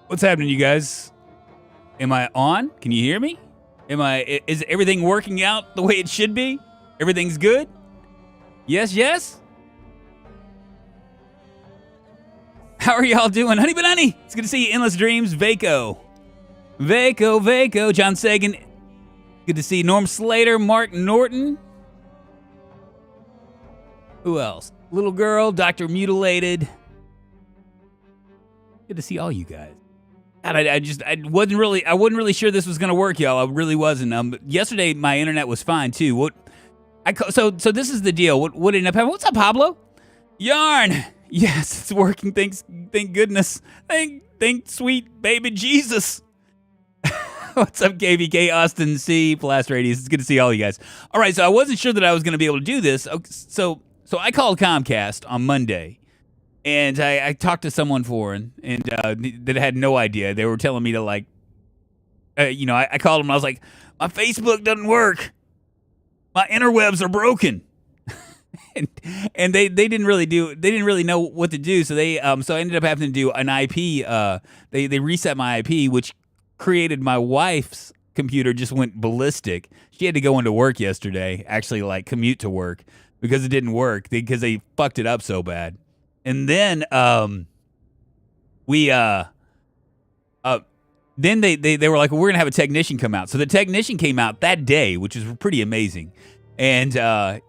What's happening, you guys? Am I on? Can you hear me? Is everything working out the way it should be? Everything's good? Yes, yes? How are y'all doing? Honey Banani, it's good to see you. Endless Dreams, Vaco, John Sagan. Good to see Norm Slater, Mark Norton. Who else? Little Girl, Dr. Mutilated. Good to see all you guys. God, I wasn't really sure this was gonna work, y'all. I really wasn't. Yesterday my internet was fine too. So this is the deal. What ended up happening? What's up, Pablo? Yarn. Yes, it's working. Thank goodness. Thank sweet baby Jesus. What's up, KVK, Austin C, Blast Radius? It's good to see all you guys. All right, so I wasn't sure that I was gonna be able to do this. So I called Comcast on Monday. And I talked to someone foreign, and that had no idea. They were telling me to I called them. And I was like, my Facebook doesn't work. My interwebs are broken. and they didn't really know what to do. So so I ended up having to do an IP. They reset my IP, which created my wife's computer just went ballistic. She had to go into work yesterday, actually commute to work because it didn't work because they fucked it up so bad. And then then they were like, well, we're gonna have a technician come out. So the technician came out that day, which was pretty amazing. And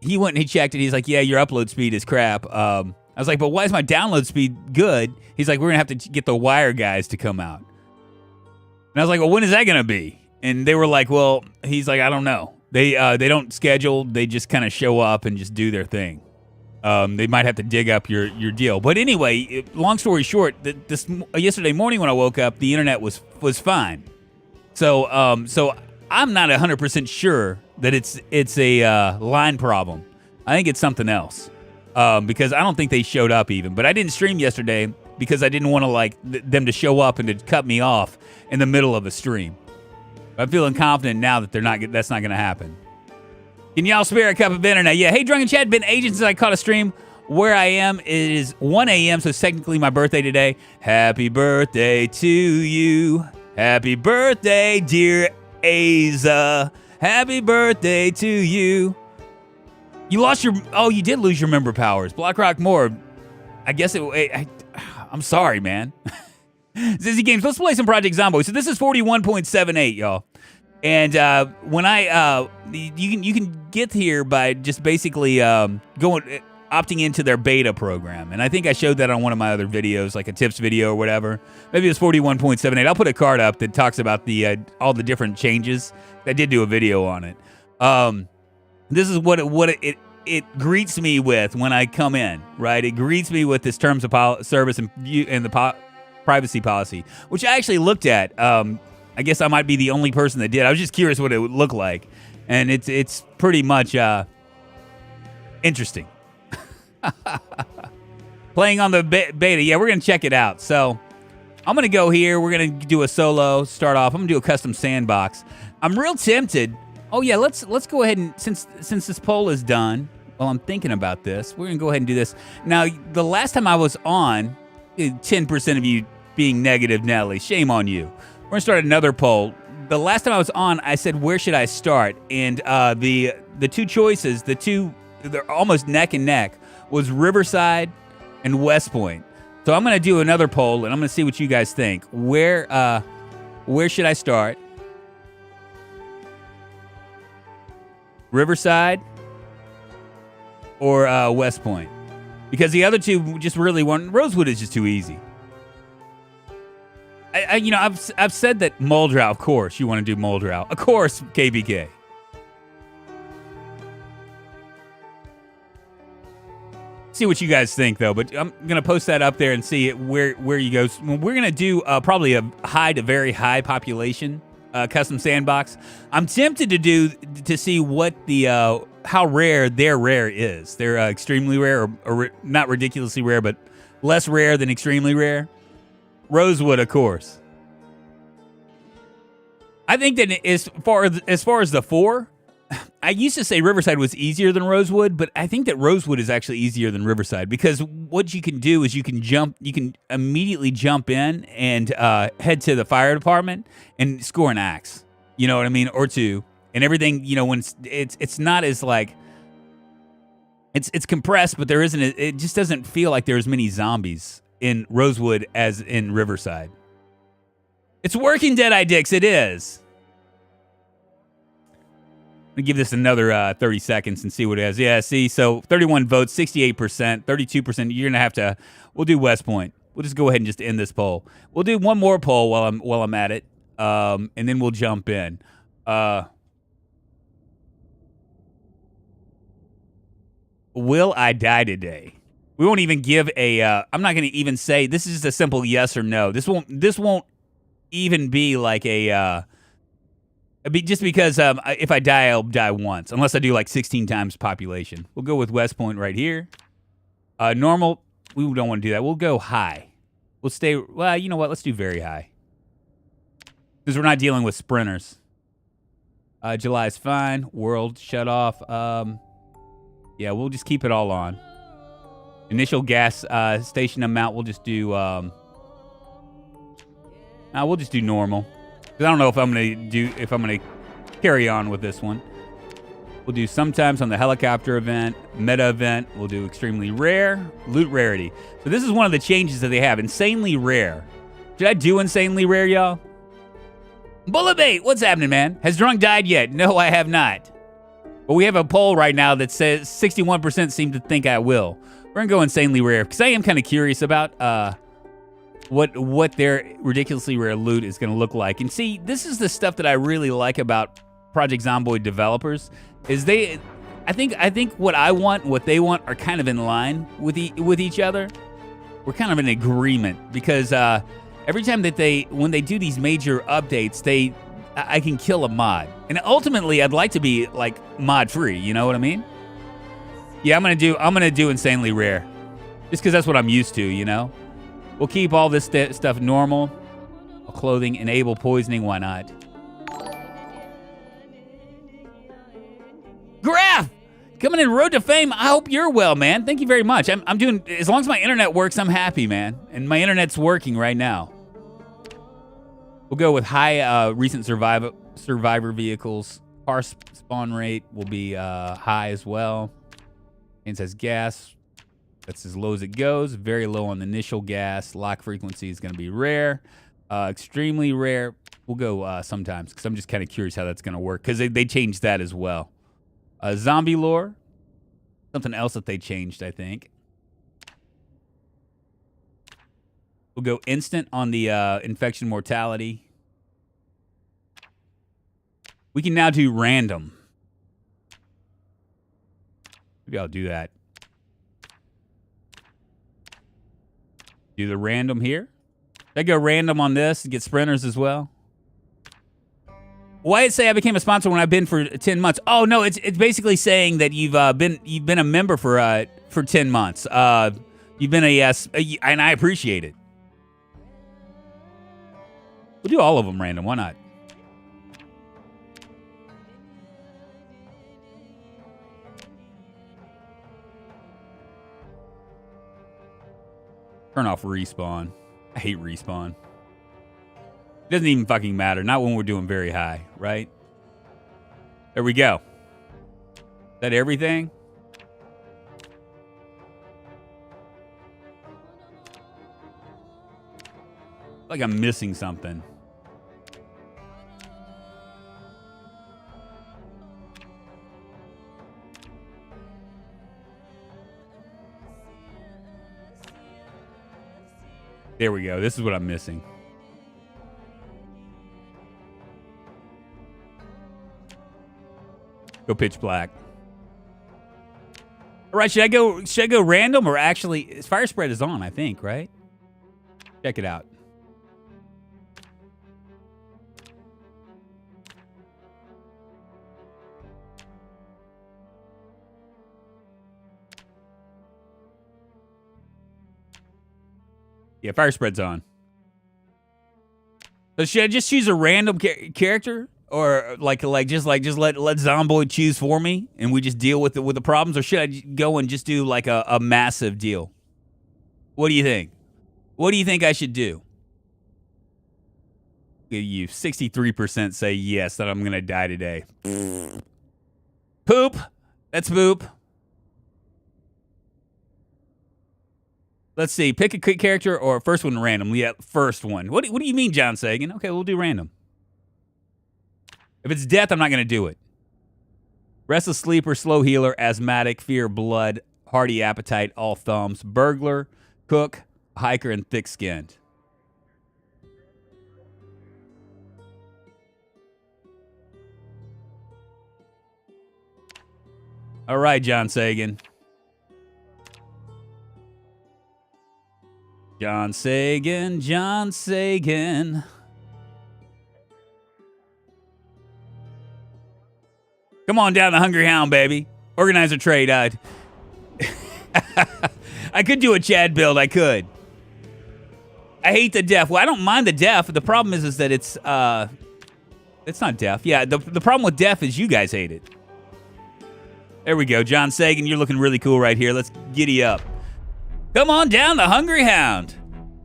he went and he checked it. He's like, yeah, your upload speed is crap. I was like, but why is my download speed good? He's like, we're gonna have to get the wire guys to come out. And I was like, well, when is that gonna be? And they were like, well, he's like, I don't know. They don't schedule. They just kind of show up and just do their thing. They might have to dig up your deal. But anyway, long story short, yesterday morning when I woke up, the internet was fine. So I'm not 100% sure that it's a line problem. I think it's something else. Because I don't think they showed up even. But I didn't stream yesterday because I didn't want to them to show up and to cut me off in the middle of a stream. I'm feeling confident now that that's not going to happen. Can y'all spare a cup of internet? Yeah. Hey, Drunken Chat, been ages since I caught a stream. Where I am, it is 1 a.m., so it's technically my birthday today. Happy birthday to you. Happy birthday, dear Aza. Happy birthday to you. You did lose your member powers. Blackrock Moore. I guess I'm sorry, man. Zizzy Games, let's play some Project Zomboid. So this is 41.78, y'all. And when you can get here by just basically opting into their beta program. And I think I showed that on one of my other videos, like a tips video or whatever. Maybe it's 41.78. I'll put a card up that talks about all the different changes. I did do a video on it. This is what it greets me with when I come in, right? It greets me with this terms of service and the privacy policy, which I actually looked at. I guess I might be the only person that did. I was just curious what it would look like. And it's pretty much interesting. Playing on the beta. Yeah, we're going to check it out. So I'm going to go here. We're going to do a solo start off. I'm going to do a custom sandbox. I'm real tempted. Oh, yeah, let's go ahead and, since this poll is done, while I'm thinking about this, we're going to go ahead and do this. Now, the last time I was on, 10% of you being negative, Nelly. Shame on you. We're going to start another poll. The last time I was on, I said, where should I start? And the two choices, they're almost neck and neck, was Riverside and West Point. So I'm going to do another poll, and I'm going to see what you guys think. Where should I start? Riverside or West Point? Because the other two just really weren't. Rosewood is just too easy. I've said that Muldrow, of course, you want to do Muldrow. Of course, KBK. See what you guys think, though. But I'm going to post that up there and see where you go. We're going to do probably a high to very high population custom sandbox. I'm tempted to see what how rare their rare is. They're extremely rare or not ridiculously rare, but less rare than extremely rare. Rosewood, of course. I think that as far as the 4, I used to say Riverside was easier than Rosewood, but I think that Rosewood is actually easier than Riverside because what you can do is you can immediately jump in and head to the fire department and score an axe. You know what I mean, or two, and everything. You know, when it's not as like it's compressed, but there isn't. It just doesn't feel like there's many zombies in Rosewood as in Riverside. It's working, Deadeye Dicks. It is. Let me give this another 30 seconds and see what it is. Yeah, see, so 31 votes, 68%, 32%. You're gonna have to. We'll do West Point. We'll just go ahead and just end this poll. We'll do one more poll while I'm at it, and then we'll jump in. Will I die today? We won't even give a. I'm not gonna even say this is just a simple yes or no. This won't even be like a. Just because if I die, I'll die once. Unless I do like 16 times population. We'll go with West Point right here. Normal, we don't want to do that. We'll go high. We'll stay, well, you know what? Let's do very high. Because we're not dealing with sprinters. July's fine. World, shut off. Yeah, we'll just keep it all on. Initial gas station amount, we'll just do, we'll just do normal. I don't know if I'm gonna carry on with this one. We'll do sometimes on the helicopter event, meta event. We'll do extremely rare, loot rarity. So this is one of the changes that they have. Insanely rare. Did I do insanely rare, y'all? Bullet bait, what's happening, man? Has Drunk died yet? No, I have not. But we have a poll right now that says 61% seem to think I will. We're gonna go insanely rare because I am kind of curious about what their ridiculously rare loot is going to look like. And see, this is the stuff that I really like about Project Zomboid developers is I think what I want, what they want are kind of in line with each other. We're kind of in agreement because every time that when they do these major updates, I can kill a mod. And ultimately, I'd like to be like mod free, you know what I mean? Yeah, I'm going to do insanely rare. Just cuz that's what I'm used to, you know? We'll keep all this stuff normal. Clothing, enable poisoning, why not? Graph! Coming in Road to Fame, I hope you're well, man. Thank you very much. I'm doing, as long as my internet works, I'm happy, man. And my internet's working right now. We'll go with high recent survivor vehicles. Car spawn rate will be high as well. And it says gas. That's as low as it goes. Very low on the initial gas. Lock frequency is going to be rare. Extremely rare. We'll go sometimes because I'm just kind of curious how that's going to work because they changed that as well. Zombie lore. Something else that they changed, I think. We'll go instant on the infection mortality. We can now do random. Maybe I'll do that. Do the random here. Should I go random on this and get sprinters as well? Why it say I became a sponsor when I've been for 10 months? Oh no, it's basically saying that you've been a member for 10 months. You've been and I appreciate it. We'll do all of them random. Why not? Turn off respawn. I hate respawn. It doesn't even fucking matter. Not when we're doing very high, right? There we go. Is that everything? Like I'm missing something. There we go. This is what I'm missing. Go pitch black. All right, should I go random or actually fire spread is on, I think, right? Check it out. Yeah, fire spread's on. So should I just choose a random character? or just let Zomboid choose for me, and we just deal with the problems, or should I go and just do like a massive deal? What do you think? What do you think I should do? You 63% say yes, that I'm gonna die today. Poop. That's poop. Let's see. Pick a quick character or first one random. Yeah, first one. What do you mean, John Sagan? Okay, we'll do random. If it's death, I'm not going to do it. Restless sleeper, slow healer, asthmatic, fear blood, hearty appetite, all thumbs, burglar, cook, hiker, and thick-skinned. All right, John Sagan. John Sagan, John Sagan. Come on down the Hungry Hound, baby. Organize a trade. I could do a Chad build. I could. I hate the deaf. Well, I don't mind the deaf. The problem is that it's not deaf. Yeah, the problem with deaf is you guys hate it. There we go. John Sagan, you're looking really cool right here. Let's giddy up. Come on down the Hungry Hound.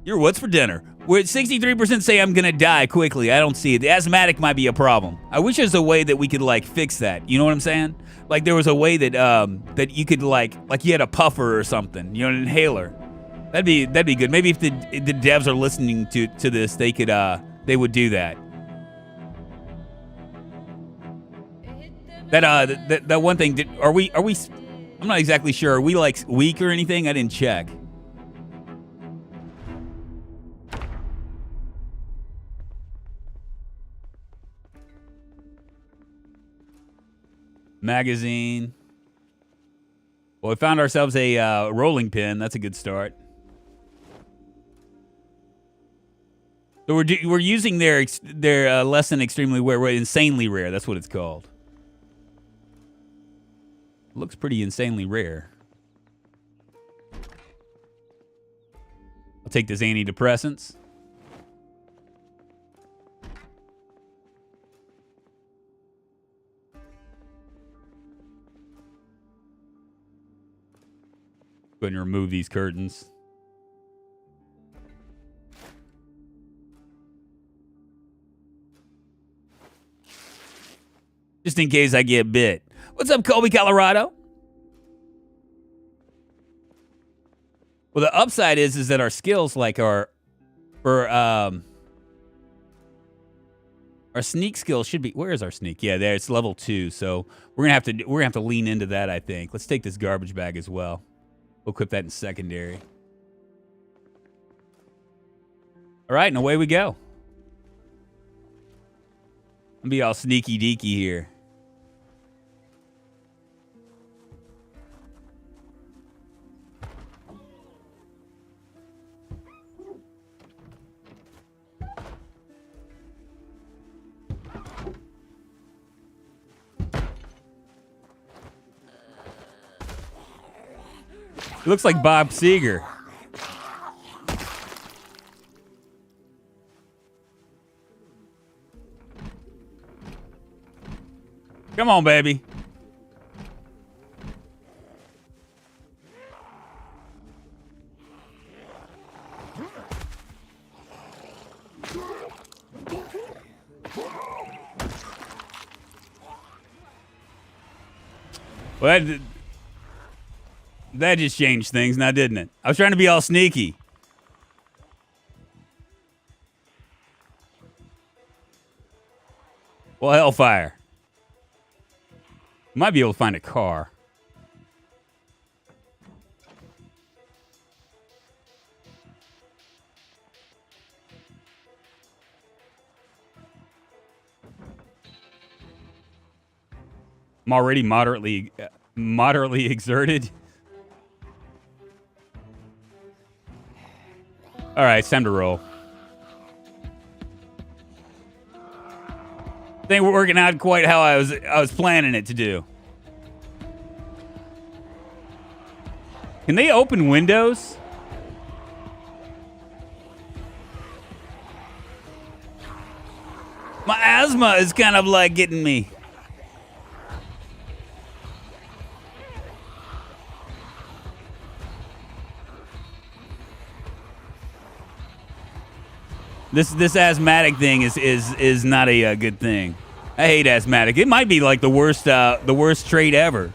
You're what's for dinner? We're at 63% say I'm going to die quickly. I don't see it. The asthmatic might be a problem. I wish there's a way that we could, like, fix that. You know what I'm saying? Like, there was a way that that you could, like you had a puffer or something. You know, an inhaler. That'd be good. Maybe if the devs are listening to this, they would do that. That one thing, are we, I'm not exactly sure. Are we, like, weak or anything? I didn't check. Magazine. Well, we found ourselves a rolling pin. That's a good start. So we're using their less than extremely rare, insanely rare. That's what it's called. Looks pretty insanely rare. I'll take this antidepressants. Go ahead and remove these curtains. Just in case I get bit. What's up, Colby, Colorado? Well, the upside is that our skills, like our sneak skill should be. Where is our sneak? Yeah, there. It's level 2. So we're gonna have to lean into that. I think. Let's take this garbage bag as well. We'll equip that in secondary. All right, and away we go. I'll be all sneaky deaky here. It looks like Bob Seger. Come on, baby. Well, that just changed things now, didn't it? I was trying to be all sneaky. Well, hellfire. Might be able to find a car. I'm already moderately exerted. All right, it's time to roll. I think we're working out quite how I was planning it to do. Can they open windows? My asthma is kind of like getting me. This asthmatic thing is not a good thing. I hate asthmatic. It might be like the worst trait ever.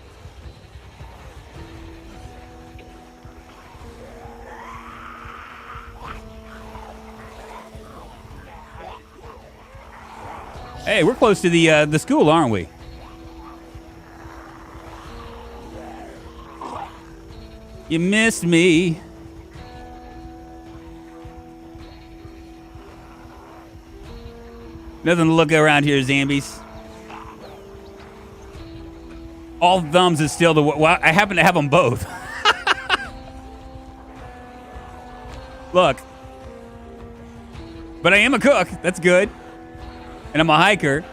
Hey, we're close to the school, aren't we? You missed me. Nothing to look around here, Zambies. All thumbs is still the... Well, I happen to have them both. Look. But I am a cook. That's good. And I'm a hiker.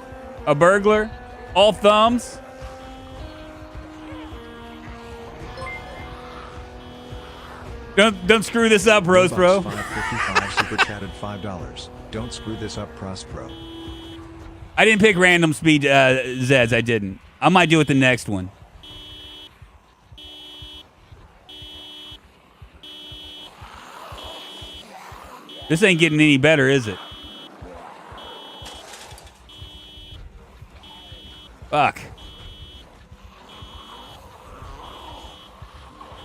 A burglar. All thumbs. Don't screw this up, Rose Pro. 555 super chatted $5. Don't screw this up, Pros Pro. I didn't pick random speed Zeds. I didn't. I might do it the next one. This ain't getting any better, is it? Fuck.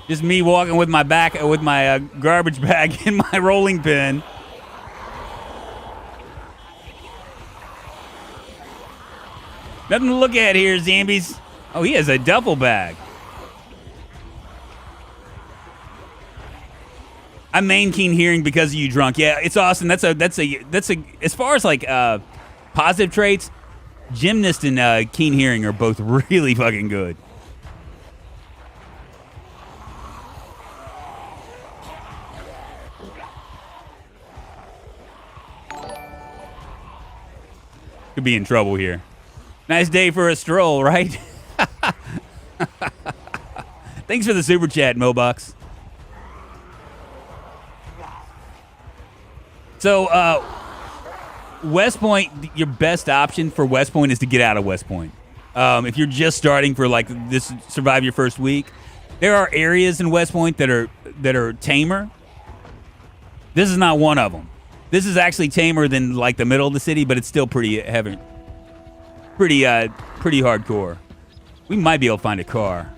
Just me walking with my garbage bag in my rolling pin. Nothing to look at here, Zambies. Oh, he has a duffel bag. I main keen hearing because of you, drunk. Yeah, it's awesome. That's a. As far as like positive traits, gymnast and keen hearing are both really fucking good. Could be in trouble here. Nice day for a stroll, right? Thanks for the super chat, Mobucks. So, West Point, your best option for West Point is to get out of West Point. If you're just starting for like this, survive your first week, there are areas in West Point that are tamer. This is not one of them. This is actually tamer than like the middle of the city, but it's still pretty heavy. Pretty hardcore. We might be able to find a car.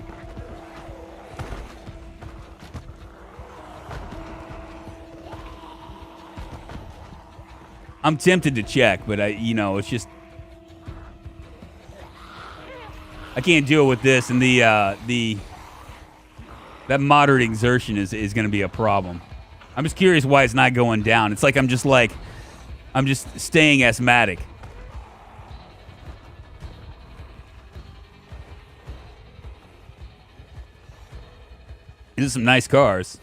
I'm tempted to check, but it's just I can't deal with this, and that moderate exertion is going to be a problem. I'm just curious why it's not going down. It's like I'm just staying asthmatic. These are some nice cars.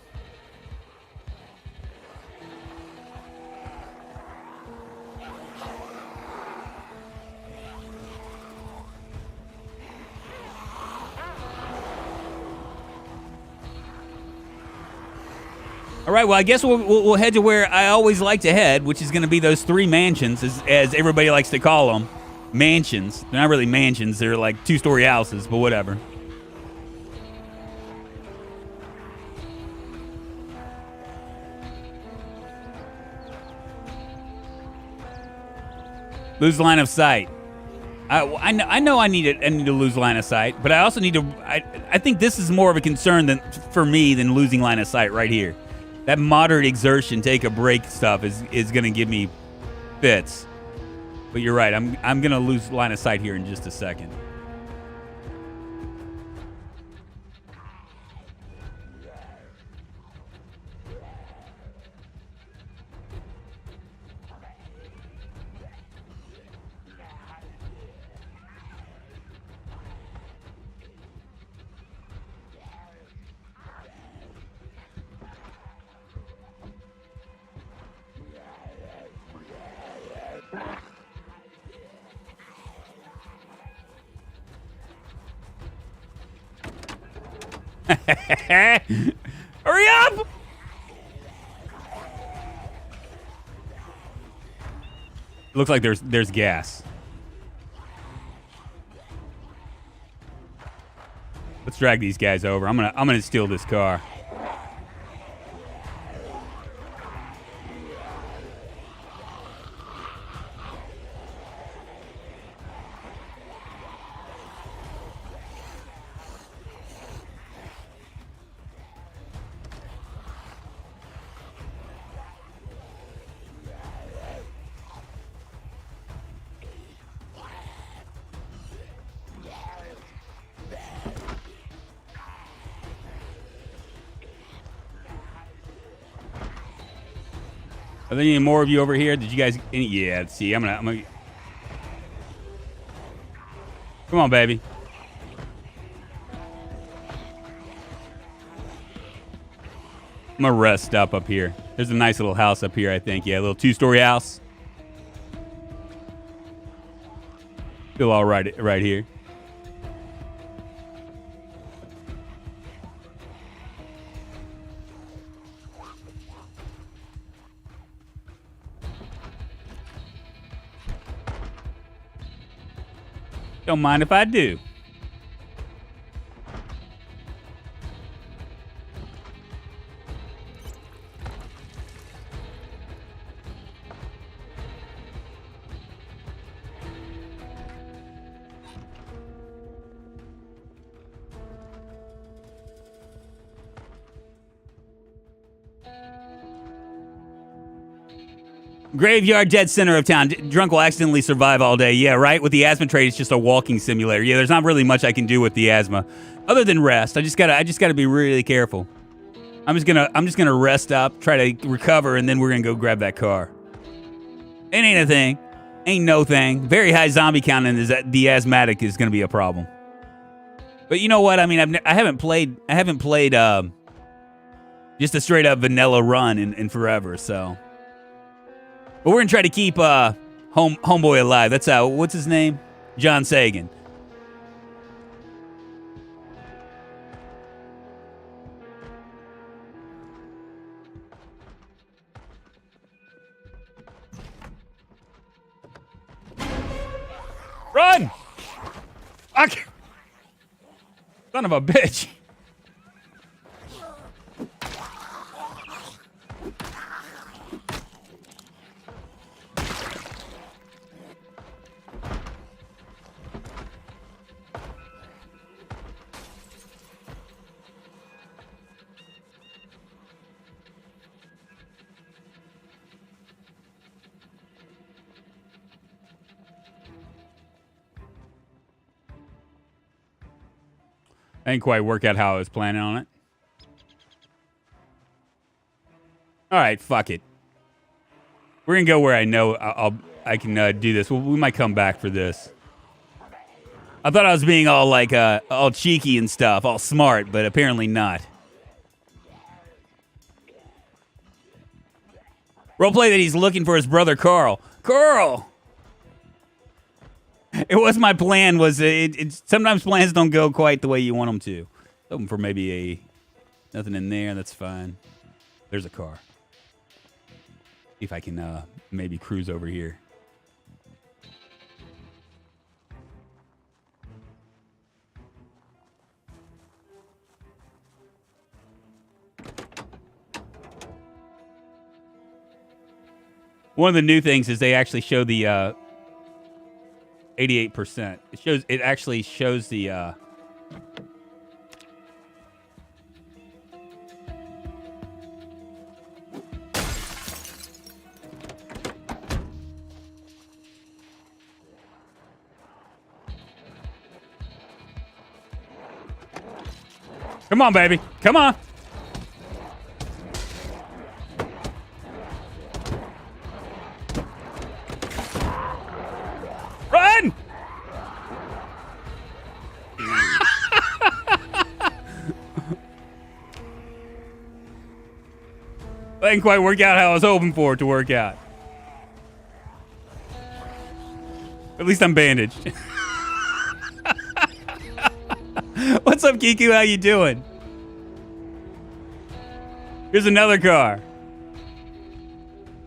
All right, well, I guess we'll head to where I always like to head, which is going to be those 3 mansions, as everybody likes to call them. Mansions. They're not really mansions. They're like 2-story houses, but whatever. Lose line of sight. I know I need to lose line of sight, but I also need to... I think this is more of a concern for me than losing line of sight right here. That moderate exertion, take a break stuff is going to give me fits. But you're right. I'm going to lose line of sight here in just a second. Hurry up! It looks like there's gas. Let's drag these guys over. I'm gonna steal this car. Are there any more of you over here? Did you guys? Yeah. Let's see. I'm gonna. Come on, baby. I'm gonna rest up here. There's a nice little house up here, I think. Yeah, a little 2-story house. Feel all right here. Don't mind if I do. Graveyard, dead center of town. Drunk will accidentally survive all day. Yeah, right? With the asthma trait, it's just a walking simulator. Yeah, there's not really much I can do with the asthma. Other than rest. I just gotta be really careful. I'm just gonna rest up, try to recover, and then we're gonna go grab that car. It ain't a thing. Ain't no thing. Very high zombie count, and the asthmatic is gonna be a problem. But you know what? I mean, I haven't played just a straight up vanilla run in forever, so. But we're gonna try to keep homeboy alive. That's what's his name? John Sagan. Run! Fuck! Son of a bitch. I didn't quite work out how I was planning on it. All right, fuck it. We're gonna go where I know I can do this. We might come back for this. I thought I was being all like all cheeky and stuff, all smart, but apparently not. Roleplay that he's looking for his brother Carl. Carl. It was my plan. Sometimes plans don't go quite the way you want them to. Hoping for maybe nothing in there. That's fine. There's a car. See if I can maybe cruise over here. One of the new things is they actually show the 88%. It actually shows the Come on, baby. Come on. Run! That didn't quite work out how I was hoping for it to work out. At least I'm bandaged. What's up, Kiku? How you doing? Here's another car.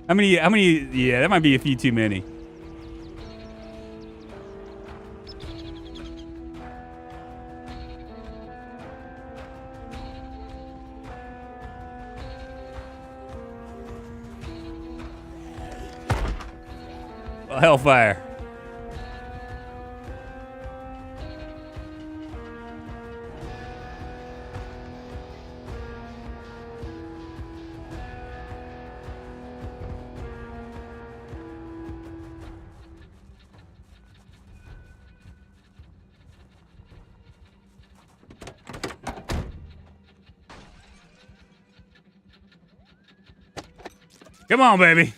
How many? Yeah, that might be a few too many. Hellfire. Come on, baby.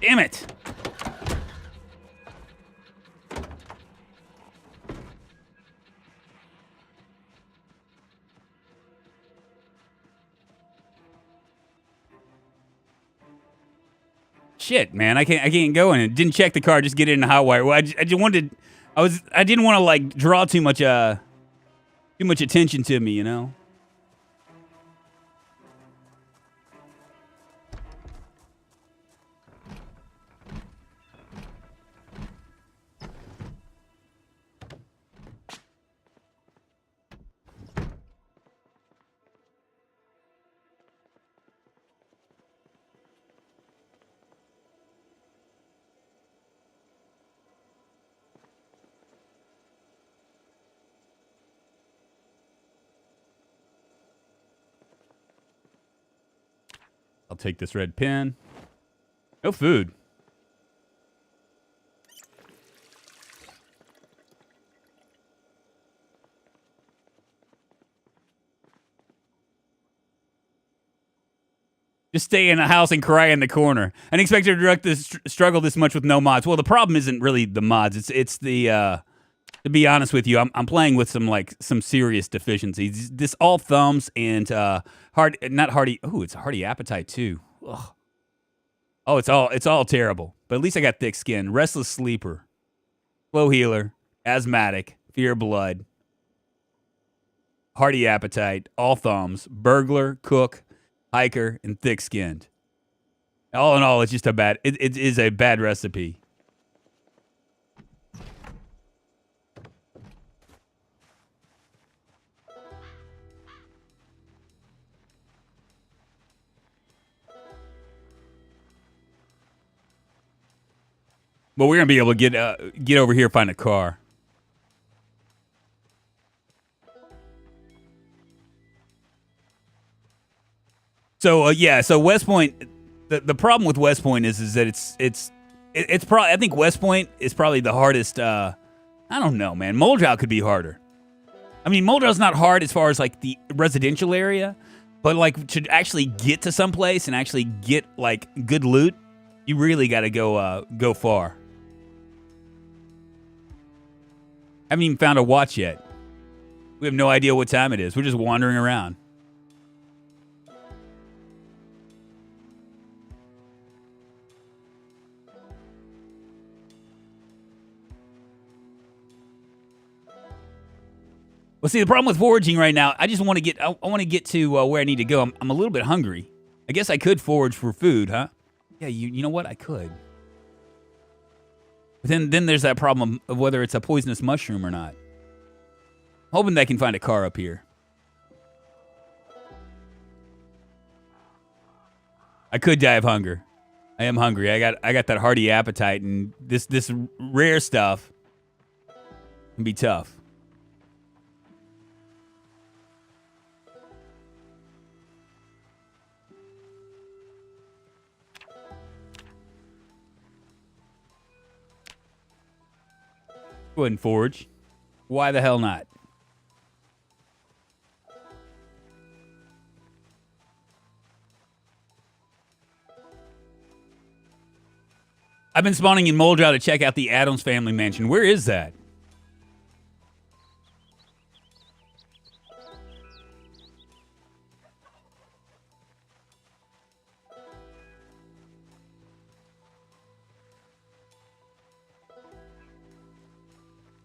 Damn it. Shit, man, I can't go in it. Didn't check the car, just get it in the hot wire. Well, I just wanted, I didn't want to like draw too much attention to me, you know. I'll take this red pen. No food. Just stay in the house and cry in the corner. I didn't expect her to struggle this much with no mods. Well, the problem isn't really the mods. It's the to be honest with you, I'm playing with some serious deficiencies. This all thumbs and not hardy. Oh, it's a hardy appetite too. Ugh. Oh, it's all terrible. But at least I got thick skin. Restless sleeper, slow healer, asthmatic, fear of blood, hardy appetite, all thumbs, burglar, cook, hiker, and thick skinned. All in all, it's just it is a bad recipe. But we're gonna be able to get over here and find a car. So yeah, so West Point. The problem with West Point is that it's probably, I think West Point is probably the hardest. I don't know, man. Moldrow could be harder. I mean, Moldrow's not hard as far as like the residential area, but like to actually get to someplace and actually get like good loot, you really got to go far. Haven't even found a watch yet. We have no idea what time it is. We're just wandering around. Well, see, the problem with foraging right now, I just want to get. I want to get to where I need to go. I'm a little bit hungry. I guess I could forage for food, huh? Yeah, you know what? I could. But then there's that problem of whether it's a poisonous mushroom or not. Hoping that I can find a car up here. I could die of hunger. I am hungry. I got that hearty appetite, and this rare stuff can be tough. Go ahead and forage. Why the hell not? I've been spawning in Moldrow to check out the Addams Family Mansion. Where is that?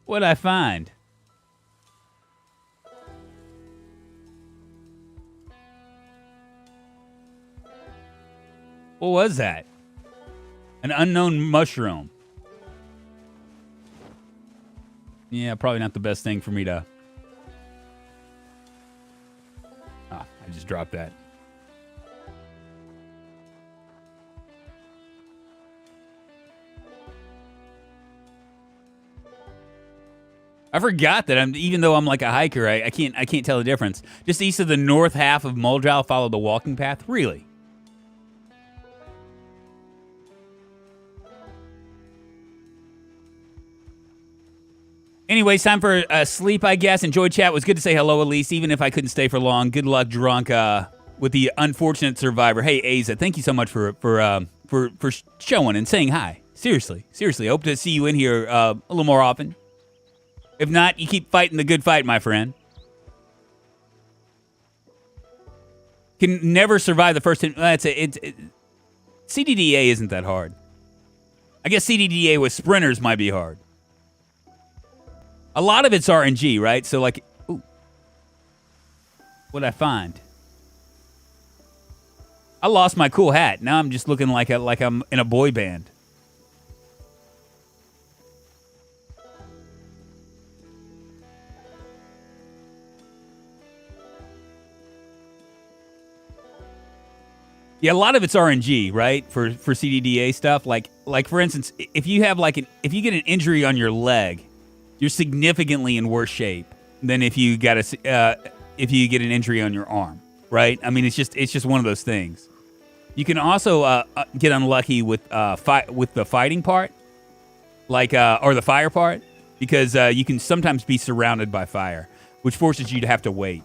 What'd I find? What was that? An unknown mushroom. Yeah, probably not the best thing for me to... Ah, I just dropped that. I forgot that even though I'm like a hiker, I can't tell the difference. Just east of the north half of Muldrow, follow the walking path. Really? Anyways, time for sleep, I guess. Enjoy chat. It was good to say hello, Elise, even if I couldn't stay for long. Good luck, drunk, with the unfortunate survivor. Hey, Asa, thank you so much for showing and saying hi. Seriously. Hope to see you in here a little more often. If not, you keep fighting the good fight, my friend. Can never survive the first... CDDA isn't that hard. I guess CDDA with sprinters might be hard. A lot of it's RNG, right? So, like... Ooh. What'd I find? I lost my cool hat. Now I'm just looking like I'm in a boy band. Yeah, a lot of it's RNG, right? For CDDA stuff, like for instance, if you have if you get an injury on your leg, you're significantly in worse shape than if you get an injury on your arm, right? I mean, it's just one of those things. You can also get unlucky with the fighting part, or the fire part, because you can sometimes be surrounded by fire, which forces you to have to wait.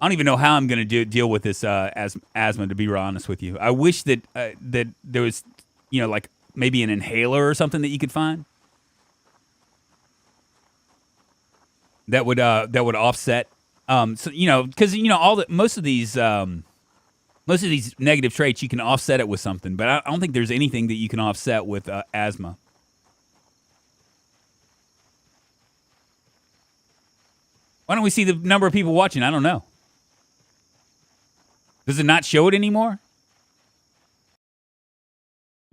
I don't even know how I'm going to deal with this asthma, to be honest with you. I wish that that there was, like maybe an inhaler or something that you could find that would offset. So because most of these negative traits you can offset it with something, but I don't think there's anything that you can offset with asthma. Why don't we see the number of people watching? I don't know. Does it not show it anymore?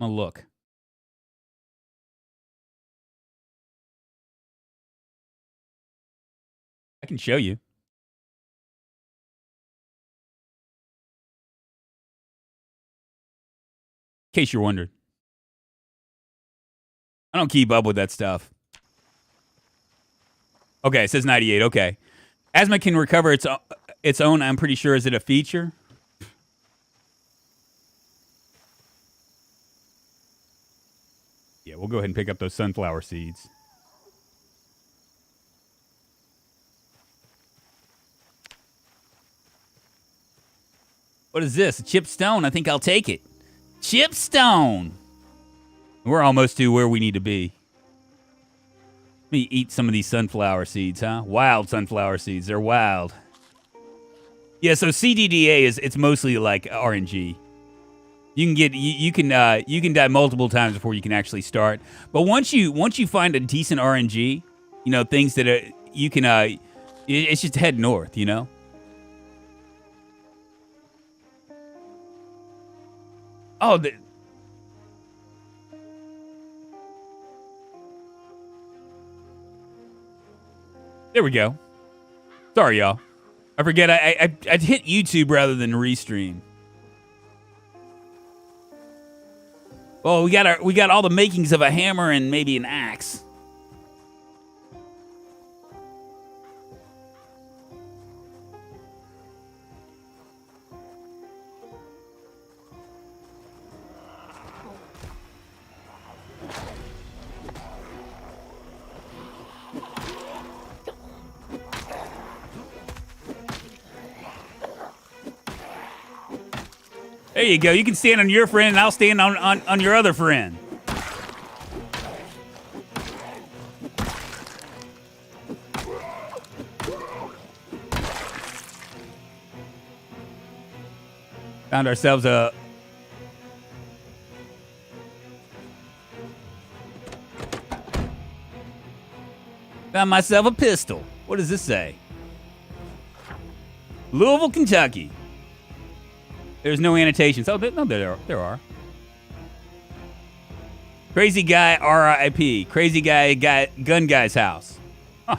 I'm gonna look. I can show you. In case you're wondering. I don't keep up with that stuff. Okay, it says 98. Okay. Asthma can recover its own, I'm pretty sure. Is it a feature? Yeah, we'll go ahead and pick up those sunflower seeds. What is this? A chipped stone? I think I'll take it. Chipped stone! We're almost to where we need to be. Let me eat some of these sunflower seeds, huh? Wild sunflower seeds. They're wild. Yeah, so CDDA it's mostly like RNG. You can die multiple times before you can actually start. But once you find a decent RNG, things that you can it's just head north, Oh, there we go. Sorry, y'all. I forget I hit YouTube rather than restream. Well, we got all the makings of a hammer and maybe an axe. There you go. You can stand on your friend, and I'll stand on your other friend. Found ourselves a... Found myself a pistol. What does this say? Louisville, Kentucky. There's no annotations. Oh, no, there are. Crazy guy, R.I.P. Crazy guy, gun guy's house. Huh.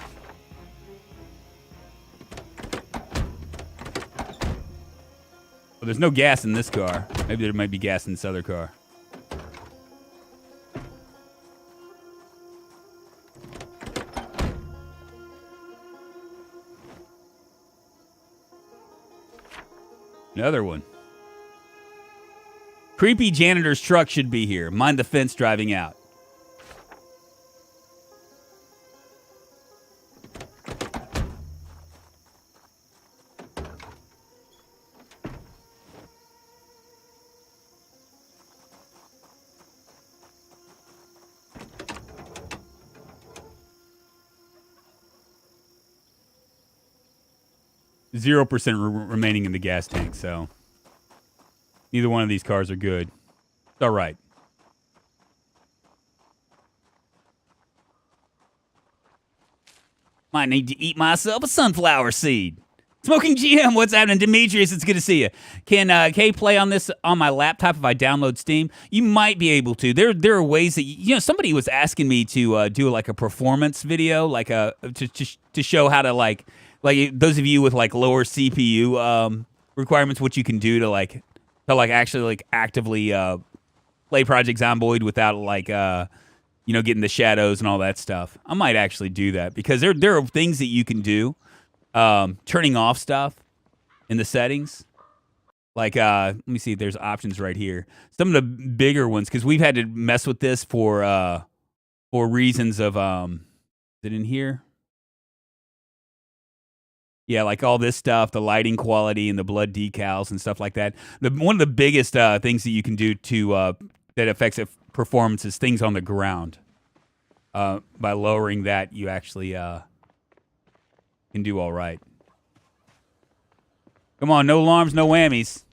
Well, there's no gas in this car. Maybe there might be gas in this other car. Another one. Creepy janitor's truck should be here. Mind the fence driving out. Zero % remaining in the gas tank, so neither one of these cars are good. It's all right. Might need to eat myself a sunflower seed. Smoking GM, what's happening? Demetrius, it's good to see you. Can Kay play on this on my laptop if I download Steam? You might be able to. There are ways that, you know, somebody was asking me to do like a performance video, like to show how to like those of you with like lower CPU requirements, what you can do to actually like actively play Project Zomboid without like getting the shadows and all that stuff. I might actually do that because there are things that you can do, turning off stuff in the settings. Like let me see if there's options right here. Some of the bigger ones, because we've had to mess with this for reasons of is it in here? Yeah, like all this stuff, the lighting quality and the blood decals and stuff like that. One of the biggest things that you can do to that affects performance is things on the ground. By lowering that, you actually can do all right. Come on, no alarms, no whammies.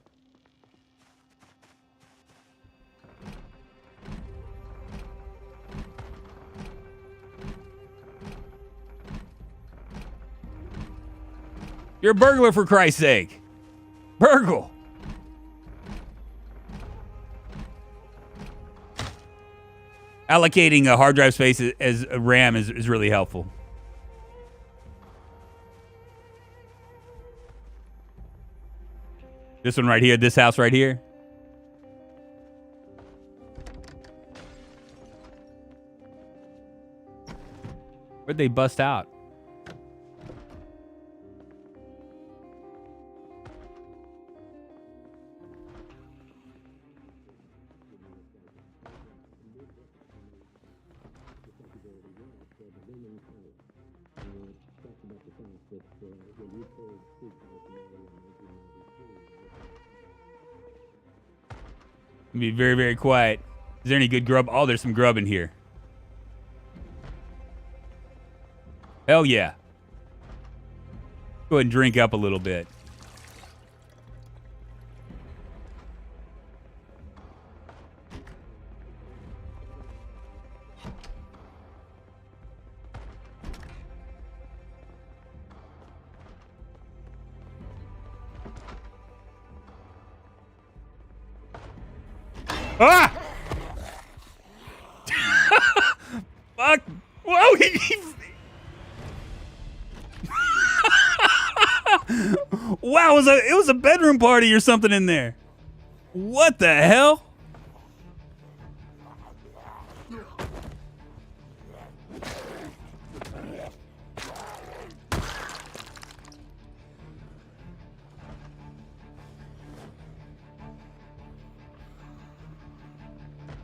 You're a burglar, for Christ's sake. Burgle. Allocating a hard drive space as a RAM is really helpful. This one right here, this house right here. Where'd they bust out? Be very, very quiet. Is there any good grub? Oh, there's some grub in here. Hell yeah. Go ahead and drink up a little bit. Ah! Fuck! Whoa! Wow! It was a bedroom party or something in there. What the hell?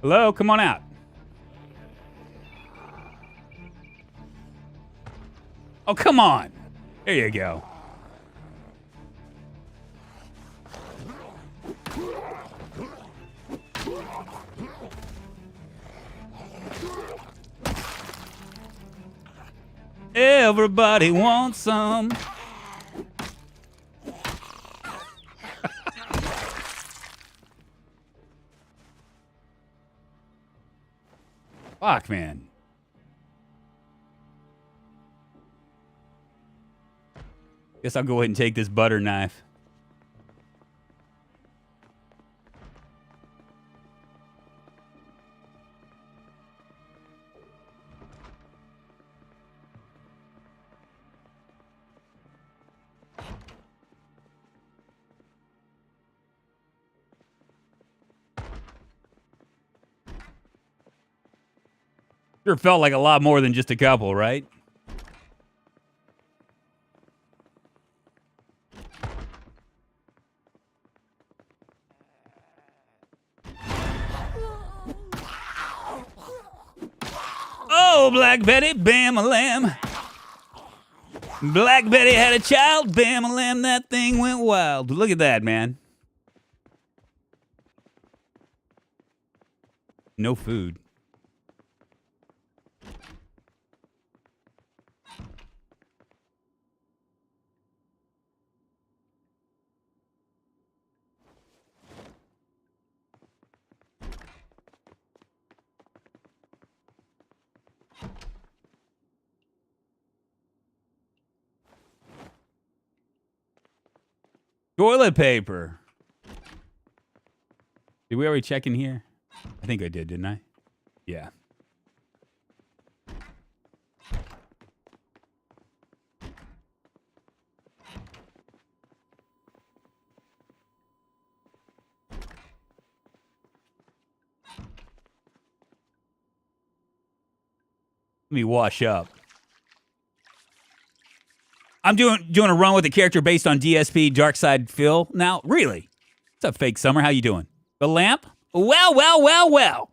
Hello, come on out. Oh, come on. There you go. Everybody wants some. Fuck, man. Guess I'll go ahead and take this butter knife. Sure felt like a lot more than just a couple, right? Oh, Black Betty, bam-a-lam. Black Betty had a child, bam-a-lam, that thing went wild. Look at that, man. No food. Toilet paper. Did we already check in here? I think I did, didn't I? Yeah. Let me wash up. I'm doing a run with a character based on DSP Darkside Phil now. Really? What's up, Fake Summer? How you doing? The lamp? Well.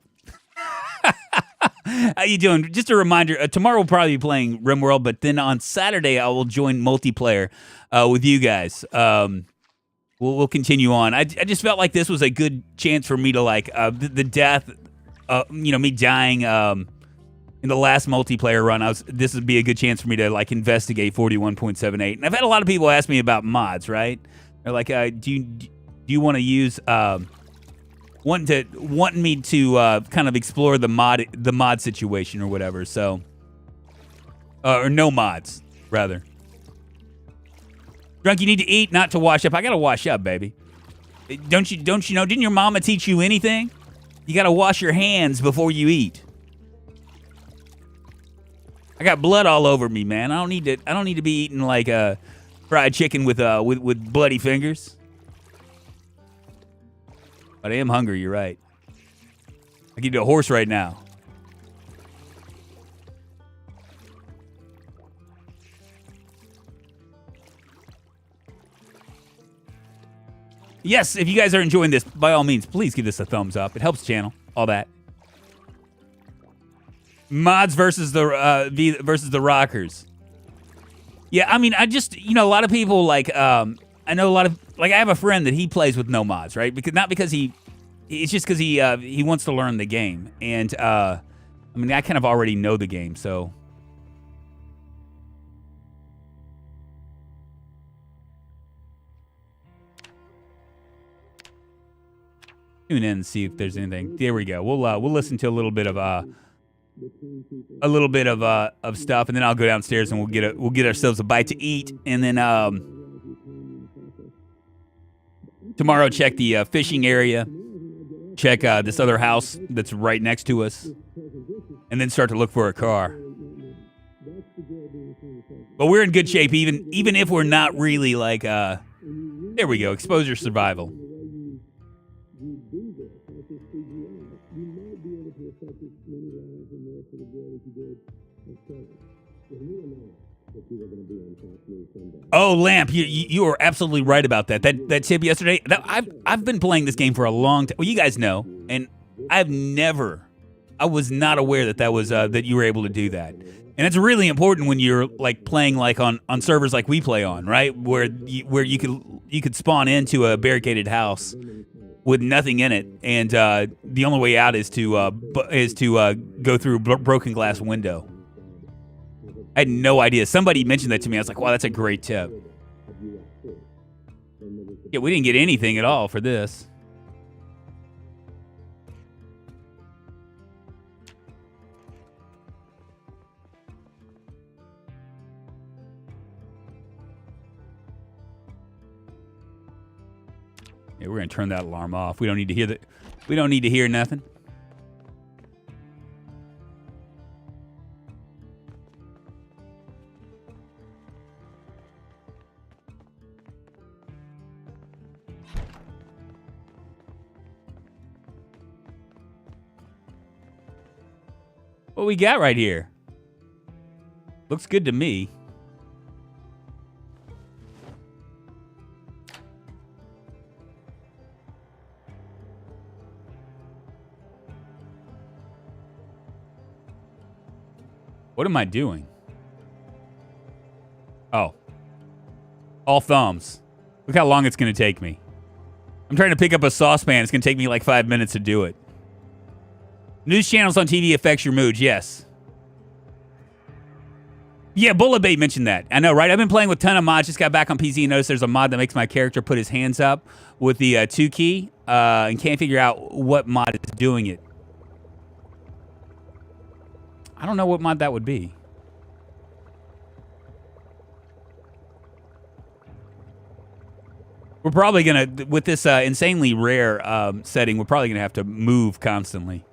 How you doing? Just a reminder, tomorrow we'll probably be playing RimWorld, but then on Saturday I will join multiplayer with you guys. We'll continue on. I just felt like this was a good chance for me to like the death, me dying in the last multiplayer run. This would be a good chance for me to like investigate 41.78. And I've had a lot of people ask me about mods, right? They're like, do you want to use wanting me to kind of explore the mod situation or whatever. So or no mods rather. Drunk, you need to eat, not to wash up. I gotta wash up, baby. Don't you know? Didn't your mama teach you anything? You gotta wash your hands before you eat. I got blood all over me, man. I don't need to be eating like fried chicken with bloody fingers. But I am hungry. You're right. I could eat a horse right now. Yes, if you guys are enjoying this, by all means, please give this a thumbs up. It helps the channel. All that. Mods versus the rockers. Yeah, I mean, I just, a lot of people like, I know a lot of, like, I have a friend that he plays with no mods, right? It's just because he wants to learn the game. And, I mean, I kind of already know the game, so. Tune in and see if there's anything. There we go. We'll listen to a little bit of stuff, and then I'll go downstairs and we'll get ourselves a bite to eat, and then tomorrow check the fishing area, check this other house that's right next to us, and then start to look for a car. But we're in good shape, even if we're not really like there we go, exposure survival. Oh, Lamp, you are absolutely right about that. That tip yesterday. I've been playing this game for a long time. Well, you guys know, and I was not aware that was that you were able to do that. And it's really important when you're like playing like on servers like we play on, right? Where you could spawn into a barricaded house with nothing in it, and the only way out is to go through a broken glass window. I had no idea. Somebody mentioned that to me. I was like, wow, that's a great tip. Yeah, we didn't get anything at all for this. Yeah, we're gonna turn that alarm off. We don't need to hear that. We don't need to hear nothing. What we got right here? Looks good to me. What am I doing? Oh. All thumbs. Look how long it's going to take me. I'm trying to pick up a saucepan. It's going to take me like 5 minutes to do it. News channels on TV affects your mood. Yes. Yeah, Bullet Bait mentioned that. I know, right? I've been playing with a ton of mods. Just got back on PC and noticed there's a mod that makes my character put his hands up with the 2 key and can't figure out what mod is doing it. I don't know what mod that would be. We're probably going to, with this insanely rare setting, we're probably going to have to move constantly.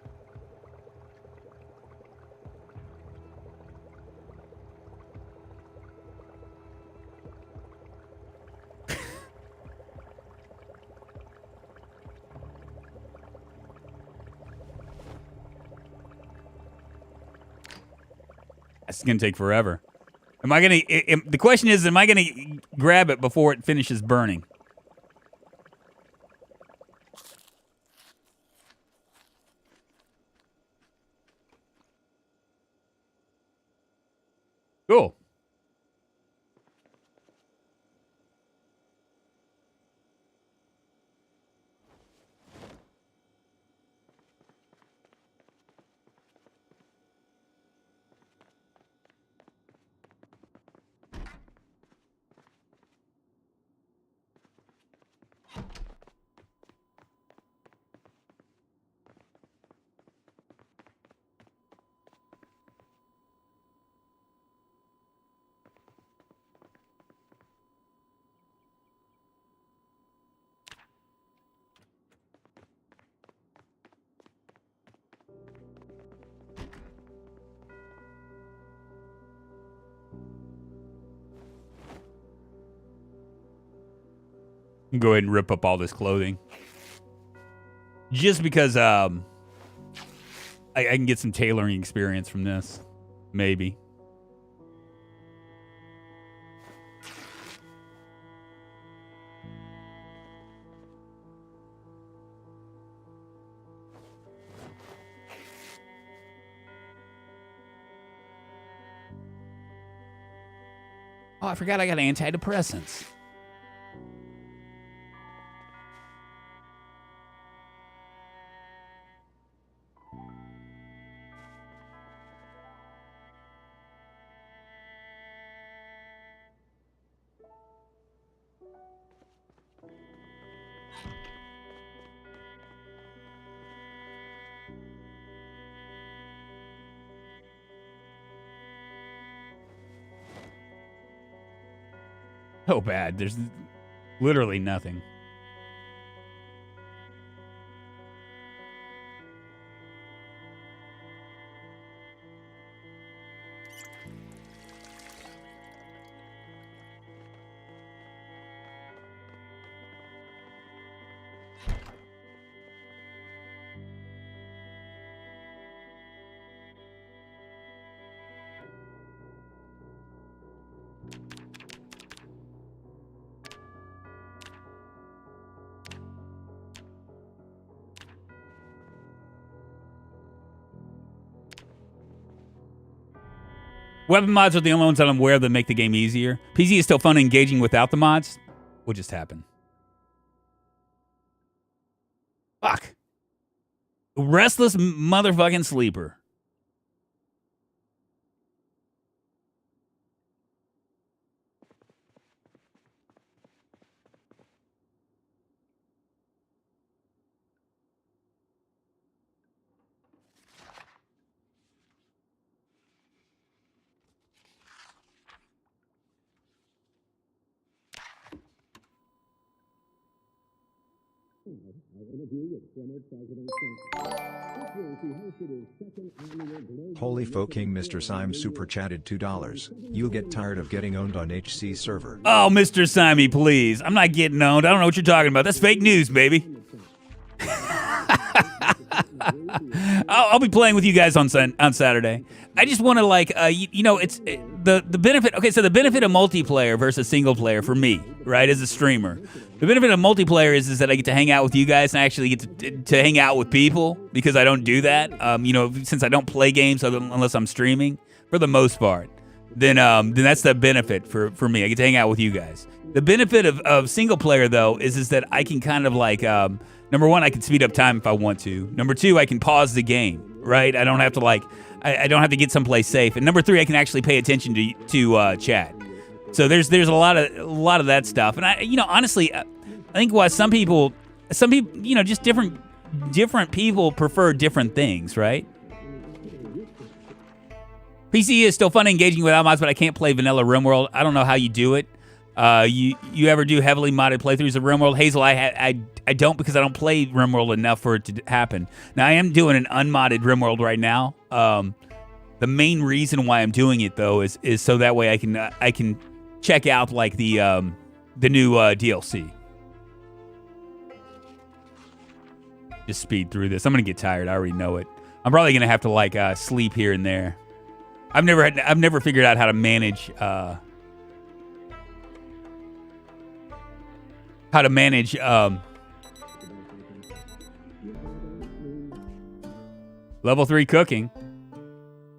It's going to take forever. Am I going to... The question is, am I going to grab it before it finishes burning? Cool. Go ahead and rip up all this clothing. Just because I can get some tailoring experience from this. Maybe. Oh, I forgot I got antidepressants. So bad. There's literally nothing. Weapon mods are the only ones that I'm aware of that make the game easier. PC is still fun and engaging without the mods. What just happened? Fuck. Restless motherfucking sleeper. Holy fucking Mr. Syme super chatted $2. You'll get tired of getting owned on HC server. Oh, Mr. Simey, please. I'm not getting owned. I don't know what you're talking about. That's fake news, baby. I'll be playing with you guys on Saturday. I just want to it's the benefit. Okay, so the benefit of multiplayer versus single player for me, right, as a streamer. The benefit of multiplayer is that I get to hang out with you guys and I actually get to hang out with people because I don't do that. Since I don't play games unless I'm streaming for the most part, then that's the benefit for me. I get to hang out with you guys. The benefit of single player though is that I can kind of number one, I can speed up time if I want to. Number two, I can pause the game, right? I don't have to I don't have to get someplace safe. And number three, I can actually pay attention to chat. So there's a lot of that stuff. And honestly, I think why some people, just different people prefer different things, right? PC is still fun and engaging without mods, but I can't play vanilla RimWorld. I don't know how you do it. You ever do heavily modded playthroughs of RimWorld? Hazel, I don't because I don't play RimWorld enough for it to happen. Now I am doing an unmodded RimWorld right now. The main reason why I'm doing it though is so that way I can check out the new DLC. Just speed through this. I'm gonna get tired. I already know it. I'm probably gonna have to sleep here and there. I've never figured out how to manage level 3 cooking.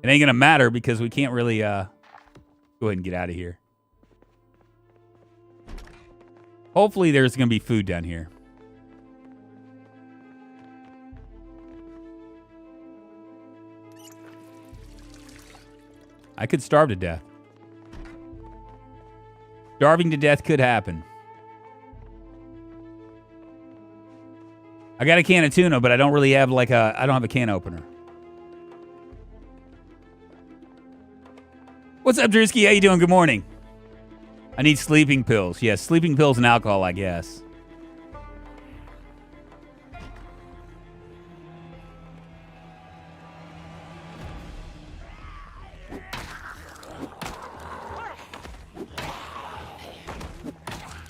It ain't gonna matter because we can't really go ahead and get out of here. Hopefully there's gonna be food down here. I could starve to death. Starving to death could happen. I got a can of tuna, but I don't really have I don't have a can opener. What's up, Drewski? How you doing? Good morning. I need sleeping pills. Yes, sleeping pills and alcohol, I guess.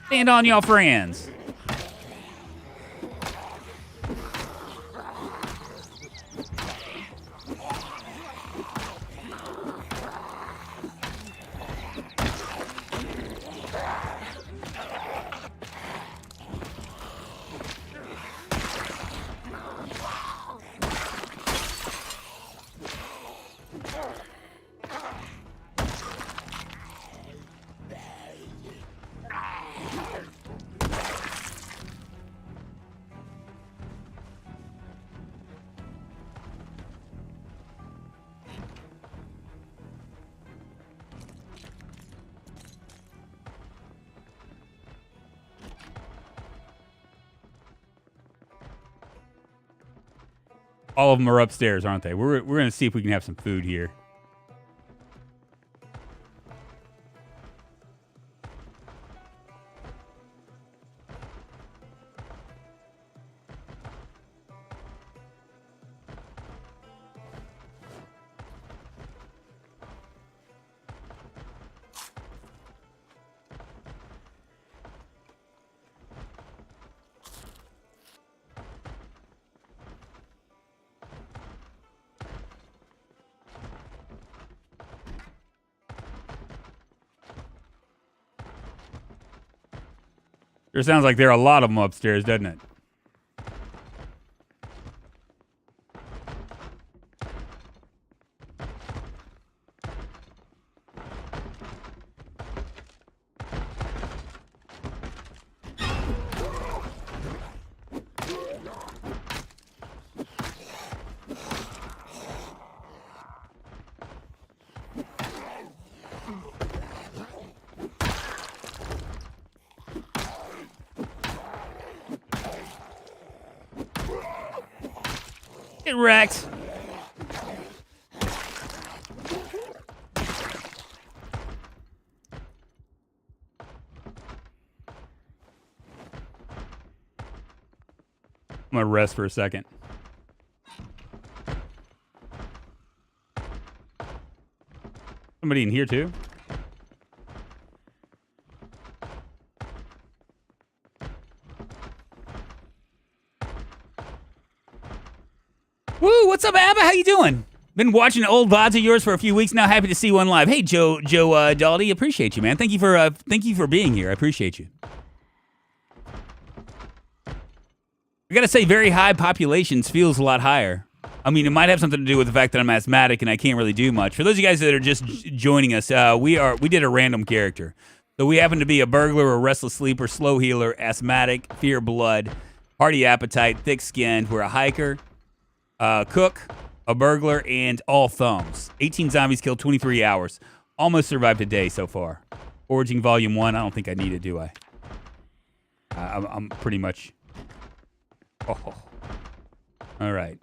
Stand on your friends. All of them are upstairs, aren't they? We're going to see if we can have some food here. Sure sounds like there are a lot of them upstairs, doesn't it? Get wrecked. I'm gonna rest for a second. Somebody in here too? Woo, what's up, Abba? How you doing? Been watching old VODs of yours for a few weeks now. Happy to see one live. Hey, Joe Daldy, appreciate you, man. Thank you for being here. I appreciate you. I gotta say, very high populations feels a lot higher. I mean, it might have something to do with the fact that I'm asthmatic and I can't really do much. For those of you guys that are just joining us, we did a random character. So we happen to be a burglar, a restless sleeper, slow healer, asthmatic, fear blood, hearty appetite, thick-skinned. We're a hiker, cook, a burglar, and all thumbs. 18 zombies killed, 23 hours. Almost survived a day so far. Foraging Volume 1, I don't think I need it, do I? I'm pretty much... Oh. All right.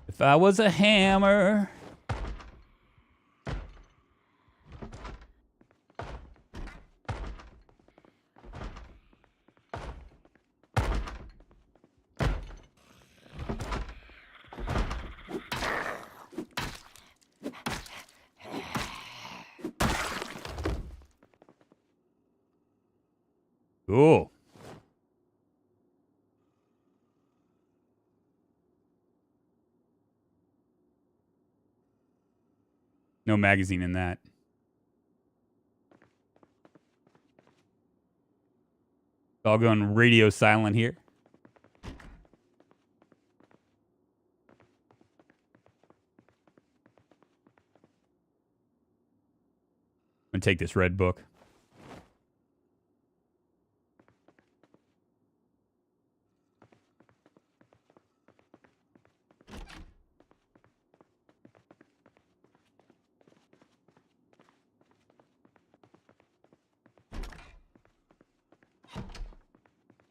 If I was a hammer... Cool. No magazine in that. All going radio silent here. I'm gonna take this red book.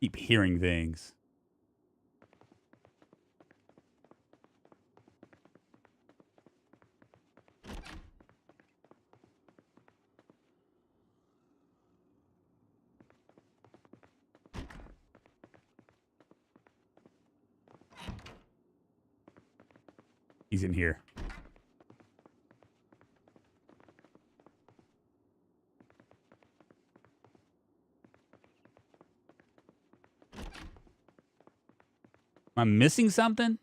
Keep hearing things. He's in here. Am I missing something?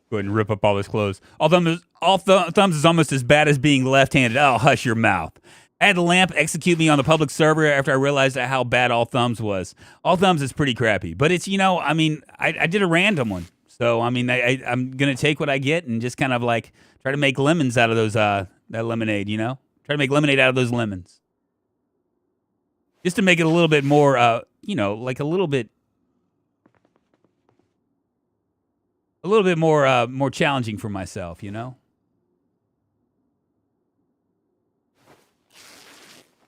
Go ahead and rip up all his clothes. All thumbs is almost as bad as being left-handed. Oh, hush your mouth. I had the lamp execute me on the public server after I realized how bad All Thumbs was. All Thumbs is pretty crappy, but it's, I mean, I did a random one. So, I mean, I'm going to take what I get and just kind of like try to make lemons out of those, that lemonade, Try to make lemonade out of those lemons. Just to make it a little bit more, like a little bit more challenging for myself,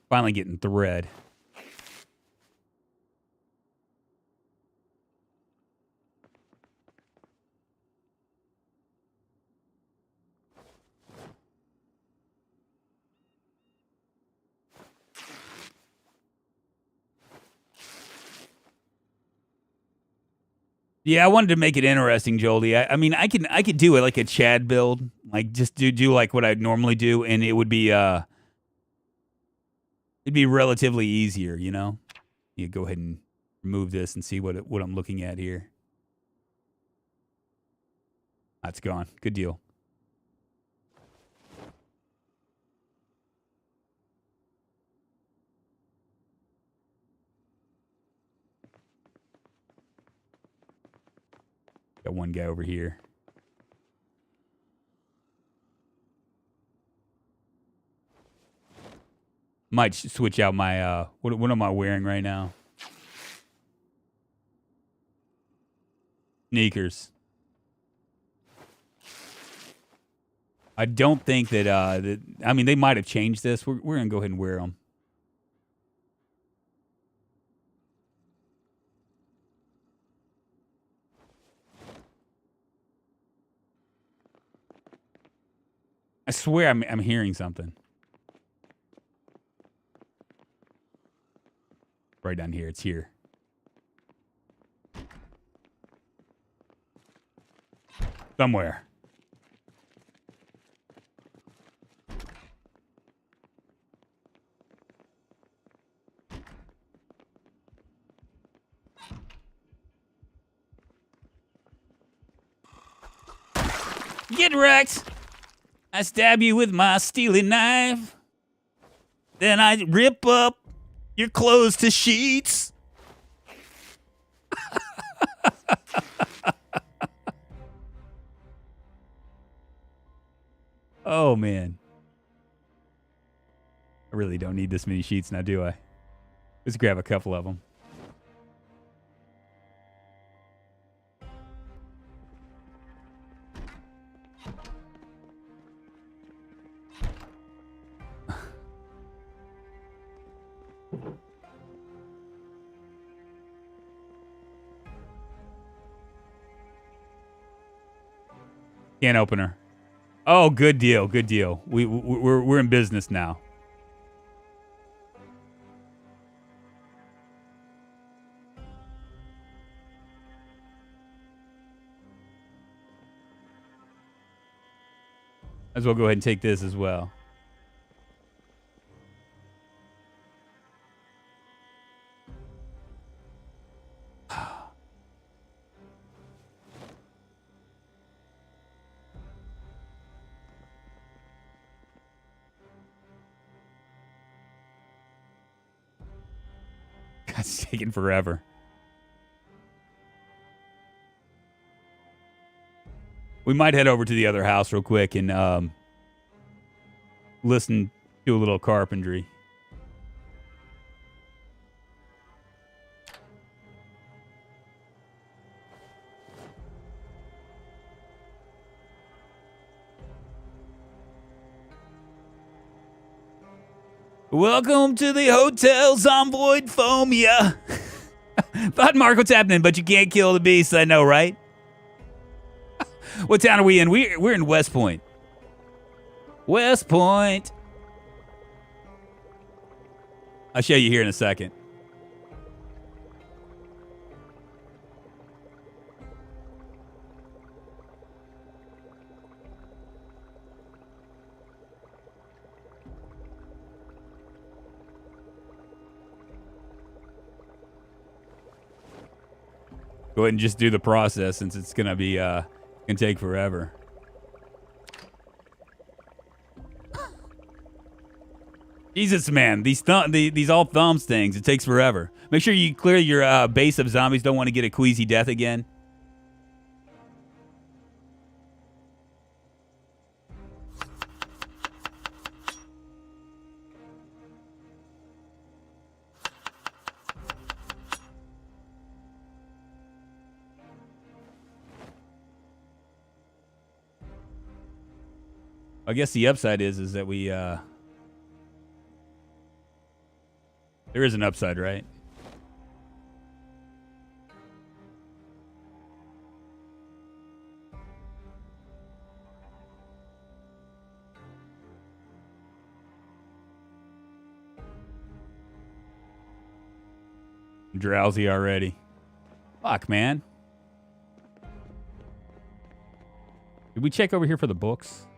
Finally getting thread. Yeah, I wanted to make it interesting, Jolie. I mean, I could do it like a Chad build, like just do like what I'd normally do, and it would be it'd be relatively easier, You go ahead and remove this and see what I'm looking at here. That's gone. Good deal. Got one guy over here. Might switch out my, what am I wearing right now? Sneakers. I don't think that, I mean, they might have changed this. We're going to go ahead and wear them. I swear I'm hearing something. Right down here. It's here. Somewhere. Get wrecked! I stab you with my steely knife. Then I rip up your clothes to sheets. Oh, man. I really don't need this many sheets now, do I? Let's grab a couple of them. Can opener. Oh, good deal, good deal. We're in business now. Might as well go ahead and take this as well. It's taking forever. We might head over to the other house real quick and listen to a little carpentry. Welcome to the Hotel Zomboid Phobia. Thought, Mark, what's happening? But you can't kill the beast, I know, right? What town are we in? We're in West Point. West Point. I'll show you here in a second. Go ahead and just do the process since it's gonna be gonna take forever. Jesus, man, these all thumbs things, it takes forever. Make sure you clear your base of zombies. Don't want to get a queasy death again. I guess the upside is that we there is an upside, right? I'm drowsy already. Fuck, man. Did we check over here for the books?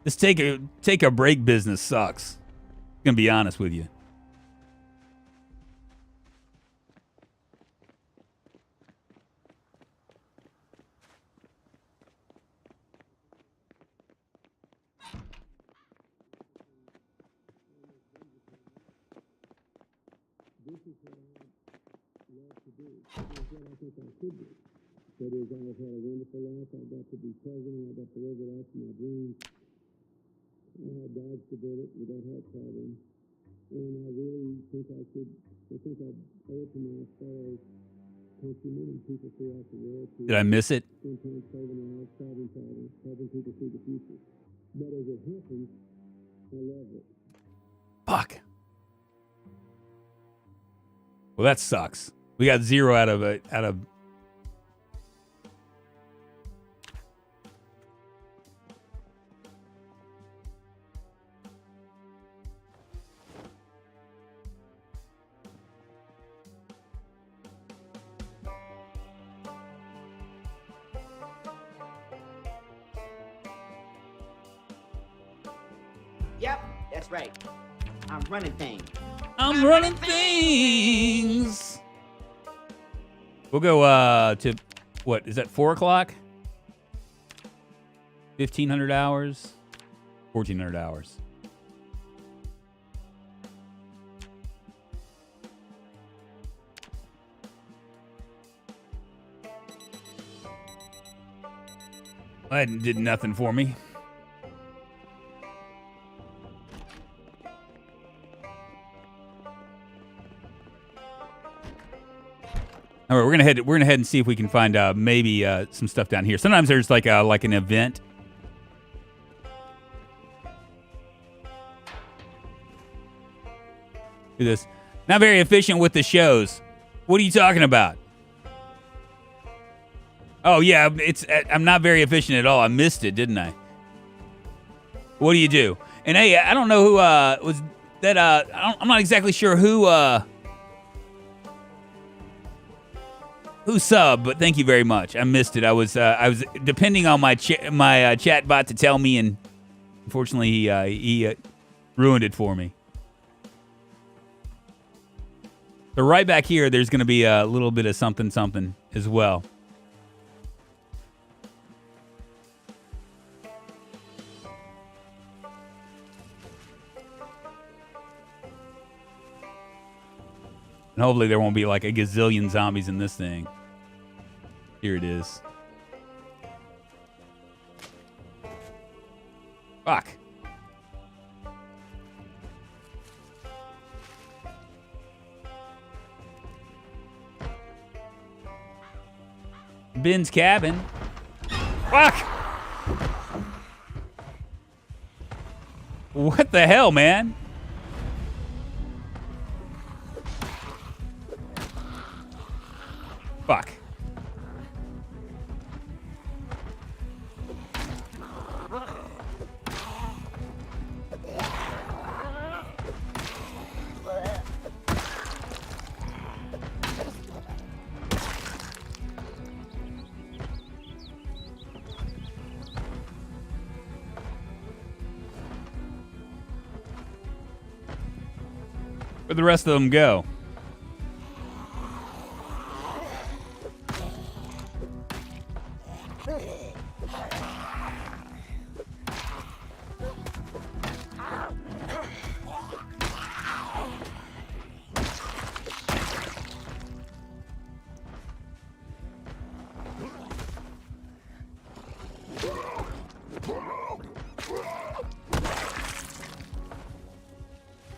This take a break business sucks. I'm gonna be honest with you. That is, I have had a wonderful life. I got to be president. I got to live it out to my dreams. I dodged a bullet without heart problem. And I really think I owe it to my fellow countrymen and people throughout the world. Did I miss it? Spend time saving lives, solving problems, helping people see the future. But as it happens, I love it. Fuck. Well, that sucks. We got 0 out of it. Yep, that's right. I'm running things. I'm running things. We'll go to, what, is that 4 o'clock? 1,500 hours? 1,400 hours. That did nothing for me. All right, we're gonna head and see if we can find maybe some stuff down here. Sometimes there's like an event. Do this. Not very efficient with the shows. What are you talking about? Oh yeah, I'm not very efficient at all. I missed it, didn't I? What do you do? And hey, I don't know who was that. I'm not exactly sure who subbed, but thank you very much. I missed it. I was depending on my chat bot to tell me, and unfortunately he ruined it for me. So right back here, there's going to be a little bit of something as well. And hopefully there won't be like a gazillion zombies in this thing. Here it is. Fuck. Ben's cabin. Fuck! What the hell, man? Fuck. Where'd the rest of them go?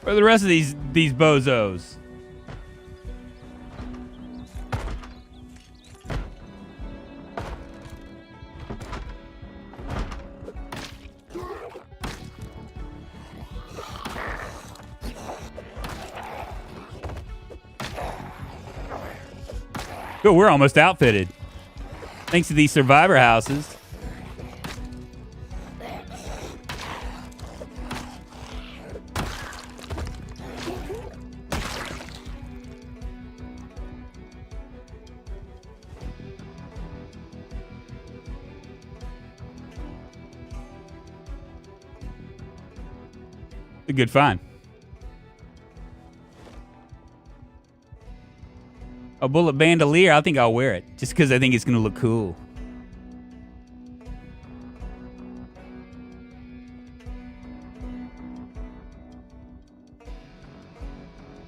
Where are the rest of these bozos? Good, we're almost outfitted. Thanks to these survivor houses. A good find. A bullet bandolier. I think I'll wear it just because I think it's going to look cool.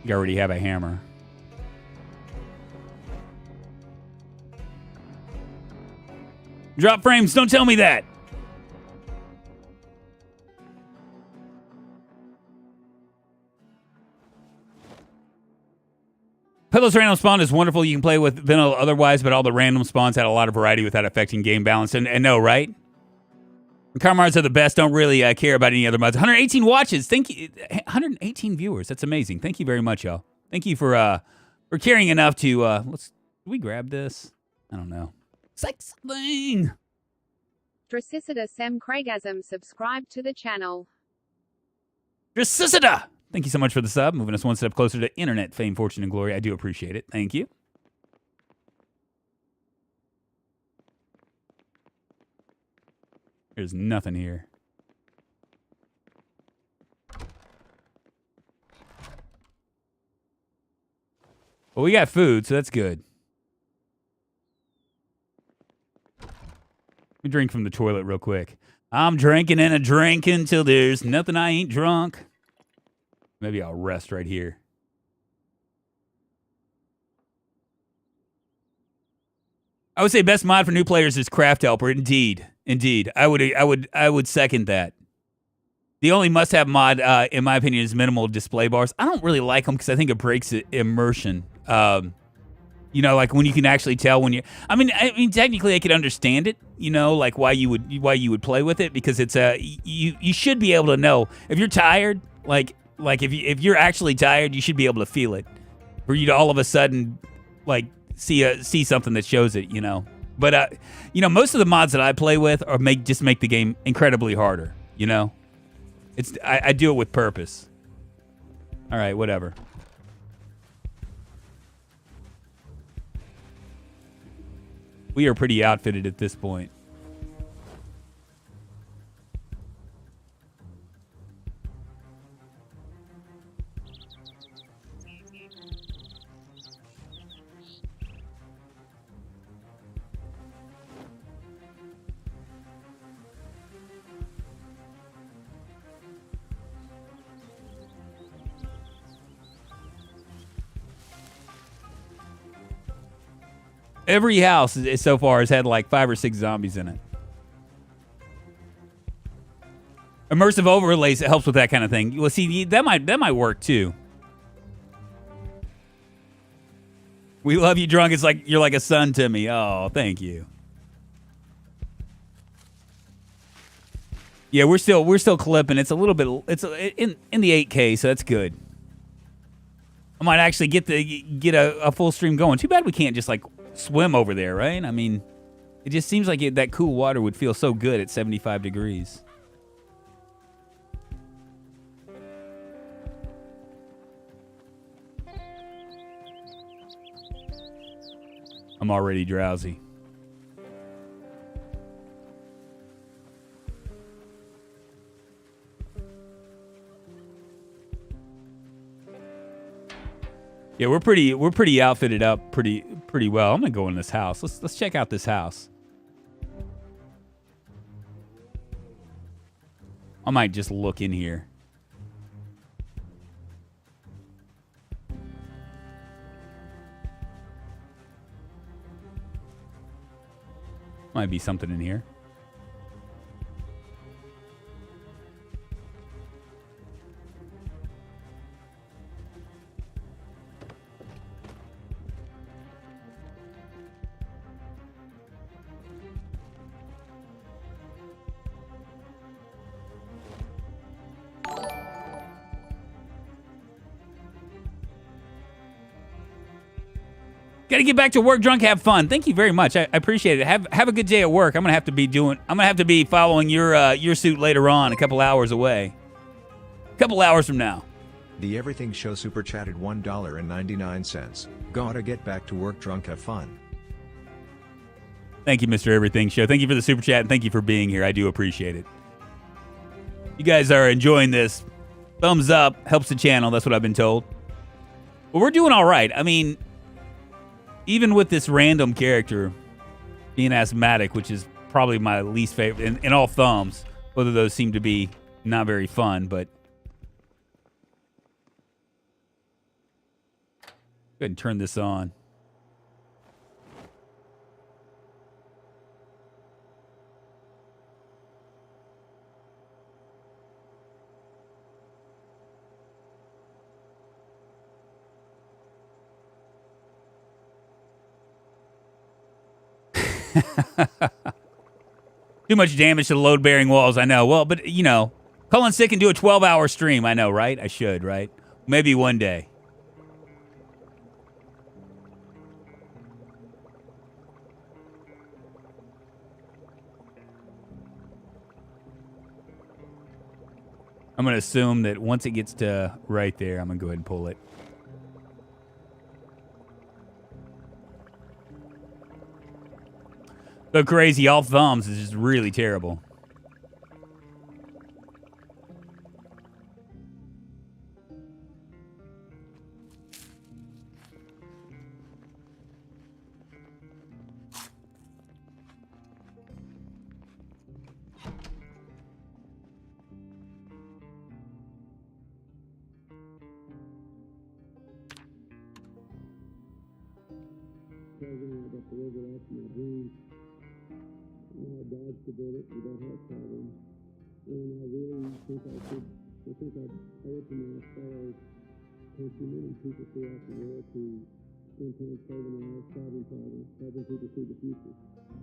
You already have a hammer. Drop frames. Don't tell me that. Pillows random spawn is wonderful. You can play with vanilla otherwise, but all the random spawns had a lot of variety without affecting game balance. And no, right? Car mods are the best. Don't really care about any other mods. 118 watches. Thank you. 118 viewers. That's amazing. Thank you very much, y'all. Thank you for caring enough to let's. Can we grab this? I don't know. Sex thing. Dracicida Sem Craigasm, subscribe to the channel. Dracicida. Thank you so much for the sub. Moving us one step closer to internet fame, fortune, and glory. I do appreciate it. Thank you. There's nothing here. Well, we got food, so that's good. Let me drink from the toilet real quick. I'm drinking and a drinking till there's nothing I ain't drunk. Maybe I'll rest right here. I would say best mod for new players is Craft Helper. Indeed. I would second that. The only must-have mod, in my opinion, is minimal display bars. I don't really like them because I think it breaks immersion. Like when you can actually tell when you. I mean, technically, I could understand it. Like why you would play with it because it's you should be able to know if you're tired. Like if you're actually tired, you should be able to feel it. For you to all of a sudden, like see something that shows it. But most of the mods that I play with just make the game incredibly harder. I do it with purpose. All right, whatever. We are pretty outfitted at this point. Every house so far has had like 5 or 6 zombies in it. Immersive overlays, it helps with that kind of thing. Well, see, that might work too. We love you, Drunk. It's like you're like a son to me. Oh, thank you. Yeah, we're still clipping. It's a little bit. It's in the 8K, so that's good. I might actually get a full stream going. Too bad we can't just like swim over there, right? I mean, it just seems like that cool water would feel so good at 75 degrees. I'm already drowsy. Yeah, we're pretty outfitted up pretty well. I'm gonna go in this house. Let's check out this house. I might just look in here. Might be something in here. Got to get back to work, Drunk. Have fun. Thank you very much. I appreciate it. Have a good day at work. I'm gonna have to be following your suit later on, a couple hours away. A couple hours from now. The Everything Show super chatted $1.99. Gotta get back to work, Drunk. Have fun. Thank you, Mr. Everything Show. Thank you for the super chat and thank you for being here. I do appreciate it. You guys are enjoying this. Thumbs up helps the channel. That's what I've been told. But we're doing all right. I mean, even with this random character being asthmatic, which is probably my least favorite, in all thumbs, both of those seem to be not very fun, but go ahead and turn this on. Too much damage to the load-bearing walls, I know. Well, but, call in sick and do a 12-hour stream. I know, right? I should, right? Maybe one day. I'm going to assume that once it gets to right there, I'm going to go ahead and pull it. So crazy. All thumbs is just really terrible. President, I got the regular in my dreams. I dodged a bullet with that heart problem. And I really think I open my stars to many people throughout the world to spend time solving our solving problems, helping people see the future.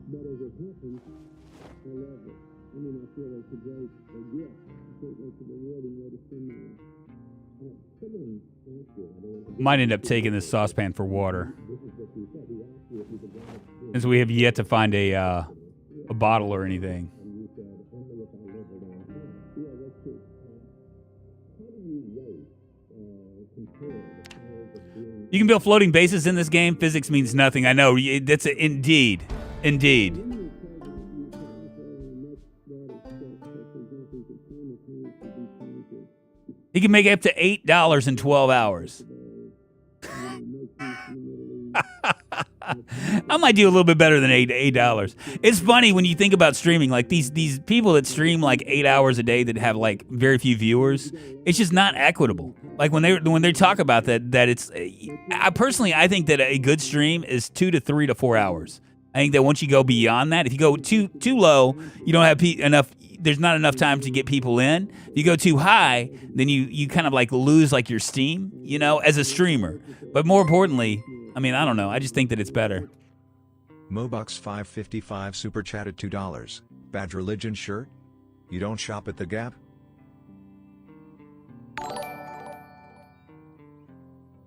But as it happens, I love it. I mean, I feel it's a great gift. I think it's a rewarding way to spend my life. Might end up taking this saucepan for water, since we have yet to find a bottle or anything. You can build floating bases in this game. Physics means nothing. I know. That's indeed. He can make up to $8 in 12 hours. I might do a little bit better than $8. It's funny when you think about streaming, like these people that stream like 8 hours a day that have like very few viewers. It's just not equitable. Like when they talk about that it's. I think that a good stream is 2 to 3 to 4 hours. I think that once you go beyond that, if you go too low, you don't have enough. There's not enough time to get people in. If you go too high, then you kind of like lose like your steam, as a streamer. But more importantly, I mean, I don't know. I just think that it's better. Mobucks 555 super chatted $2. Bad religion shirt? You don't shop at the Gap?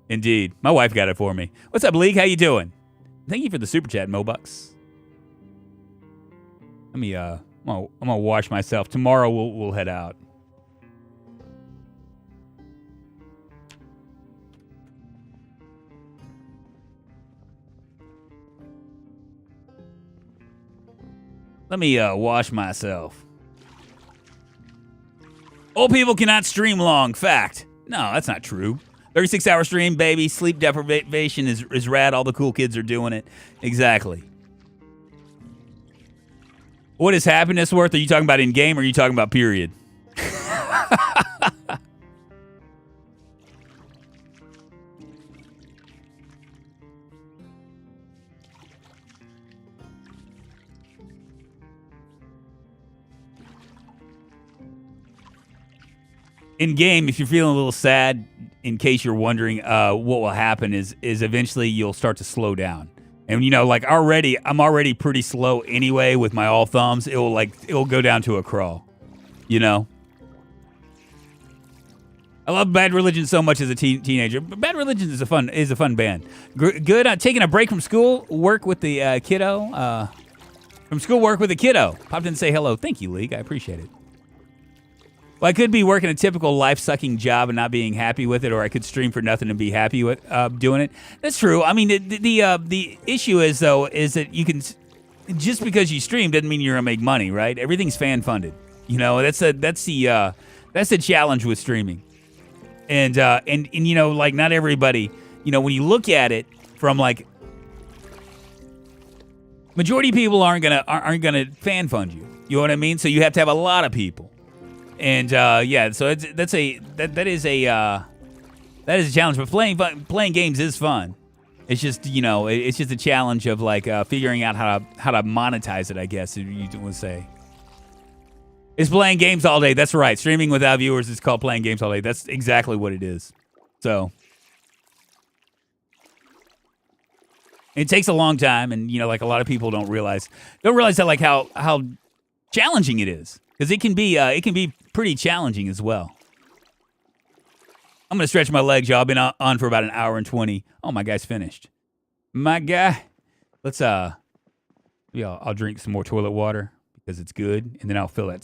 Indeed. My wife got it for me. What's up, League? How you doing? Thank you for the super chat, Mobucks. Let me I'm gonna wash myself. Tomorrow we'll head out. Let me wash myself. Old people cannot stream long. Fact. No, that's not true. 36-hour stream, baby. Sleep deprivation is rad. All the cool kids are doing it. Exactly. What is happiness worth? Are you talking about in game or are you talking about period? In game, if you're feeling a little sad, in case you're wondering, what will happen is eventually you'll start to slow down. And like I'm already pretty slow anyway with my all thumbs. It'll go down to a crawl. I love Bad Religion so much as a teenager. Bad Religion is a fun band. Good. Taking a break from school, work with the kiddo. From school, work with the kiddo. Popped in to say hello. Thank you, League. I appreciate it. Well, I could be working a typical life-sucking job and not being happy with it, or I could stream for nothing and be happy with doing it. That's true. I mean, the issue is that you can, just because you stream doesn't mean you're gonna make money, right? Everything's fan-funded. That's the challenge with streaming, and like not everybody. When you look at it from like, majority of people aren't gonna fan fund you. You know what I mean? So you have to have a lot of people. And so that is a challenge. But playing games is fun. It's just it's just a challenge of like figuring out how to monetize it. I guess you would say. It's playing games all day. That's right. Streaming without viewers is called playing games all day. That's exactly what it is. So it takes a long time, and like a lot of people don't realize that like how challenging it is, because it can be pretty challenging as well. I'm gonna stretch my legs, y'all. I've been on for about an hour and 20. Oh, my guy's finished. My guy. Let's I'll drink some more toilet water because it's good, and then I'll fill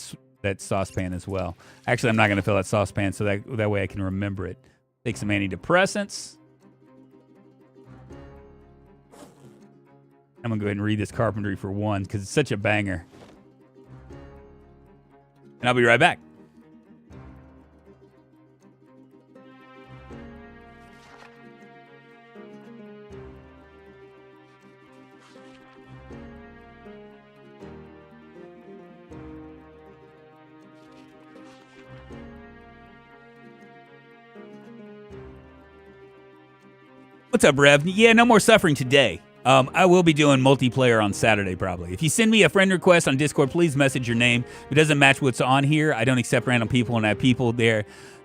that saucepan as well. Actually, I'm not gonna fill that saucepan so that way I can remember it. Take some antidepressants. I'm gonna go ahead and read this Carpentry for One because it's such a banger. And I'll be right back. What's up, Rev? Yeah, no more suffering today. I will be doing multiplayer on Saturday, probably. If you send me a friend request on Discord, please message your name. If it doesn't match what's on here, I don't accept random people, and I have people there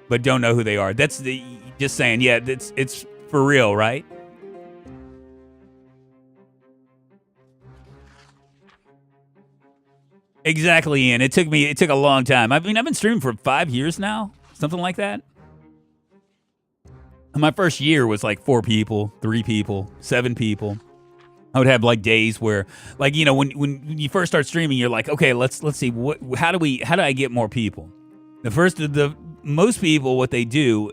but don't know who they are. That's just saying, yeah, it's for real, right? Exactly, Ian. It took a long time. I mean, I've been streaming for 5 years now, something like that. My first year was like 4 people, 3 people, 7 people. I would have like days where, like, you know, when you first start streaming, you're like, okay, let's see how do I get more people? Most people, what they do,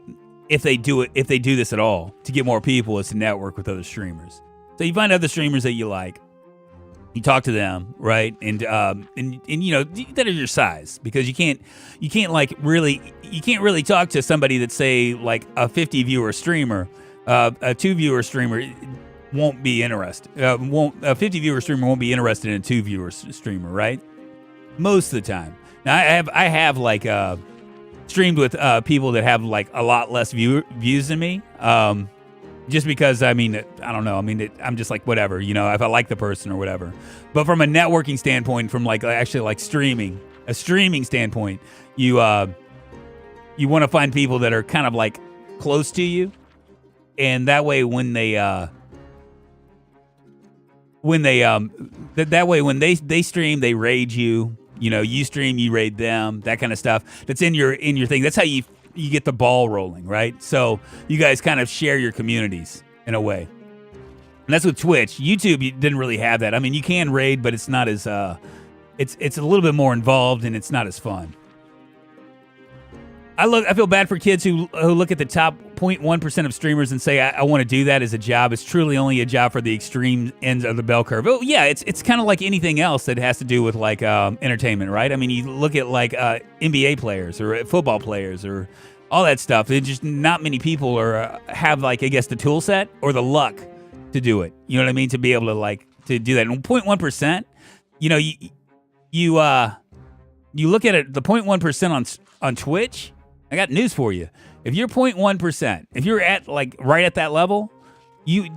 if they do this at all to get more people, is to network with other streamers. So you find other streamers that you like, you talk to them, right? And you know, that are your size, because you can't really talk to somebody that's, say, like a 50 viewer streamer. A 2 viewer streamer won't be interested. A 50 viewer streamer won't be interested in a 2 viewer streamer, right? Most of the time. Now I have like streamed with people that have like a lot less views than me. Just because, I mean, I don't know. I mean, I'm just like, whatever, you know, if I like the person or whatever. But from a networking standpoint, from like actually like a streaming standpoint, you want to find people that are kind of like close to you, and that way when they stream, they raid you. You know, you stream, you raid them, that kind of stuff. That's in your thing. That's how you get the ball rolling, right? So you guys kind of share your communities in a way. And that's with Twitch. YouTube, you didn't really have that. I mean, you can raid, but it's not as it's a little bit more involved, and it's not as fun. I feel bad for kids who look at the top 0.1% of streamers and say, I want to do that as a job. It's truly only a job for the extreme ends of the bell curve. Oh, yeah, it's kind of like anything else that has to do with like entertainment, right? I mean, you look at like NBA players or football players or all that stuff. It's just not many people have like, I guess, the tool set or the luck to do it. You know what I mean? To be able to like to do that. And 0.1%, you know, you look at it, the 0.1% on Twitch. I got news for you. If you're 0.1%, if you're at like right at that level,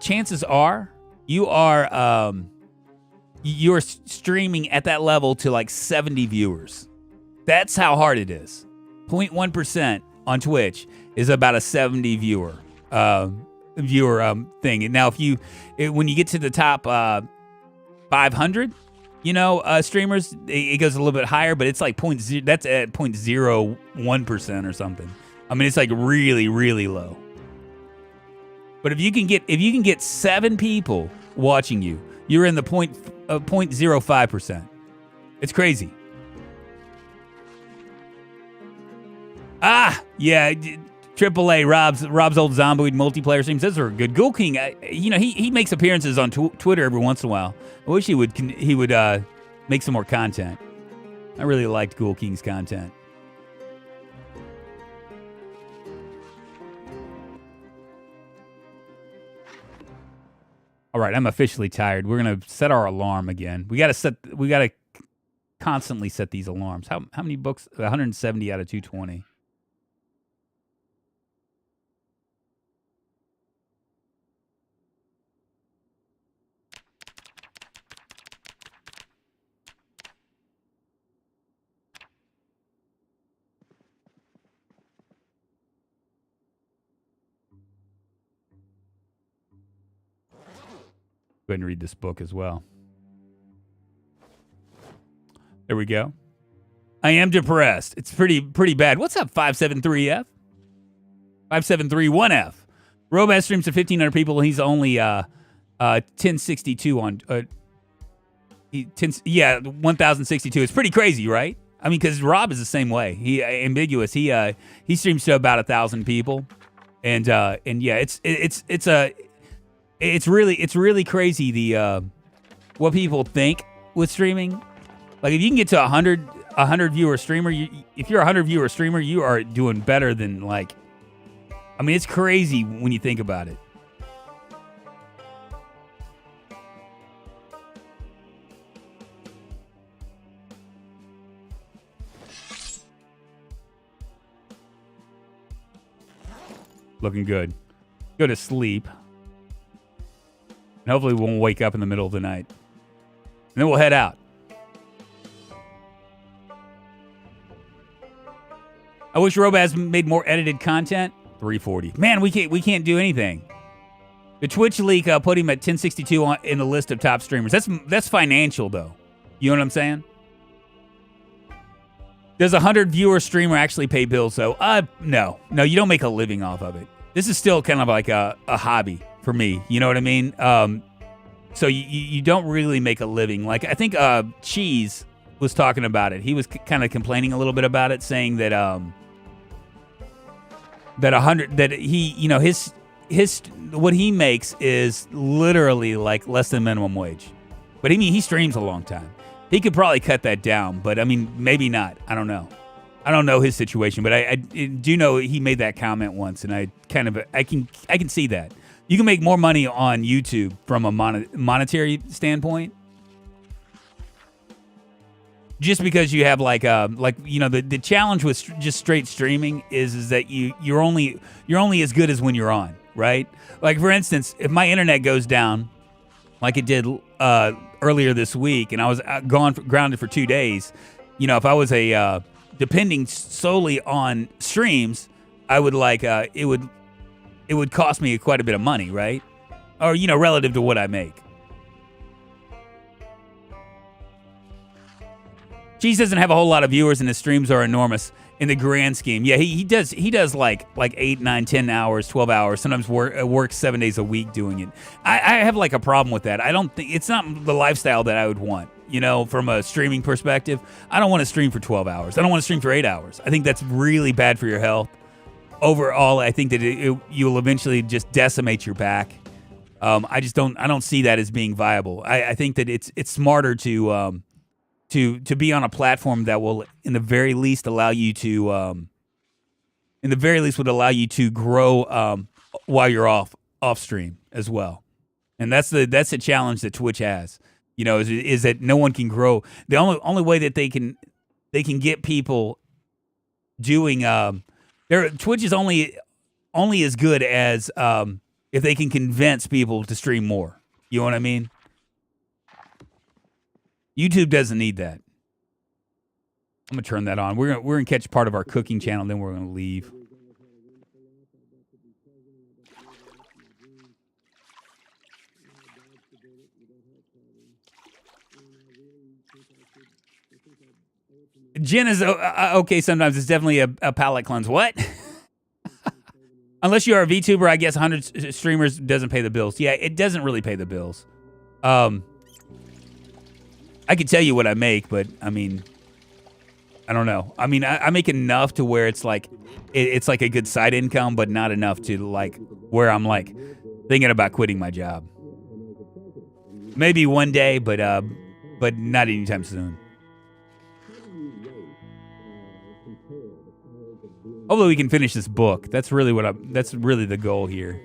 chances are you're streaming at that level to like 70 viewers. That's how hard it is. 0.1% on Twitch is about a 70 viewer thing. And now when you get to the top 500, you know, streamers, it goes a little bit higher, but it's like that's at 0.01% or something. I mean, it's like really, really low. But if you can get 7 people watching you, you're in the 0.05%. It's crazy. Yeah, AAA Rob's old Zomboid multiplayer streams. Those are good. Ghoul King, you know, he makes appearances on Twitter every once in a while. I wish he would make some more content. I really liked Ghoul King's content. All right, I'm officially tired. We're gonna set our alarm again. We gotta constantly set these alarms. How many books? 170 out of 220. Go ahead and read this book as well. There we go. I am depressed. It's pretty bad. What's up, 573F? 5731F. Robaz streams to 1,500 people. He's only 1062 on... 1,062. It's pretty crazy, right? I mean, because Rob is the same way. He ambiguous. He streams to about 1,000 people, and yeah, it's really crazy the what people think with streaming. Like if you can get to 100 viewer streamer, if you're a 100 viewer streamer, you are doing better than like. I mean, it's crazy when you think about it. Looking good. Go to sleep. And hopefully we won't wake up in the middle of the night. And then we'll head out. I wish Robaz made more edited content. 340. Man, we can't do anything. The Twitch leak put him at 1062 in the list of top streamers. That's financial though. You know what I'm saying? Does a 100 viewer streamer actually pay bills though? No, you don't make a living off of it. This is still kind of like a hobby for me. You know what I mean? So you don't really make a living. Like I think Cheese was talking about it. He was kind of complaining a little bit about it, saying that his what he makes is literally like less than minimum wage. But I mean, he streams a long time. He could probably cut that down, but I mean, maybe not. I don't know. I don't know his situation, but I do know he made that comment once, and I can see that. You can make more money on YouTube from a monetary standpoint, just because you have the challenge with just straight streaming is that you're only as good as when you're on, right? Like for instance, if my internet goes down, like it did earlier this week, and I was grounded for 2 days, if I was depending solely on streams, I would it would cost me quite a bit of money, right? Or relative to what I make. Cheese doesn't have a whole lot of viewers, and his streams are enormous in the grand scheme. Yeah, he does like 8, 9, 10 hours, 12 hours. Sometimes works 7 days a week doing it. I have like a problem with that. I don't think it's not the lifestyle that I would want. From a streaming perspective, I don't want to stream for 12 hours. I don't want to stream for 8 hours. I think that's really bad for your health. Overall, I think that you'll eventually just decimate your back. I don't see that as being viable. I think that it's smarter to be on a platform that will, in the very least, allow you to, would allow you to grow while you're off stream as well. And that's the challenge that Twitch has. Is that no one can grow. The only way that they can get people doing Twitch is only as good as if they can convince people to stream more. You know what I mean? YouTube doesn't need that. I'm gonna turn that on. We're gonna catch part of our cooking channel, then we're gonna leave. Gin is okay sometimes. It's definitely a palate cleanse. What? Unless you are a VTuber, I guess 100 streamers doesn't pay the bills. Yeah, it doesn't really pay the bills. I could tell you what I make, but I mean, I don't know. I mean, I make enough to where it's like it's like a good side income, but not enough to like where I'm like thinking about quitting my job. Maybe one day, but not anytime soon. Hopefully we can finish this book. That's really that's really the goal here.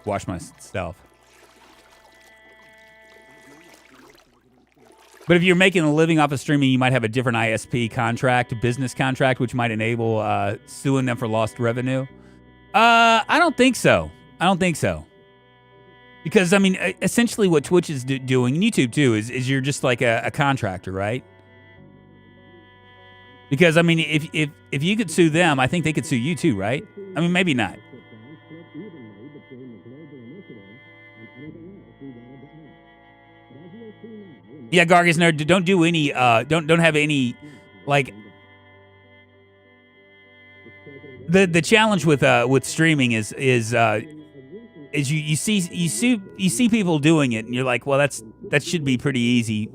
Wash my stuff. But if you're making a living off of streaming, you might have a different ISP contract, business contract, which might enable suing them for lost revenue. I don't think so. Because I mean, essentially, what Twitch is doing, and YouTube too, is you're just like a contractor, right? Because I mean, if you could sue them, I think they could sue you too, right? I mean, maybe not. Yeah, Gargus Nerd, don't do any, don't have any, like. The challenge with streaming is you see people doing it and you're like, well, that should be pretty easy.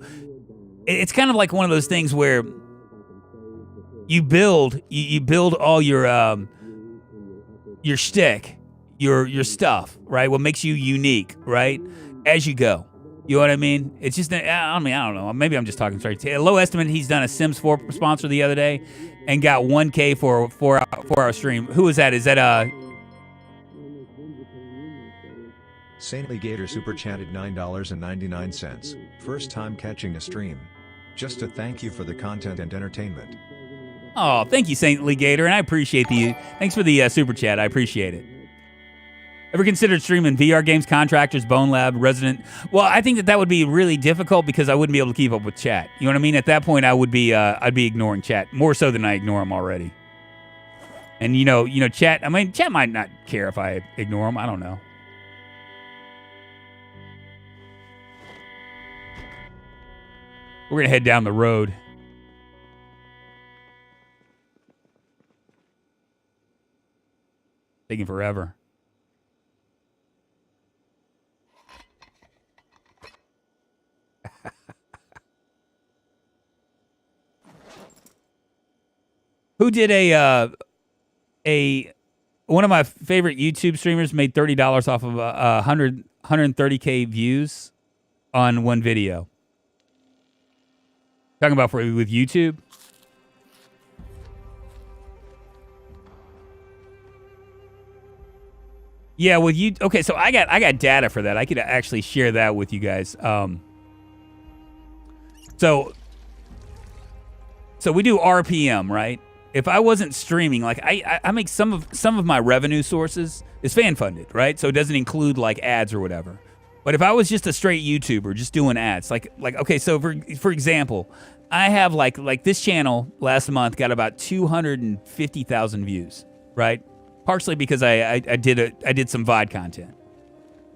It's kind of like one of those things where you build all your shtick, your stuff, right? What makes you unique, right? As you go. You know what I mean? It's just, I don't know. Maybe I'm just talking straight. Low estimate, he's done a Sims 4 sponsor the other day and got 1K for a 4-hour stream. Who is that? Is that Saintly Gator super chatted $9.99. First time catching a stream. Just to thank you for the content and entertainment. Oh, thank you, Saintly Gator, and I appreciate thanks for the super chat. I appreciate it. Ever considered streaming VR games, contractors, Bone Lab, Resident? Well, I think that would be really difficult because I wouldn't be able to keep up with chat. You know what I mean? At that point, I would be, I'd be ignoring chat more so than I ignore them already. And you know, chat. I mean, chat might not care if I ignore them. I don't know. We're gonna head down the road. Taking forever. Who did one of my favorite YouTube streamers made $30 off of 130K views on one video. Talking about with YouTube. Yeah, with you. Okay, so I got data for that. I could actually share that with you guys. So we do RPM, right? If I wasn't streaming, like I make some of my revenue sources is fan funded, right? So it doesn't include like ads or whatever. But if I was just a straight YouTuber, just doing ads, like okay, so for example, I have like this channel last month got about 250,000 views, right? Partially because I did some VOD content.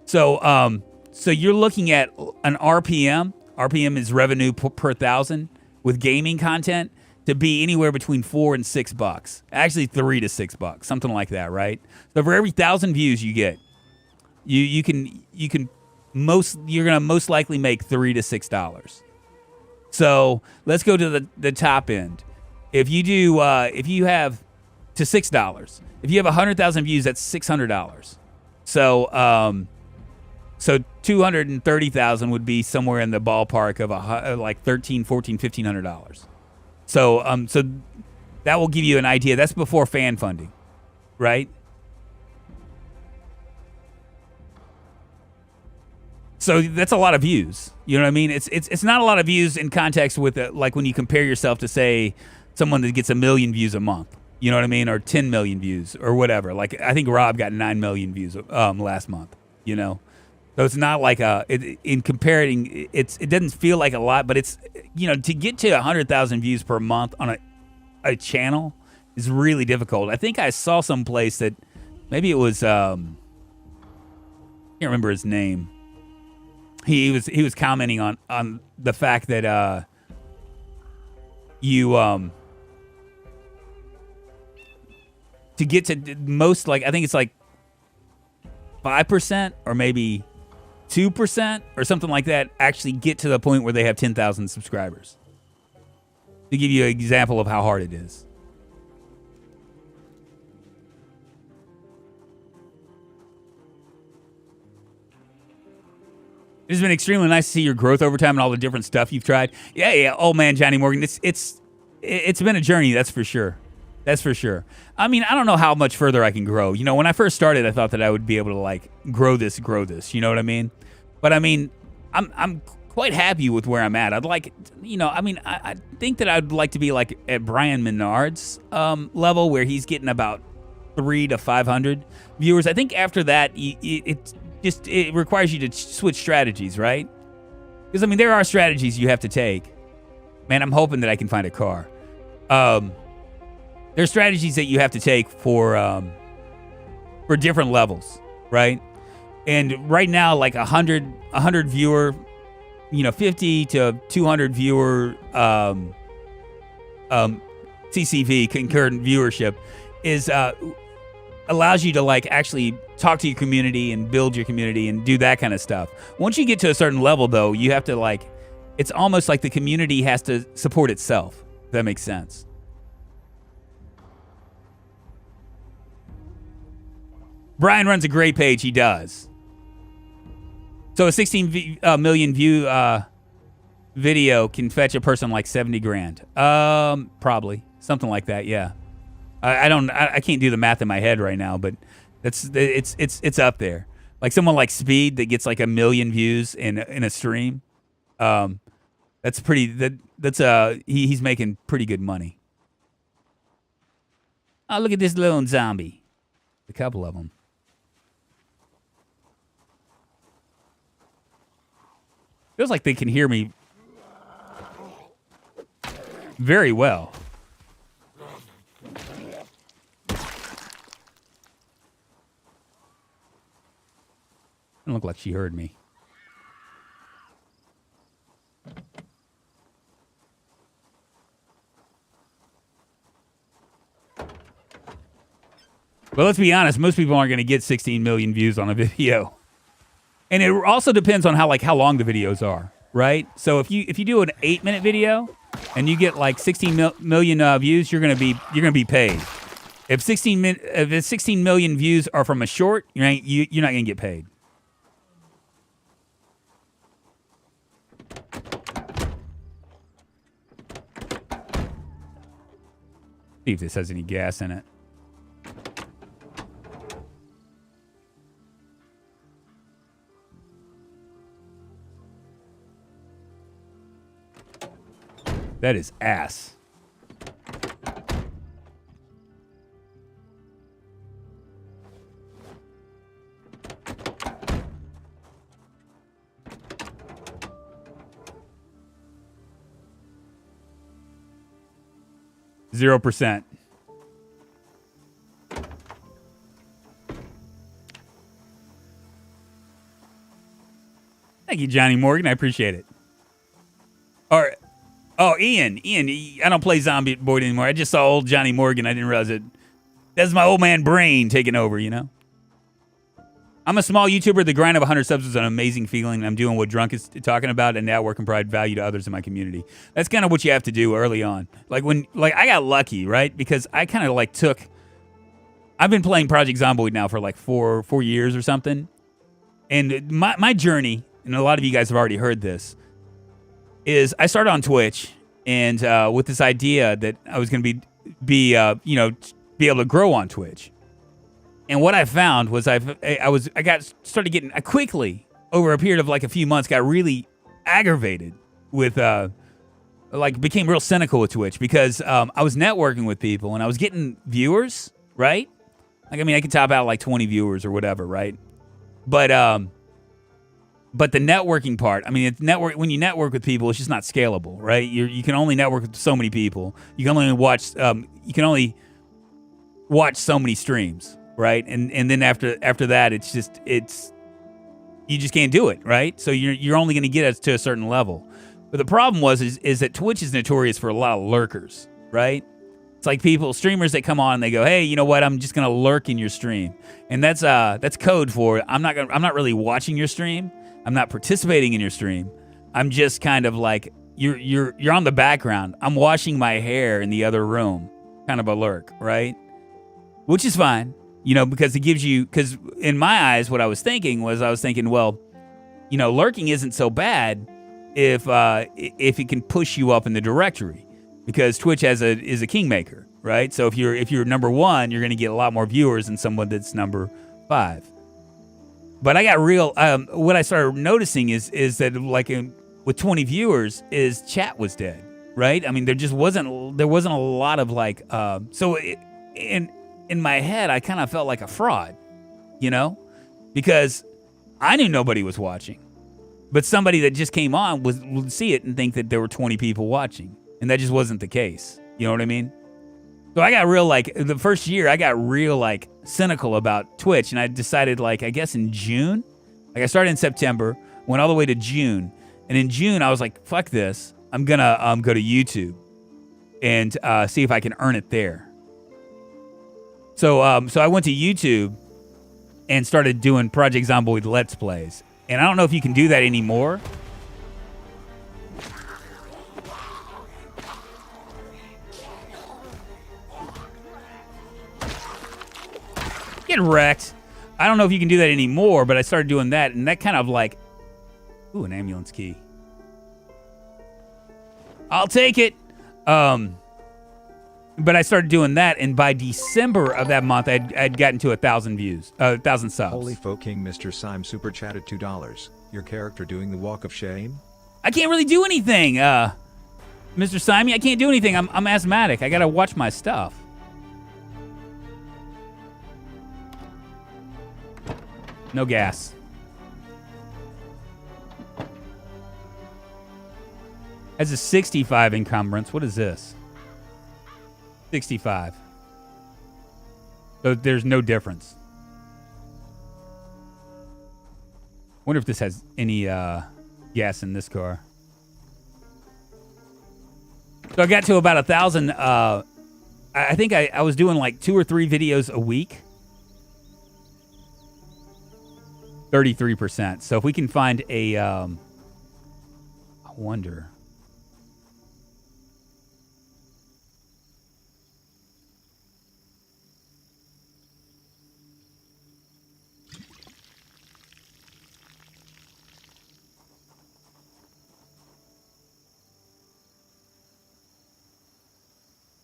So you're looking at an RPM. RPM is revenue per thousand with gaming content to be anywhere between $4 and $6. Actually, $3 to $6, something like that, right? So for every 1,000 views you get, you're gonna most likely make $3 to $6. So let's go to the top end. If you have to $6, if you have 100,000 views, that's $600. So 230,000 would be somewhere in the ballpark of like $1,300, $1,400, $1,500. So that will give you an idea. That's before fan funding, right? So that's a lot of views. You know what I mean? It's not a lot of views in context with like when you compare yourself to say someone that gets 1 million views a month. You know what I mean? Or 10 million views or whatever. Like I think Rob got 9 million views last month. You know, so it's not like in comparing. It doesn't feel like a lot, but it's to get to 100,000 views per month on a channel is really difficult. I think I saw someplace that maybe it was I can't remember his name. He was commenting on the fact that to get to most, like I think it's like 5% or maybe 2% or something like that actually get to the point where they have 10,000 subscribers. To give you an example of how hard it is. It has been extremely nice to see your growth over time and all the different stuff you've tried. Yeah. Oh man, Johnny Morgan, it's been a journey, that's for sure. That's for sure. I mean, I don't know how much further I can grow. When I first started, I thought that I would be able to like grow this. You know what I mean? But I mean, I'm quite happy with where I'm at. I'd like, I think that I'd like to be like at Brian Menard's level where he's getting about 300 to 500 viewers. I think after that, just it requires you to switch strategies, right? Because I mean, there are strategies you have to take. Man, I'm hoping that I can find a car. There's strategies that you have to take for different levels, right? And right now, like 100 viewer, 50 to 200 viewer CCV, concurrent viewership, is allows you to like actually talk to your community and build your community and do that kind of stuff. Once you get to a certain level, though, you have to like, it's almost like the community has to support itself. If that makes sense. Brian runs a great page. He does. So a 16 million view video can fetch a person like 70 grand. Probably something like that. Yeah. I can't do the math in my head right now, but it's up there. Like someone like Speed that gets like 1 million views in a stream. That's pretty. He's making pretty good money. Oh, look at this lone zombie. A couple of them. Feels like they can hear me very well. Doesn't look like she heard me. But let's be honest, most people aren't going to get 16 million views on a video. And it also depends on how long the videos are, right? So if you do an 8-minute video and you get like 16 million views, you're gonna be paid. If 16 million views are from a short, you're not gonna get paid. See if this has any gas in it. That is ass. %. Thank you, Johnny Morgan. I appreciate it. All right. Oh, Ian, I don't play Zomboid anymore. I just saw old Johnny Morgan. I didn't realize it. That's my old man brain taking over, I'm a small YouTuber. The grind of 100 subs is an amazing feeling. I'm doing what Drunk is talking about, and now work and provide value to others in my community. That's kind of what you have to do early on. Like I got lucky, right? Because I kind of I've been playing Project Zomboid now for like four years or something. And my journey, and a lot of you guys have already heard this, is I started on Twitch, and with this idea that I was going to be able to grow on Twitch. And what I found was I quickly over a period of like a few months got really aggravated with became real cynical with Twitch because I was networking with people and I was getting viewers, right? Like I could top out like 20 viewers or whatever, right? But the networking part, when you network with people, it's just not scalable, right? You can only network with so many people. You can only watch so many streams, right? And then after that, you just can't do it, right? So you're only going to get us to a certain level. But the problem is that Twitch is notorious for a lot of lurkers, right? It's like streamers that come on and they go, hey, you know what? I'm just going to lurk in your stream, and that's code for I'm not really watching your stream. I'm not participating in your stream. I'm just kind of like you're on the background. I'm washing my hair in the other room, kind of a lurk, right? Which is fine, because it gives you. Because in my eyes, what I was thinking, well, lurking isn't so bad if it can push you up in the directory, because Twitch is a kingmaker, right? So if you're number 1, you're going to get a lot more viewers than someone that's number 5. But I got real. What I started noticing is that with 20 viewers, is chat was dead, right? There just wasn't a lot of so in my head I kind of felt like a fraud, because I knew nobody was watching. But somebody that just came on would see it and think that there were 20 people watching. And that just wasn't the case. You know what I mean? So I got real, like, the first year, I got real, like, cynical about Twitch. And I decided, like, I guess in June, like, I started in September, went all the way to June. And in June, I was like, fuck this. I'm going to go to YouTube and see if I can earn it there. So I went to YouTube and started doing Project Zomboid Let's Plays. And I don't know if you can do that anymore. Get wrecked. I don't know if you can do that anymore, but I started doing that, and that kind of like... Ooh, an ambulance key. I'll take it. But I started doing that, and by December of that month, I'd gotten to 1,000 views, 1,000 subs. Holy folk king, Mr. Syme super chatted $2. Your character doing the walk of shame? I can't really do anything, Mr. Syme. I can't do anything. I'm asthmatic. I gotta watch my stuff. No gas. Has a 65 encumbrance. What is this? 65. So there's no difference. Wonder if this has any gas in this car. So I got to about 1,000. I think I was doing like 2 or 3 videos a week. 33%. So if we can find a, I wonder.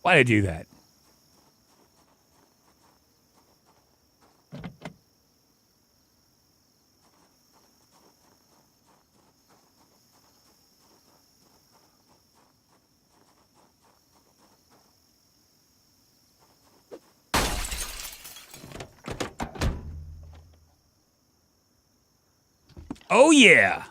Why did I do that? Oh, yeah.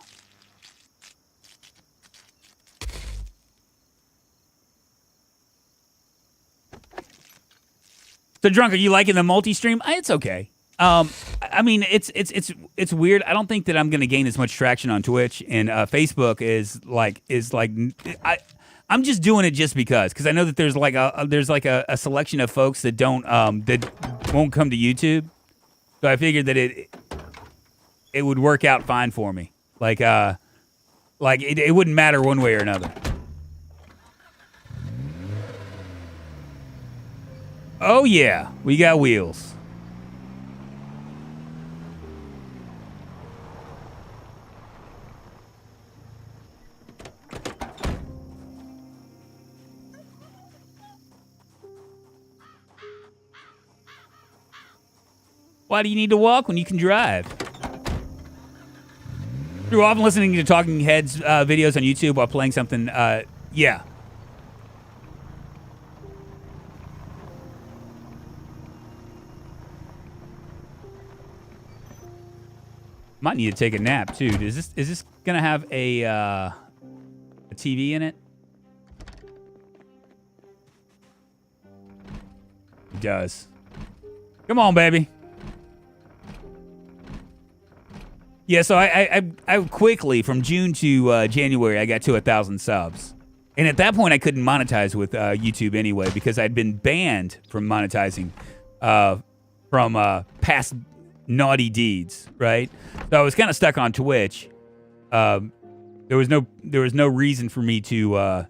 So, Drunk, are you liking the multi-stream? It's okay. I mean, it's weird. I don't think that I'm going to gain as much traction on Twitch, and Facebook is like I'm just doing it just because I know that there's like a selection of folks that don't that won't come to YouTube. So I figured that it would work out fine for me. Like it wouldn't matter one way or another. Oh yeah, we got wheels. Why do you need to walk when you can drive? You're often listening to Talking Heads videos on YouTube while playing something. Yeah. Might need to take a nap too. Is this gonna have a TV in it? It does. Come on, baby. Yeah, so I quickly, from June to January, I got to 1,000 subs. And at that point, I couldn't monetize with YouTube anyway because I'd been banned from monetizing from past naughty deeds, right? So I was kind of stuck on Twitch. There was no reason for me to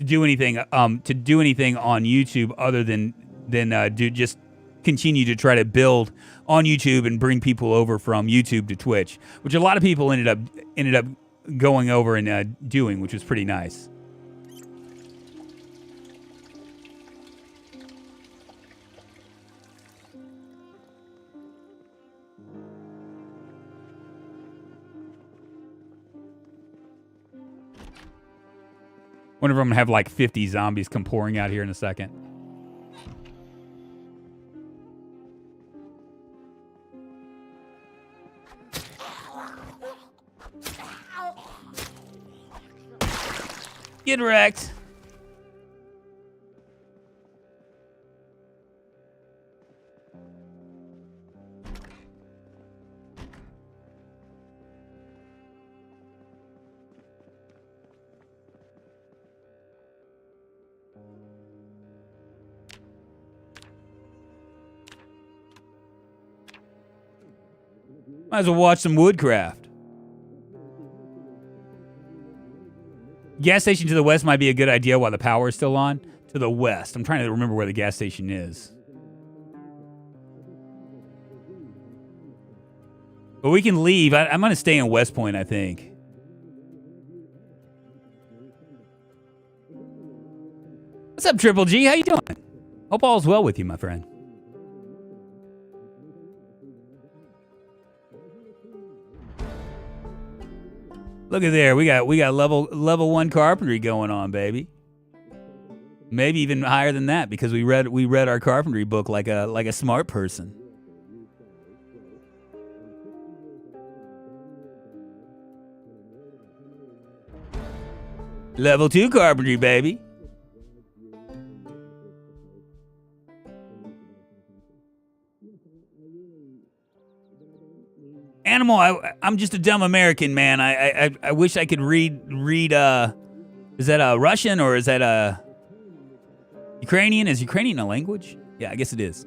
do anything on YouTube other than do just continue to try to build on YouTube and bring people over from YouTube to Twitch, which a lot of people ended up going over and doing, which was pretty nice. Wonder if I'm gonna have like 50 zombies come pouring out here in a second. Get wrecked. Might as well watch some woodcraft. Gas station to the west might be a good idea while the power is still on. To the west. I'm trying to remember where the gas station is. But we can leave. I'm going to stay in West Point, I think. What's up, Triple G? How you doing? Hope all's well with you, my friend. Look at there. We got level 1 carpentry going on, baby. Maybe even higher than that because we read our carpentry book like a smart person. Level 2 carpentry, baby. Animal, I'm just a dumb American, man. I wish I could read. Is that Russian or is that Ukrainian? Is Ukrainian a language? Yeah, I guess it is.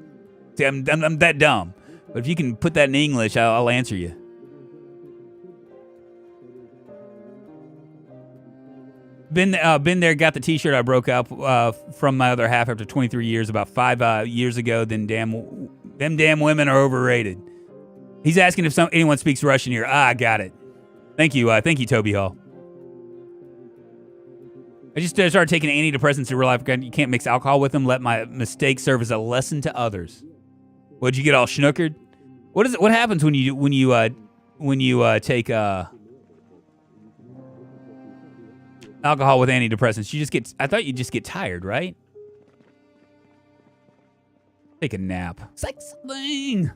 See, I'm that dumb. But if you can put that in English, I'll answer you. Been there, got the T-shirt I broke up from my other half after 23 years, about 5 years ago. Then them damn women are overrated. He's asking if anyone speaks Russian here. Got it. Thank you, Toby Hall. I just started taking antidepressants in real life. You can't mix alcohol with them. Let my mistakes serve as a lesson to others. What'd you get all schnookered? What happens when you take alcohol with antidepressants? I thought you just get tired, right? Take a nap. It's like something.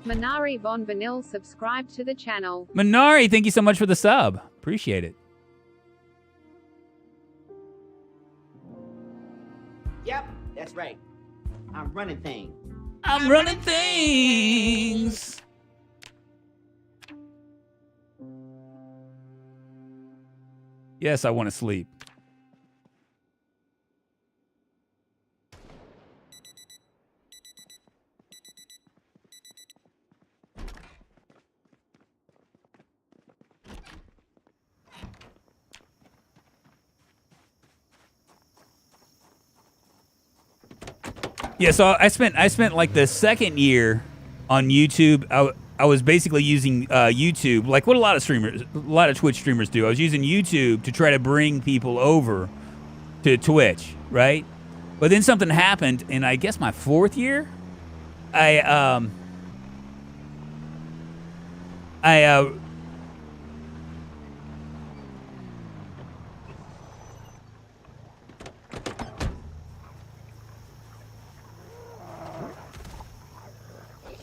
Minari Von Vanille subscribed to the channel. Minari, thank you so much for the sub. Appreciate it. Yep, that's right. I'm running things. I'm running things. Yes, I want to sleep. Yeah, so I spent like the second year on YouTube. I was basically using YouTube, like what a lot of Twitch streamers do. I was using YouTube to try to bring people over to Twitch, right? But then something happened, and I guess my 4th year,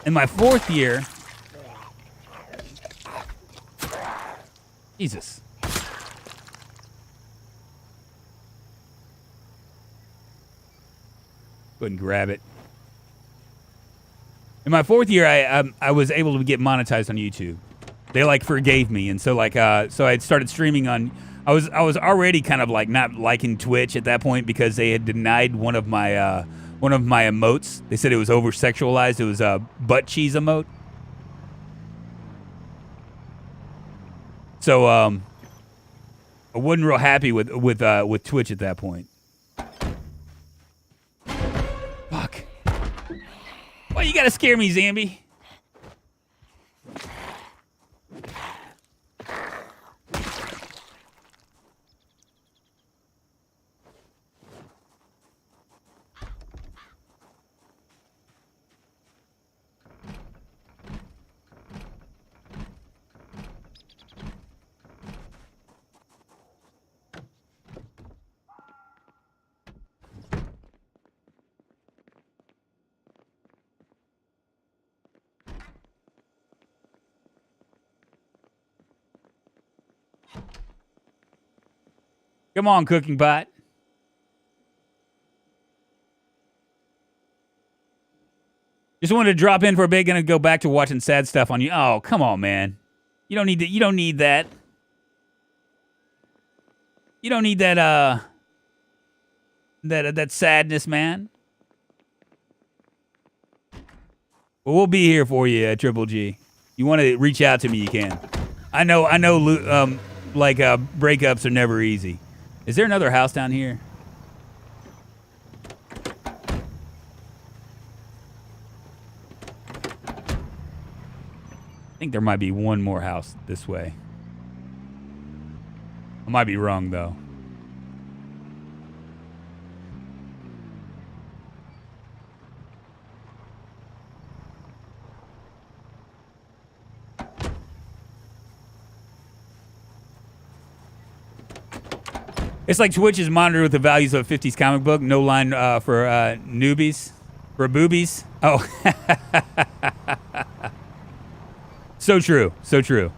in my 4th year, Jesus. Go ahead and grab it. In my 4th year, I was able to get monetized on YouTube. They like forgave me, and so so I started streaming on. I was already kind of like not liking Twitch at that point because they had denied one of my emotes. They said it was over sexualized. It was a butt cheese emote. So I wasn't real happy with Twitch at that point. Fuck. Why you gotta scare me, Zambi? Come on, cooking pot. Just wanted to drop in for a bit. Gonna go back to watching sad stuff on you. Oh, come on, man. You don't need that. You don't need that. You don't need that. That sadness, man. Well, we'll be here for you, Triple G. You want to reach out to me, you can. I know. Breakups are never easy. Is there another house down here? I think there might be one more house this way. I might be wrong, though. It's like Twitch is monitored with the values of a 50s comic book. No line for newbies. For boobies. Oh. So true. So true.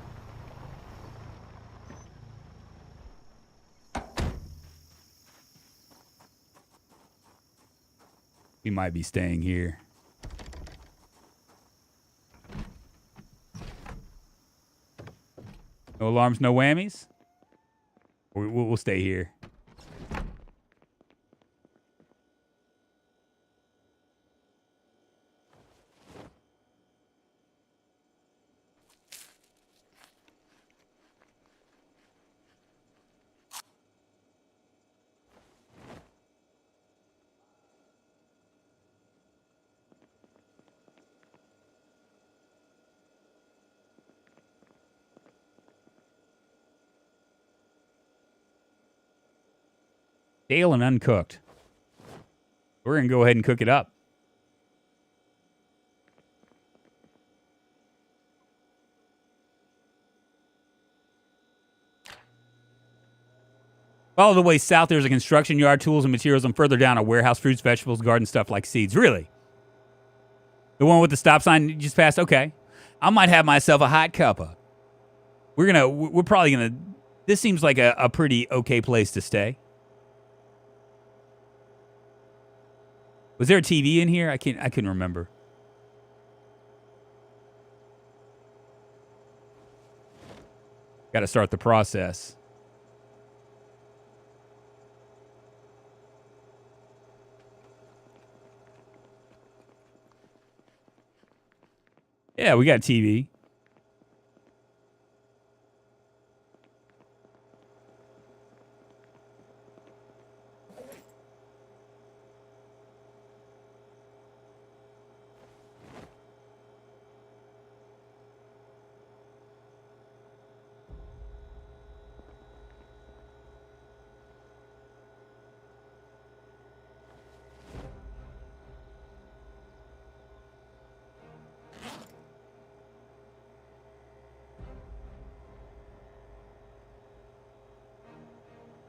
We might be staying here. No alarms, no whammies? We'll stay here. Stale and uncooked. We're going to go ahead and cook it up. Follow the way south. There's a construction yard, tools and materials, and further down a warehouse, fruits, vegetables, garden stuff like seeds. Really? The one with the stop sign you just passed? Okay. I might have myself a hot cuppa. We're probably going to... This seems like a pretty okay place to stay. Was there a TV in here? I couldn't remember. Got to start the process. Yeah, we got TV.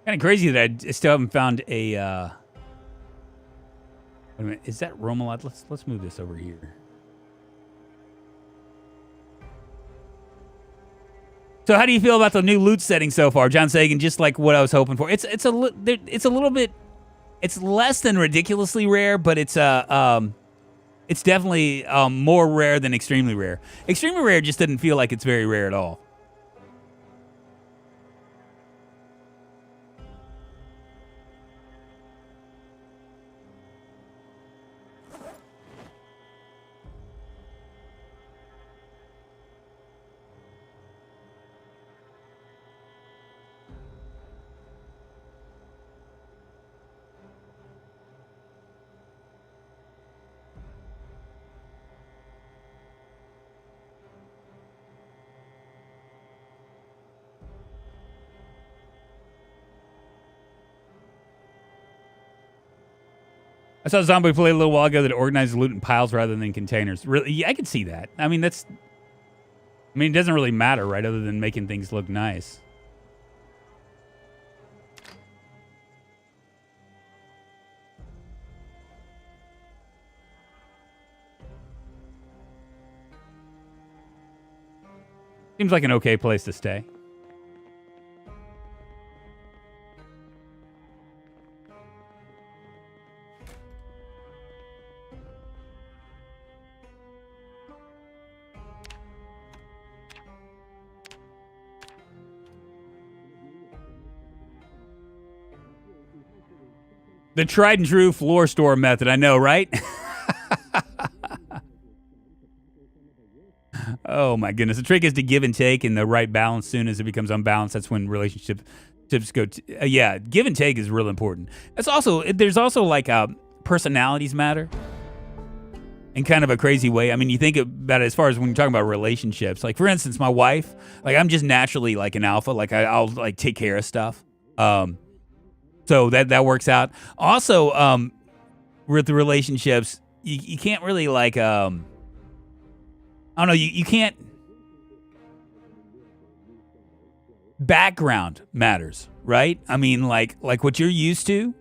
Kind of crazy that I still haven't found a. Wait a minute, is that Romalot? Let's move this over here. So, how do you feel about the new loot setting so far, John Sagan? Just like what I was hoping for. It's a little bit. It's less than ridiculously rare, but it's definitely more rare than extremely rare. Extremely rare just didn't feel like it's very rare at all. I saw Zomboid play a little while ago that organizes loot in piles rather than containers. Really, yeah, I could see that. I mean, it doesn't really matter, right? Other than making things look nice. Seems like an okay place to stay. The tried and true floor store method. I know, right? Oh my goodness. The trick is to give and take in the right balance. Soon as it becomes unbalanced, that's when relationships go. Yeah, give and take is real important. There's also like personalities matter in kind of a crazy way. I mean, you think about it as far as when you're talking about relationships. Like for instance, my wife, like I'm just naturally like an alpha. Like I'll like take care of stuff. So that works out. Also, with the relationships, you can't really like I don't know, you can't. Background matters, right? I mean, like what you're used to,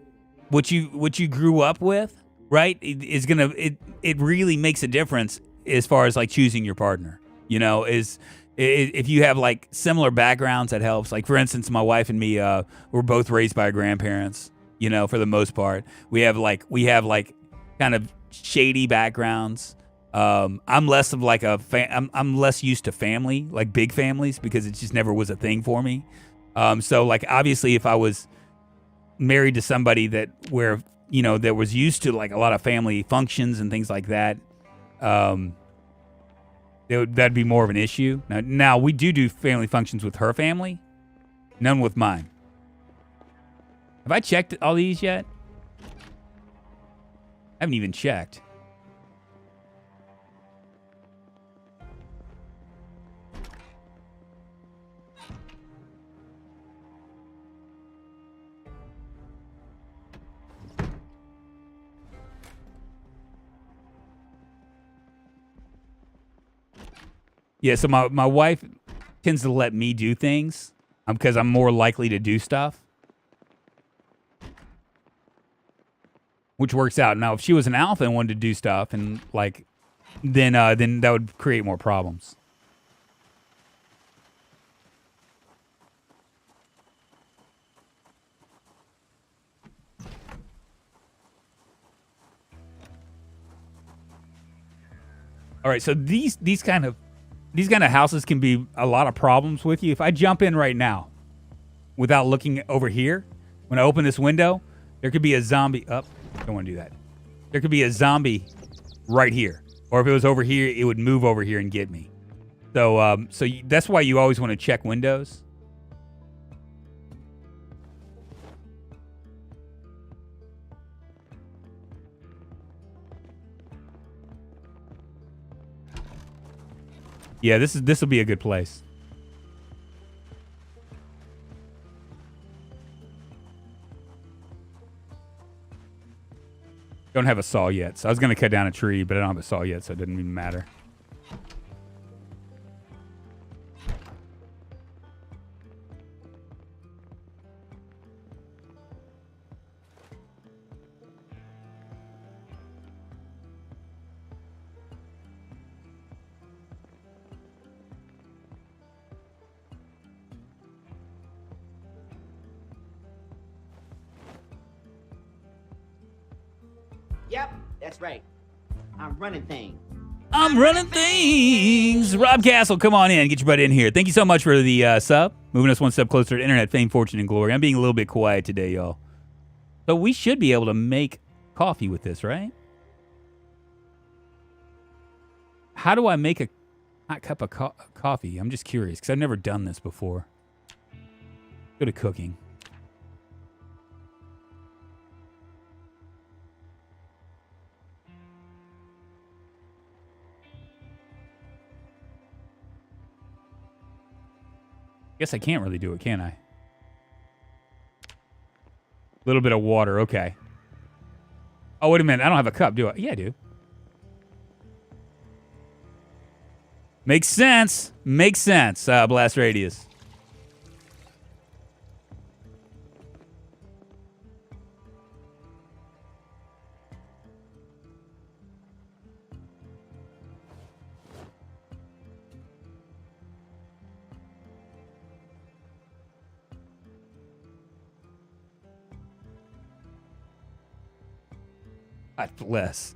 what you grew up with, right? It really makes a difference as far as like choosing your partner. You know, if you have like similar backgrounds, that helps. Like for instance, my wife and me, we're both raised by our grandparents. You know, for the most part, we have like kind of shady backgrounds. I'm less of like I'm less used to family, like big families, because it just never was a thing for me. So like obviously if I was married to somebody that was used to like a lot of family functions and things like that, that'd be more of an issue. Now we do family functions with her family, none with mine. Have I checked all these yet? I haven't even checked. Yeah, so my wife tends to let me do things because I'm more likely to do stuff, which works out. Now, if she was an alpha and wanted to do stuff, and like, then that would create more problems. All right, so these kind of houses can be a lot of problems with you. If I jump in right now without looking over here, when I open this window, there could be a zombie. Don't want to do that. There could be a zombie right here. Or if it was over here, it would move over here and get me. So that's why you always want to check windows. Yeah, this will be a good place. Don't have a saw yet, so I was gonna cut down a tree, but I don't have a saw yet, so it didn't even matter. Yep, that's right. I'm running things. I'm running things. Rob Castle, come on in. Get your butt in here. Thank you so much for the sub. Moving us one step closer to internet fame, fortune, and glory. I'm being a little bit quiet today, y'all. So we should be able to make coffee with this, right? How do I make a hot cup of coffee? I'm just curious, because I've never done this before. Go to cooking. Guess I can't really do it, can I? A little bit of water, okay. Oh, wait a minute. I don't have a cup, do I? Yeah, I do. Makes sense. Makes sense, Blast Radius. Less.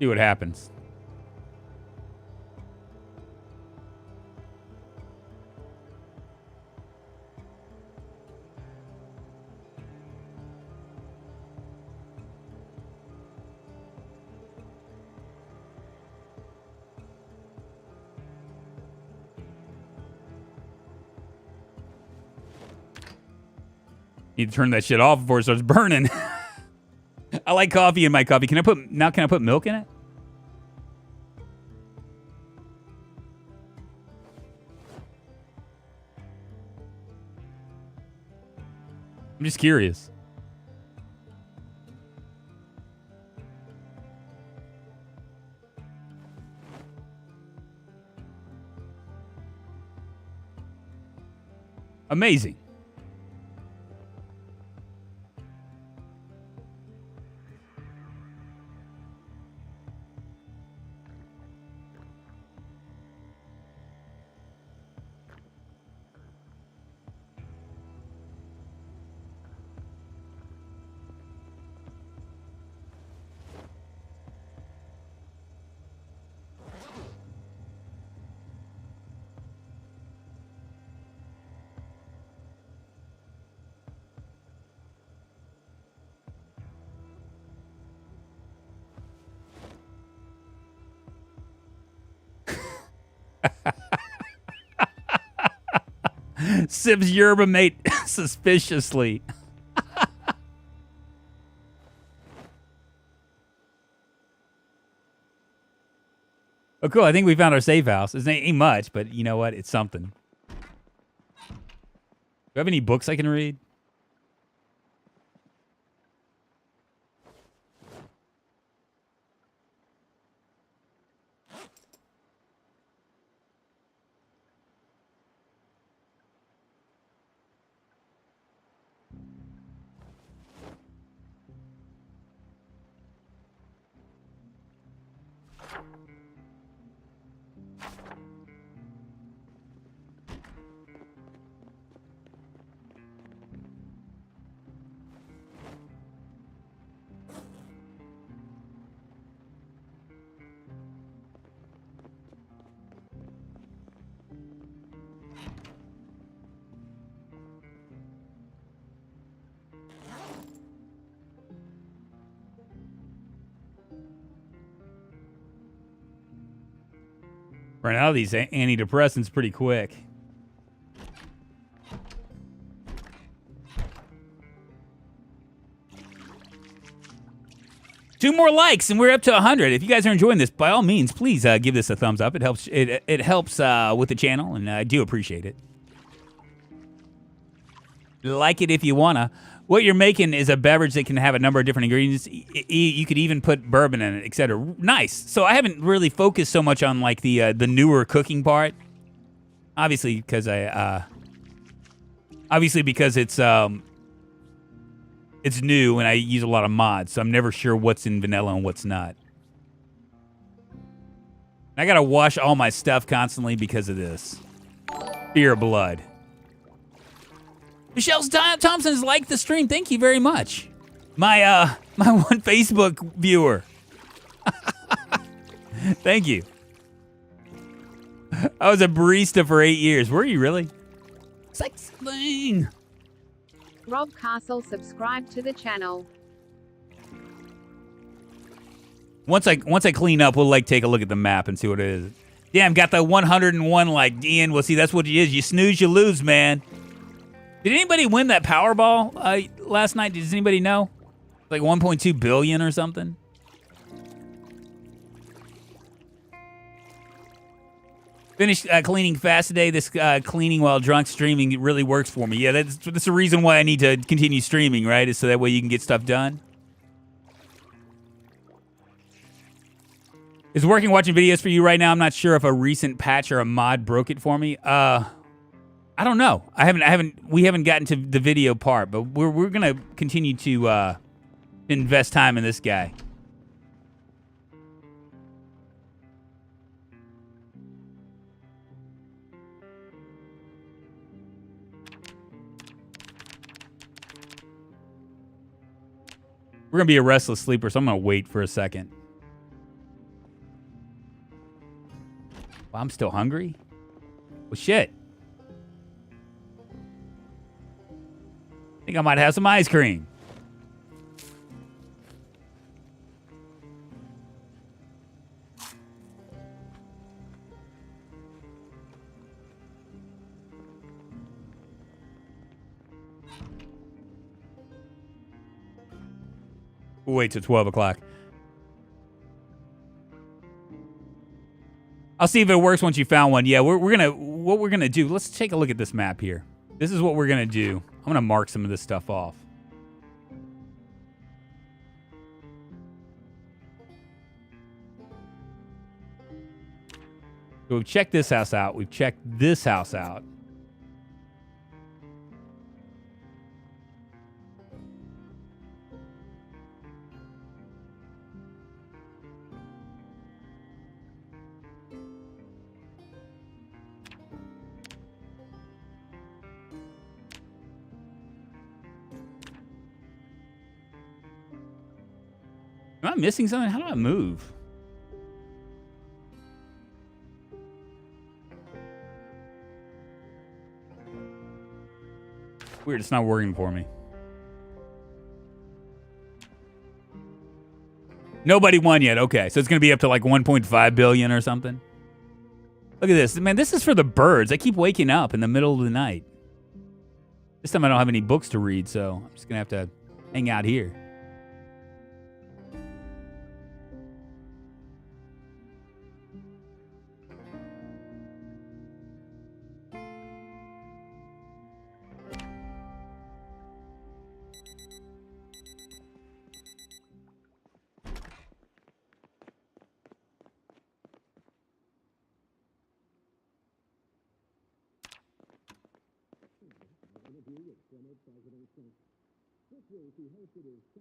See what happens. Need to turn that shit off before it starts burning. I like coffee in my coffee. Can I put milk in it? I'm just curious. Amazing. Sips yerba mate suspiciously. Oh, cool. I think we found our safe house. It ain't much, but you know what? It's something. Do you have any books I can read? Run out of these antidepressants pretty quick. Two more likes and we're up to 100. If you guys are enjoying this, by all means, please give this a thumbs up. It helps. It helps with the channel, and I do appreciate it. Like it if you wanna. What you're making is a beverage that can have a number of different ingredients. You could even put bourbon in it, etc. Nice. So I haven't really focused so much on like the newer cooking part. Obviously, because it's new and I use a lot of mods, so I'm never sure what's in vanilla and what's not. I gotta wash all my stuff constantly because of this. Fear of blood. Michelle Thompson has liked the stream. Thank you very much. My one Facebook viewer. Thank you. I was a barista for 8 years. Were you really? Sex thing. Rob Castle subscribed to the channel. Once I clean up, we'll like take a look at the map and see what it is. Damn, got the 101 like Ian. Well, see, that's what it is. You snooze, you lose, man. Did anybody win that Powerball last night? Does anybody know? Like 1.2 billion or something? Finished cleaning fast today. This cleaning while drunk streaming really works for me. Yeah, that's the reason why I need to continue streaming, right? Is so that way you can get stuff done. Is working watching videos for you right now? I'm not sure if a recent patch or a mod broke it for me. I don't know. We haven't gotten to the video part, but we're gonna continue to invest time in this guy. We're gonna be a restless sleeper, so I'm gonna wait for a second. I'm still hungry. Well, shit. I think I might have some ice cream. We'll wait till 12 o'clock. I'll see if it works once you found one. Yeah, what we're gonna do, let's take a look at this map here. This is what we're gonna do. I'm gonna mark some of this stuff off. So we've checked this house out. We've checked this house out. Am I missing something? How do I move? Weird, it's not working for me. Nobody won yet. Okay, so it's going to be up to like 1.5 billion or something. Look at this. Man, this is for the birds. I keep waking up in the middle of the night. This time I don't have any books to read, so I'm just going to have to hang out here.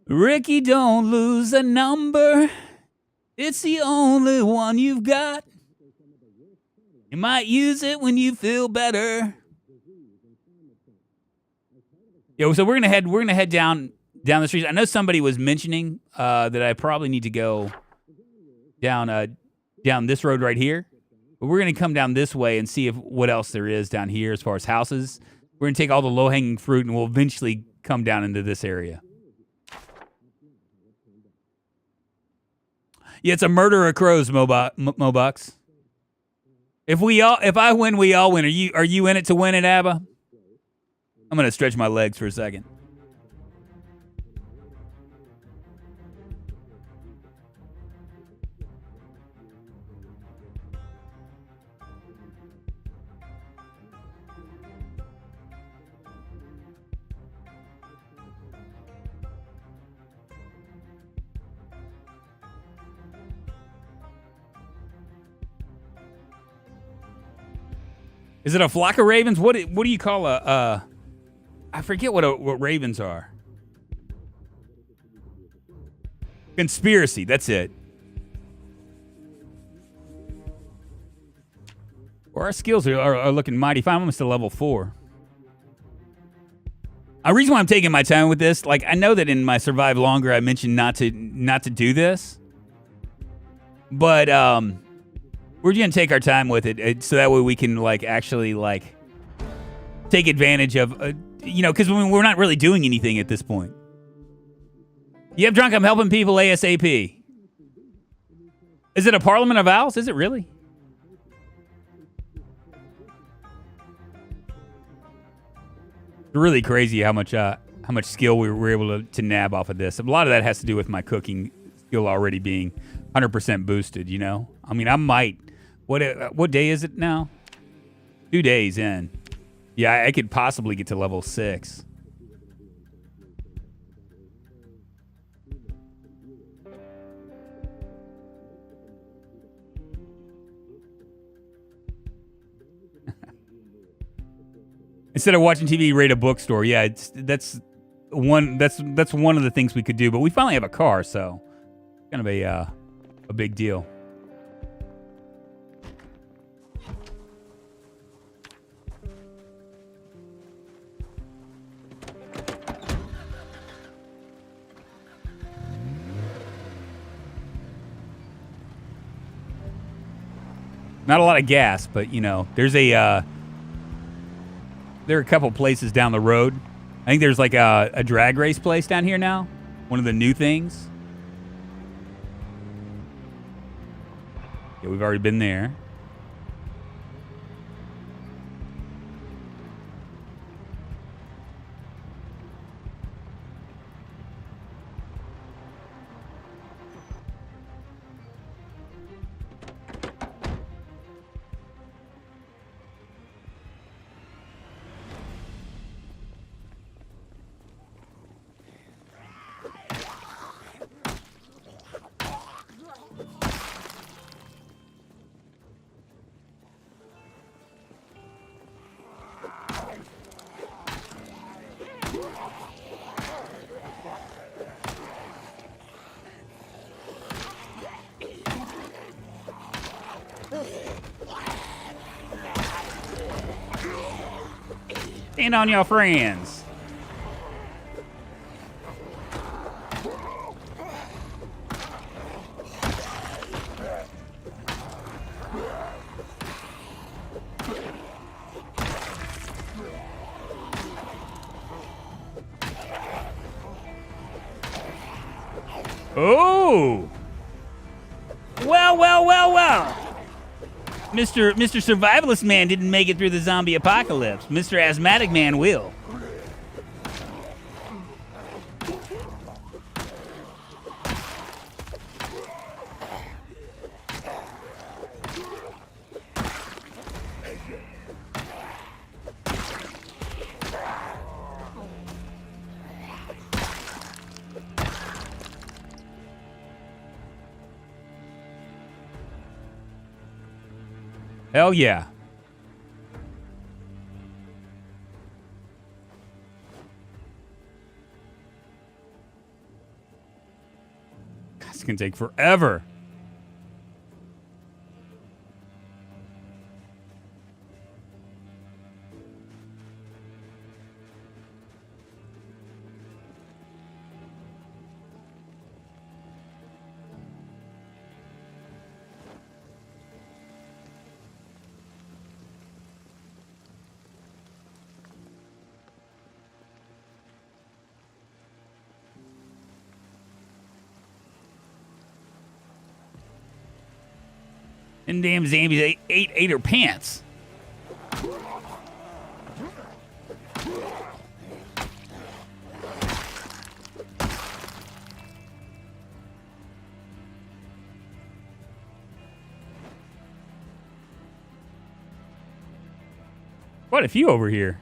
Ricky, don't lose a number. It's the only one you've got. You might use it when you feel better. Yo, so we're gonna head down the street. I know somebody was mentioning that I probably need to go down this road right here. But we're gonna come down this way and see what else there is down here as far as houses. We're gonna take all the low-hanging fruit and we'll eventually come down into this area. Yeah, it's a murder of crows, Mobucks. If I win, we all win. Are you in it to win it, Abba? I'm gonna stretch my legs for a second. Is it a flock of ravens? What do you call a I forget what ravens are. Conspiracy, that's it. Well, our skills are looking mighty fine. I'm almost to level 4. The reason why I'm taking my time with this, like I know that in my Survive Longer I mentioned not to do this. But we're gonna take our time with it, so that way we can like actually like take advantage of, because we're not really doing anything at this point. You have drunk. I'm helping people ASAP. Is it a Parliament of Owls? Is it really? It's really crazy how much skill we were able to nab off of this. A lot of that has to do with my cooking skill already being 100% boosted. I mean, I might. What day is it now? 2 days in. Yeah, I could possibly get to level 6. Instead of watching TV, raid a bookstore. Yeah, that's one of the things we could do. But we finally have a car, so it's gonna be a big deal. Not a lot of gas, but, you know, there's a... there are a couple places down the road. I think there's like a drag race place down here now. One of the new things. Yeah, we've already been there. Stand on your friends. Oh! Well. Mr. Survivalist Man didn't make it through the zombie apocalypse. Mr. Asthmatic Man will. Hell yeah. This can take forever. And damn zombies ate her pants. Quite a few over here.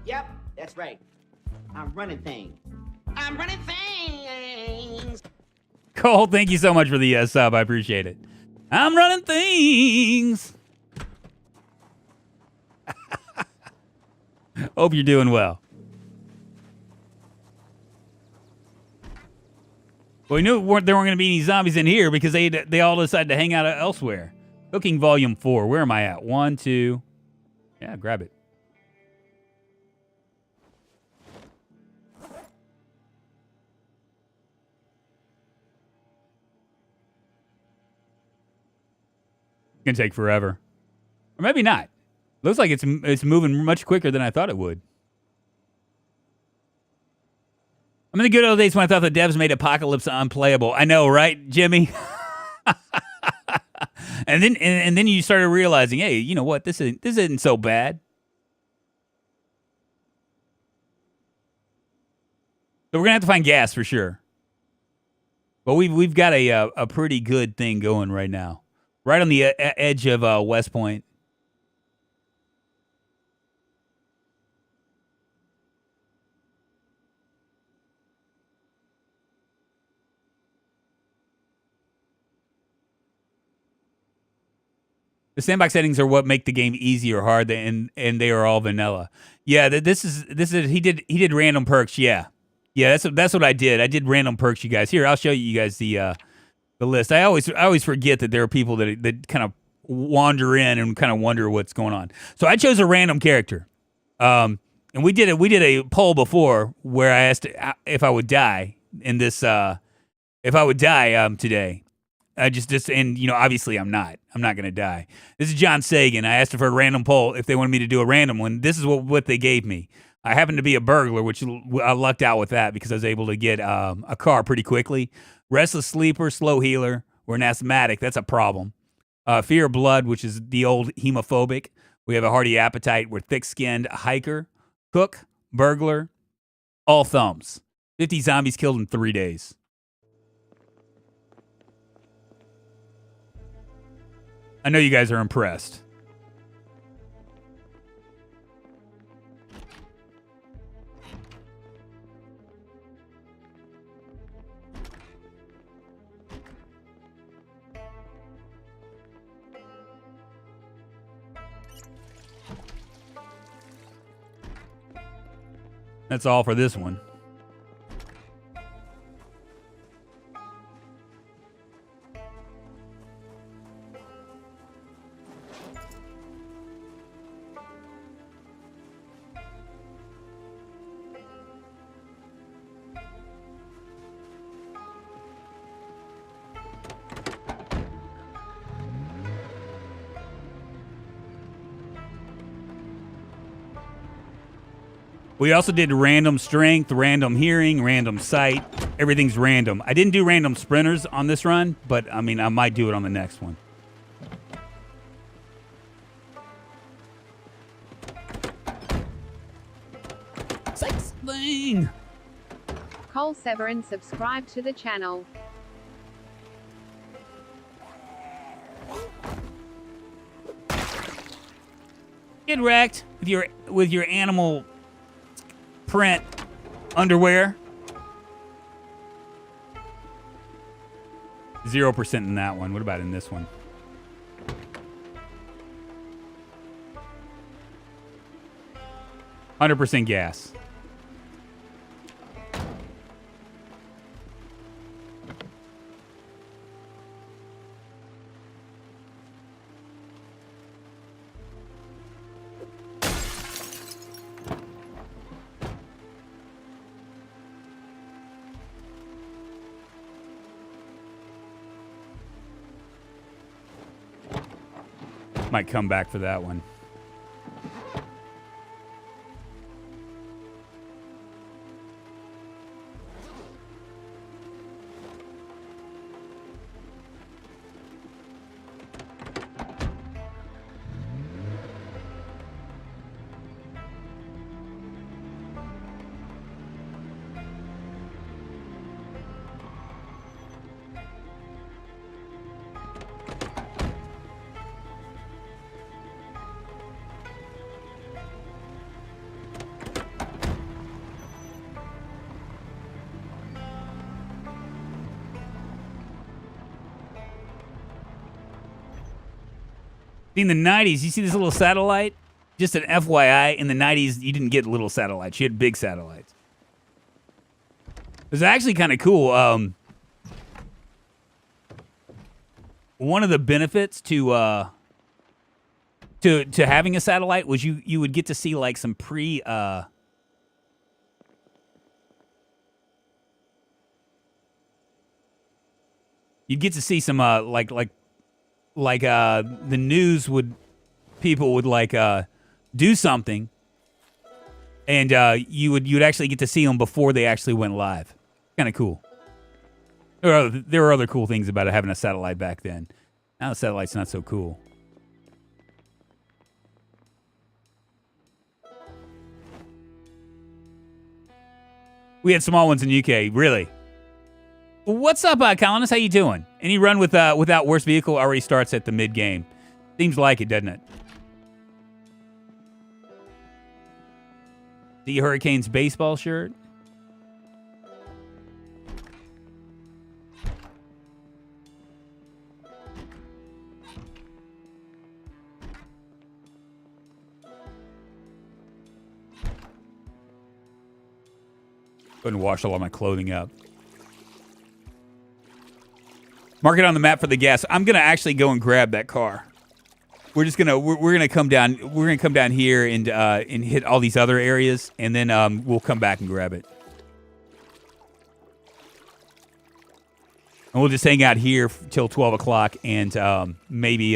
Yep, that's right. I'm running things. I'm running things. Cole, thank you so much for the sub. I appreciate it. I'm running things. Hope you're doing well. Well, we knew there weren't going to be any zombies in here because they all decided to hang out elsewhere. Cooking Volume 4. Where am I at? 1, 2. Yeah, grab it. It's going to take forever. Or maybe not. Looks like it's moving much quicker than I thought it would. I'm in the good old days when I thought the devs made Apocalypse unplayable. I know, right, Jimmy? And then you started realizing, hey, you know what? This isn't so bad. So we're gonna have to find gas for sure. But we've got a pretty good thing going right now, right on the edge of West Point. The sandbox settings are what make the game easy or hard, and they are all vanilla. Yeah, this is he did random perks. Yeah, that's what I did. I did random perks, you guys. Here, I'll show you guys the list. I always forget that there are people that kind of wander in and kind of wonder what's going on. So I chose a random character, and we did a poll before where I asked if I would die in this if I would die today. And obviously I'm not going to die. This is John Sagan. I asked for a random poll if they wanted me to do a random one. This is what they gave me. I happened to be a burglar, which I lucked out with that because I was able to get a car pretty quickly. Restless sleeper, slow healer, or an asthmatic. That's a problem. Fear of blood, which is the old hemophobic. We have a hearty appetite. We're thick-skinned, a hiker, cook, burglar, all thumbs. 50 zombies killed in 3 days. I know you guys are impressed. That's all for this one. We also did random strength, random hearing, random sight. Everything's random. I didn't do random sprinters on this run, but I mean, I might do it on the next one. Six thing. Cole Severin subscribe to the channel. Get wrecked with your animal print underwear. 0% in that one. What about in this one? %, gas. Might come back for that one. In the 90s, you see this little satellite? Just an FYI, in the 90s, you didn't get little satellites. You had big satellites. It was actually kind of cool. One of the benefits to having a satellite was you would get to see like some you'd get to see some the news people would do something, and you'd actually get to see them before they actually went live. Kind of cool. There were other cool things about it, having a satellite back then. Now the satellite's not so cool. We had small ones in UK, really. What's up, Colonist? How you doing? Any run without worst vehicle already starts at the mid game. Seems like it, doesn't it? The Hurricanes baseball shirt. Go ahead and wash all of my clothing up. Mark it on the map for the gas. I'm gonna actually go and grab that car. We're gonna come down. We're gonna come down here and hit all these other areas, and then we'll come back and grab it. And we'll just hang out here till 12 o'clock and maybe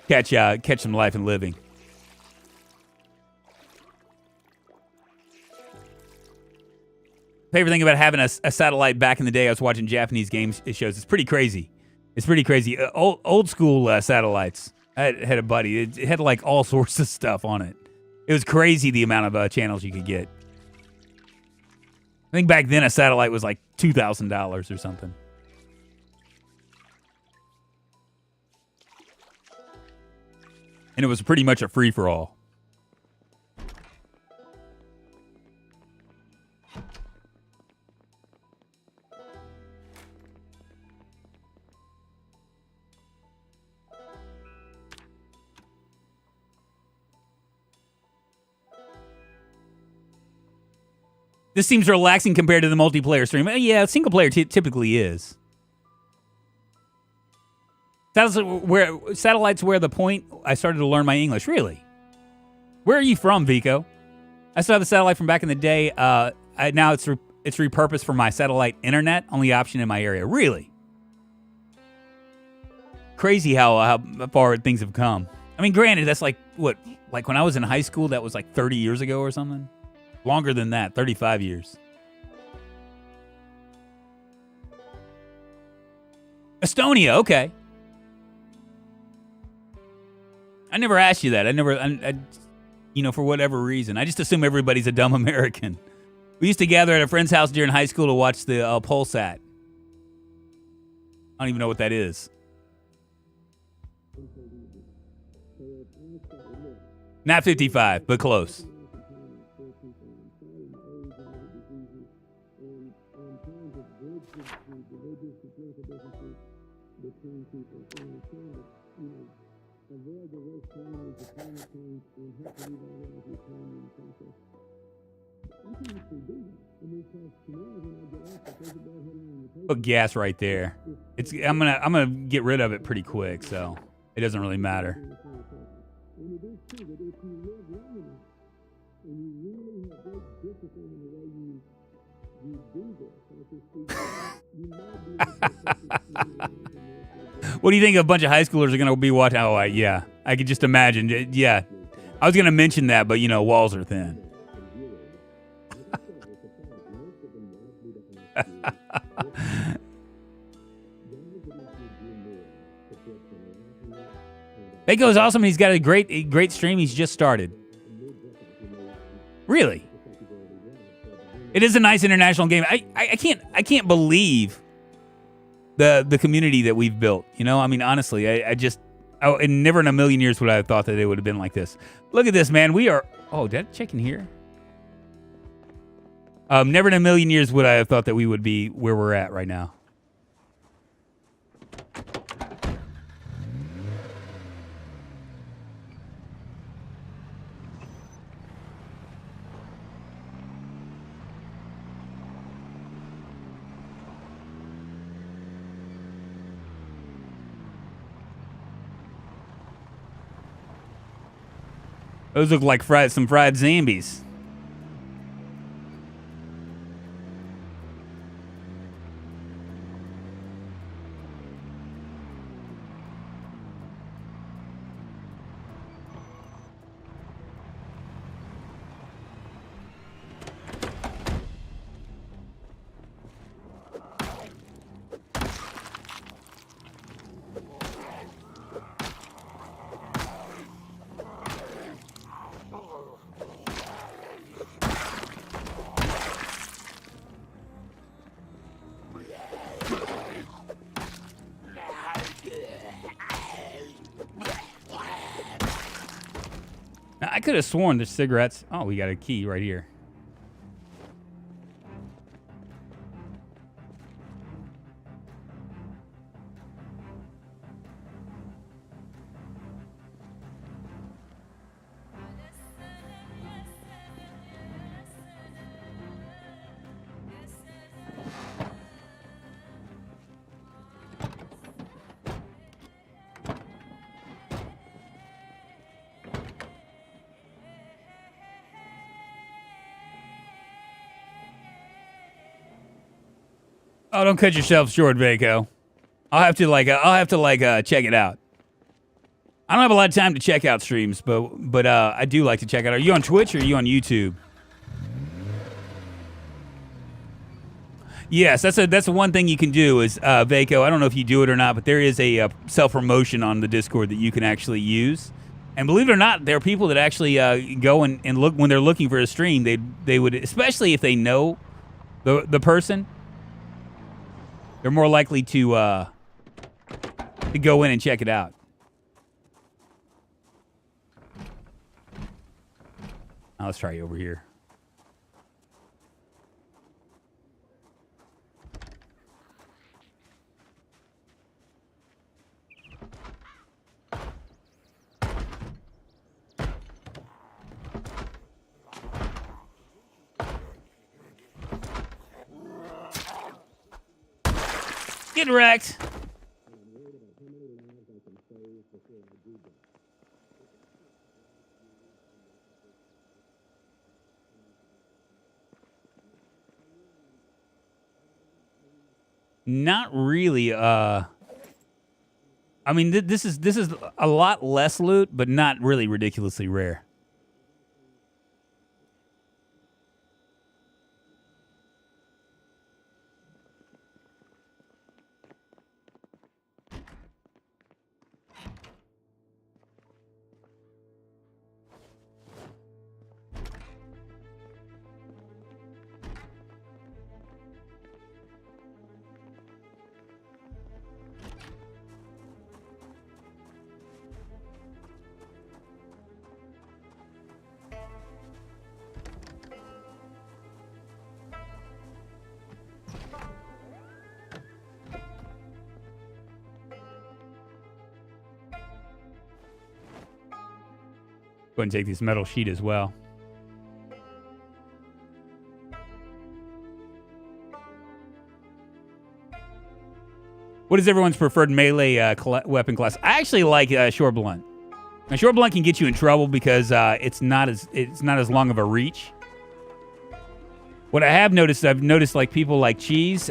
catch some life and living. Favorite thing about having a satellite back in the day, I was watching Japanese games shows. It's pretty crazy. It's pretty crazy. Old school satellites. I had a buddy. It had like all sorts of stuff on it. It was crazy the amount of channels you could get. I think back then a satellite was like $2,000 or something. And it was pretty much a free-for-all. This seems relaxing compared to the multiplayer stream. Yeah, single player typically is. Satellites were the point I started to learn my English. Really? Where are you from, Vico? I still have a satellite from back in the day. Now it's repurposed for my satellite internet, only option in my area. Really? Crazy how far things have come. I mean, granted, that's like what? Like when I was in high school, that was like 30 years ago or something. Longer than that, 35 years. Estonia, okay. I never asked you that. I for whatever reason. I just assume everybody's a dumb American. We used to gather at a friend's house during high school to watch the Polsat. I don't even know what that is. Not 55, but close. Put gas right there. I'm gonna get rid of it pretty quick, so it doesn't really matter. What do you think a bunch of high schoolers are going to be watching? Oh, yeah. I could just imagine. Yeah. I was going to mention that, but, walls are thin. Baco's awesome. He's got a great stream. He's just started. Really? It is a nice international game. I can't believe the community that we've built. I mean, honestly, and never in a million years would I have thought that it would have been like this. Look at this, man. We are. Oh, did I check in here? Never in a million years would I have thought that we would be where we're at right now. Those look like some fried zombies. could have sworn there's cigarettes. Oh, we got a key right here. Oh, don't cut yourself short, Vaco. I'll have to check it out. I don't have a lot of time to check out streams, but I do like to check out. Are you on Twitch or are you on YouTube? Yes, that's the one thing you can do is Vaco. I don't know if you do it or not, but there is a self promotion on the Discord that you can actually use. And believe it or not, there are people that actually go and look when they're looking for a stream. They would, especially if they know the person. They're more likely to go in and check it out. Now let's try you over here. Get wrecked. Not really. I mean, this is a lot less loot, but not really ridiculously rare. Go ahead and take this metal sheet as well. What is everyone's preferred melee weapon class? I actually like short blunt. Now, short blunt can get you in trouble because it's not as long of a reach. What I have noticed, I've noticed like people like Cheese.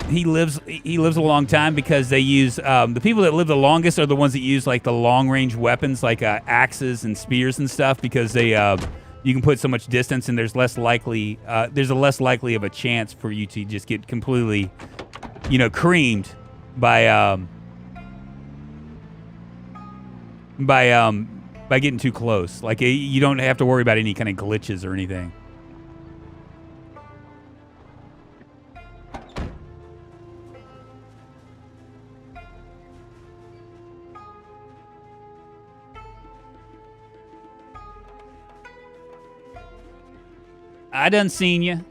He lives a long time because they use the people that live the longest are the ones that use like the long range weapons like axes and spears and stuff because they you can put so much distance and there's a less likely of a chance for you to just get completely creamed by getting too close. Like you don't have to worry about any kind of glitches or anything. I done seen you.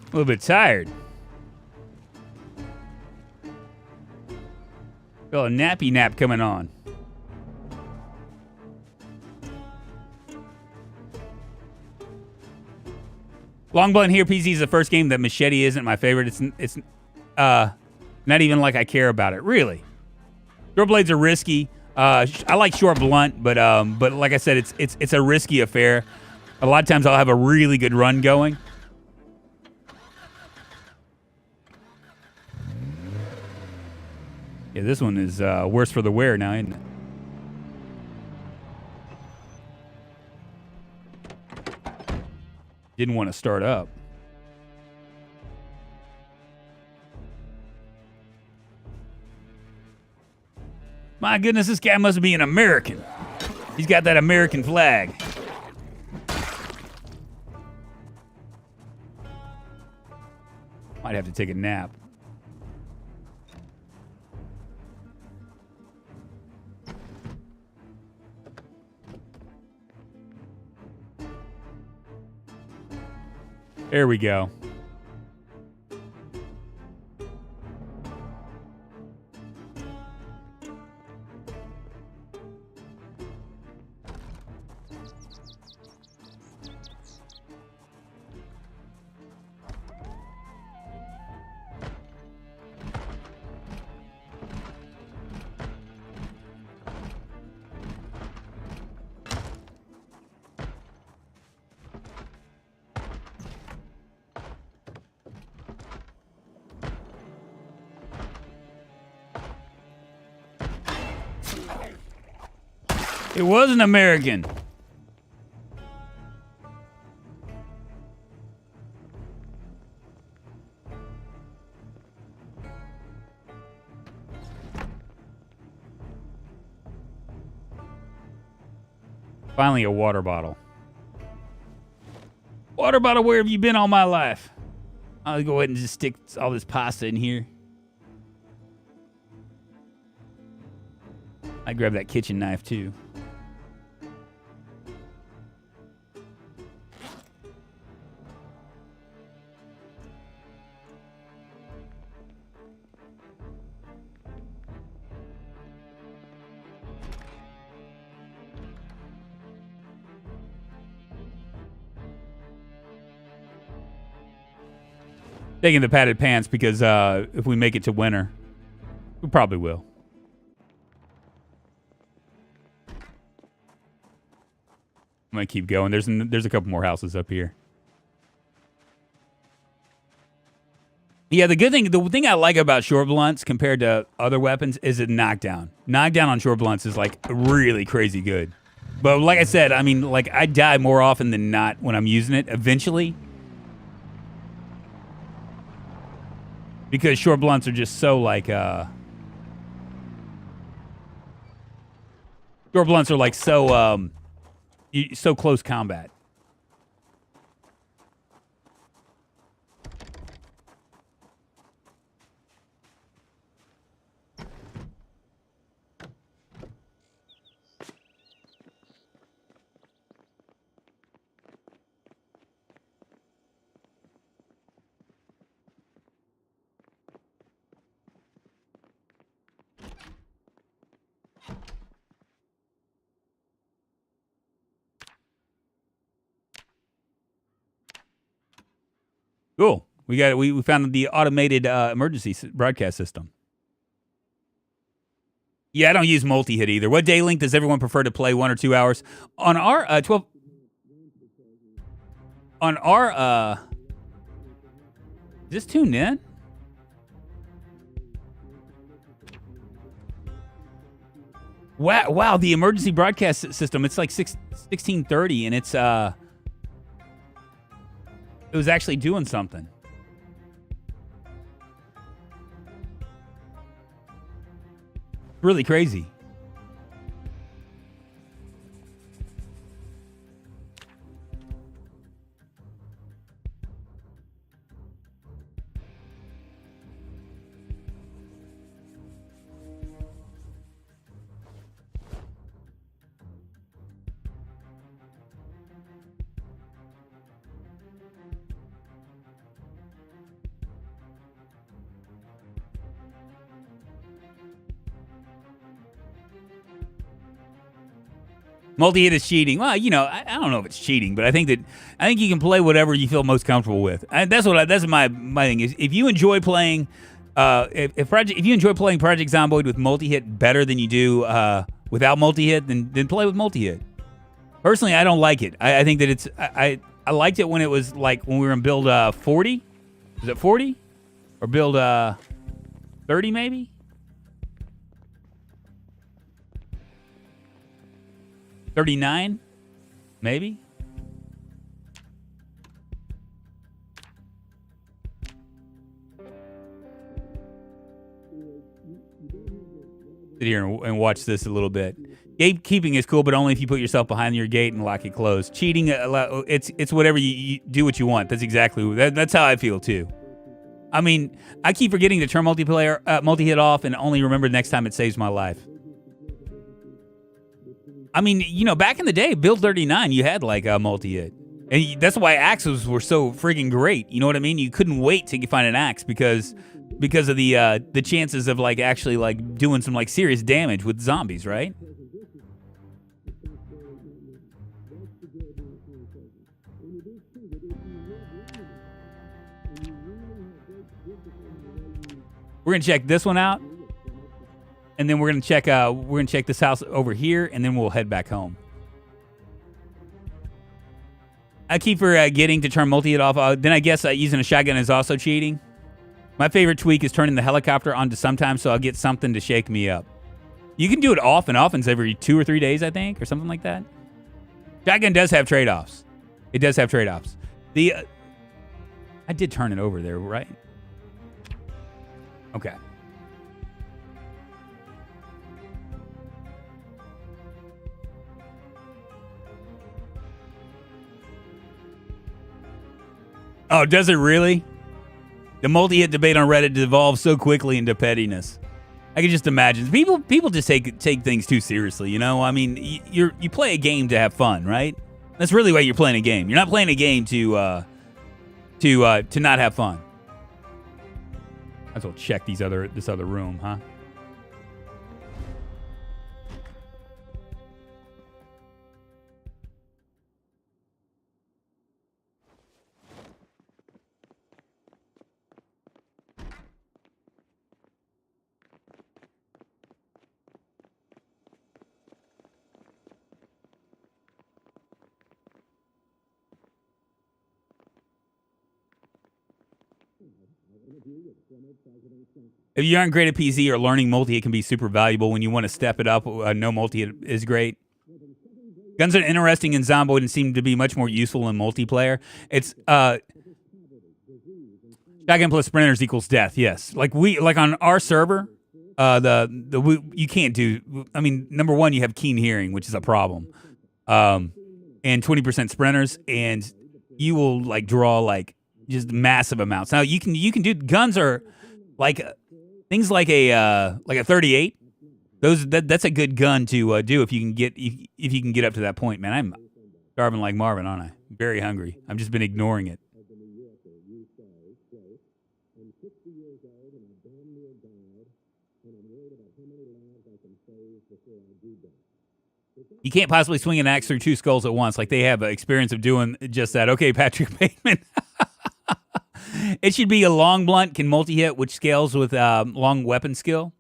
A little bit tired. Feel a nappy nap coming on. Long Blunt here, PC is the first game that Machete isn't my favorite. It's not even like I care about it. Really. Short blades are risky. I like Short Blunt, but like I said, it's a risky affair. A lot of times I'll have a really good run going. Yeah, this one is worse for the wear now, isn't it? Didn't want to start up. My goodness, this guy must be an American. He's got that American flag. Might have to take a nap. There we go. It was an American. Finally, a water bottle. Water bottle, where have you been all my life? I'll go ahead and just stick all this pasta in here. I grab that kitchen knife too. Taking the padded pants because if we make it to winter, we probably will. I'm gonna keep going. There's a couple more houses up here. Yeah, the thing I like about short blunts compared to other weapons is a knockdown. Knockdown on short blunts is like really crazy good. But like I said, I mean, like I die more often than not when I'm using it eventually. Because short blunts are just so like short blunts are like so so close combat. Cool. We found the automated emergency broadcast system. Yeah, I don't use multi-hit either. What day length does everyone prefer to play, 1 or 2 hours? On our 12 on our is this tuned in? Wow, the emergency broadcast system, it's like 1630 and it's it was actually doing something. Really crazy. Multi-hit is cheating. Well, you know, I don't know if it's cheating, but I think you can play whatever you feel most comfortable with. That's my thing is. If you enjoy playing, if you enjoy playing Project Zomboid with multi-hit better than you do without multi-hit, then play with multi-hit. Personally, I don't like it. I think that it's I liked it when it was like when we were in build 40. Was it 40 or build 30 maybe? 39? Maybe? Sit here and watch this a little bit. Gatekeeping is cool, but only if you put yourself behind your gate and lock it closed. Cheating, it's whatever you do what you want. That's exactly that's how I feel too. I mean, I keep forgetting to turn multi-hit off and only remember next time it saves my life. I mean, you know, back in the day, Build 39, you had like a multi-hit. And that's why axes were so friggin' great. You know what I mean? You couldn't wait to find an axe because of the chances of like actually like doing some like serious damage with zombies, right? We're gonna check this one out, and then we're gonna check this house over here, and then we'll head back home. I keep forgetting to turn multi-hit off. Then I guess using a shotgun is also cheating. My favorite tweak is turning the helicopter on to sometimes so I'll get something to shake me up. You can do it often every 2 or 3 days, I think, or something like that. Shotgun does have trade-offs. It does have trade-offs. I did turn it over there, right? Okay. Oh, does it really? The multi-hit debate on Reddit devolves so quickly into pettiness. I can just imagine. People just take things too seriously, you know? I mean, you play a game to have fun, right? That's really why you're playing a game. You're not playing a game to not have fun. Might as well check this other room, huh? If you aren't great at PC or learning multi, it can be super valuable when you want to step it up. No multi is great. Guns are interesting in Zomboid and seem to be much more useful in multiplayer. It's shotgun plus sprinters equals death. Yes, like on our server, you can't do. I mean, number one, you have keen hearing, which is a problem, and 20% sprinters, and you will like draw like just massive amounts. Now you can do guns are like things like a 38. That's a good gun to do if you can get up to that point, man. I'm starving like Marvin, aren't I? Very hungry. I've just been ignoring it. You can't possibly swing an axe through 2 skulls at once. Like they have experience of doing just that. Okay, Patrick Bateman. It should be a long blunt can multi-hit, which scales with long weapon skill.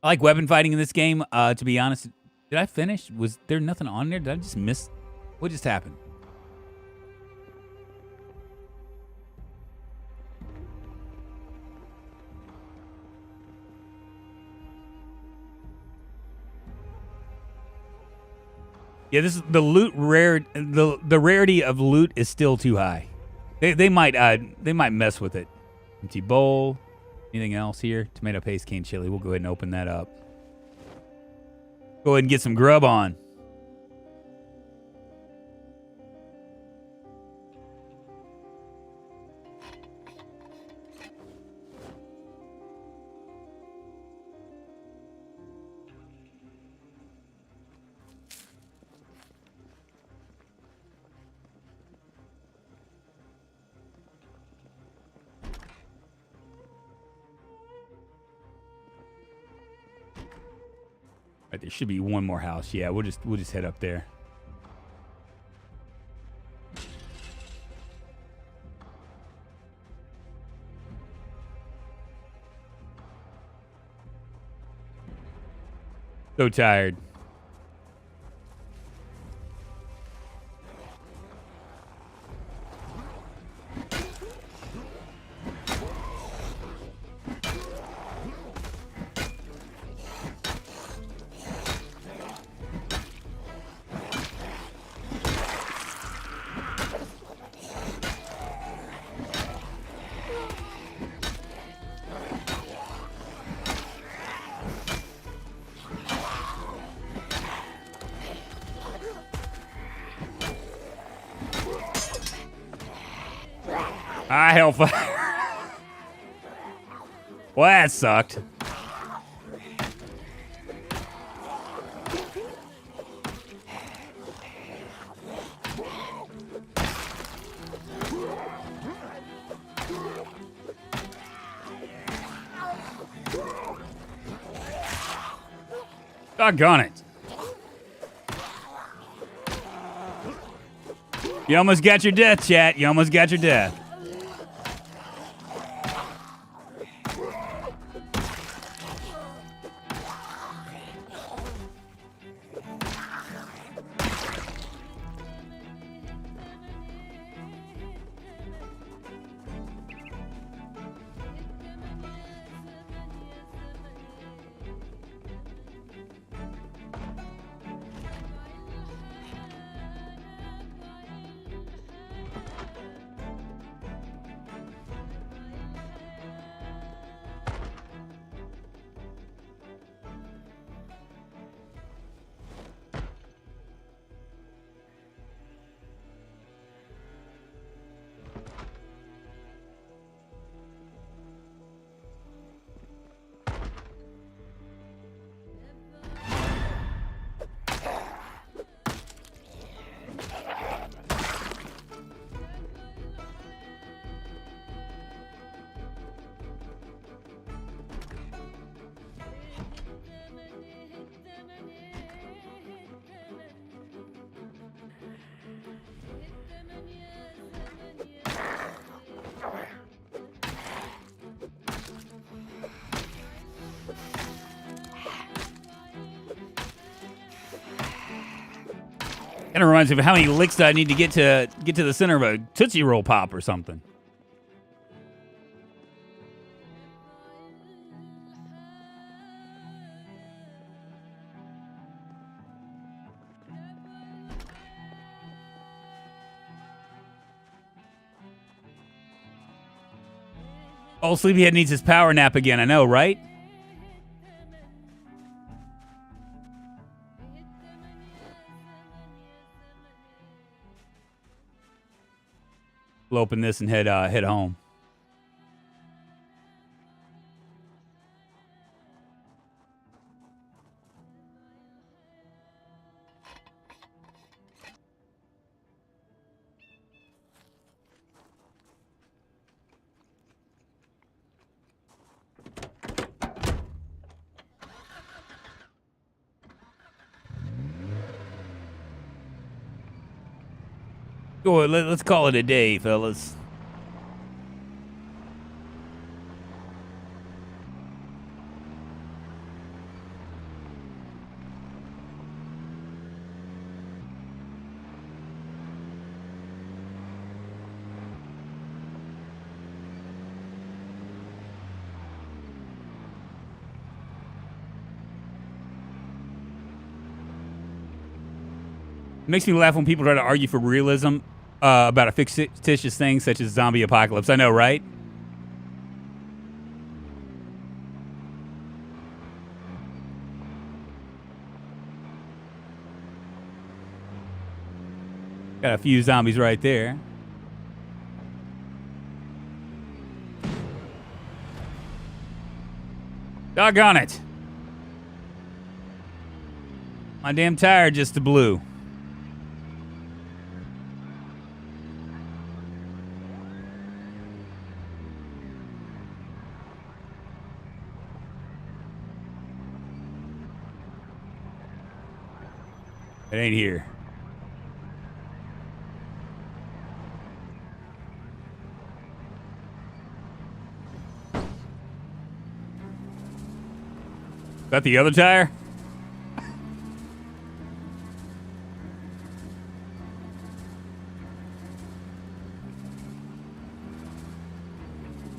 I like weapon fighting in this game. To be honest, did I finish? Was there nothing on there? Did I just miss? What just happened? Yeah, this is the loot rare. The rarity of loot is still too high. They might mess with it. Empty bowl. Anything else here? Tomato paste, canned chili. We'll go ahead and open that up. Go ahead and get some grub on. Right, there should be one more house. Yeah, we'll just head up there. So tired. Ah, hellfire. Well, that sucked. Doggone it. You almost got your death, chat. You almost got your death. Kind of reminds me of how many licks do I need to get to the center of a Tootsie Roll Pop or something. Oh, Sleepyhead needs his power nap again. I know, right? We'll open this and head home. Go on, let's call it a day, fellas. It makes me laugh when people try to argue for realism about a fictitious thing such as zombie apocalypse. I know, right? Got a few zombies right there. Doggone it. My damn tire just blew. It ain't here. Is that the other tire?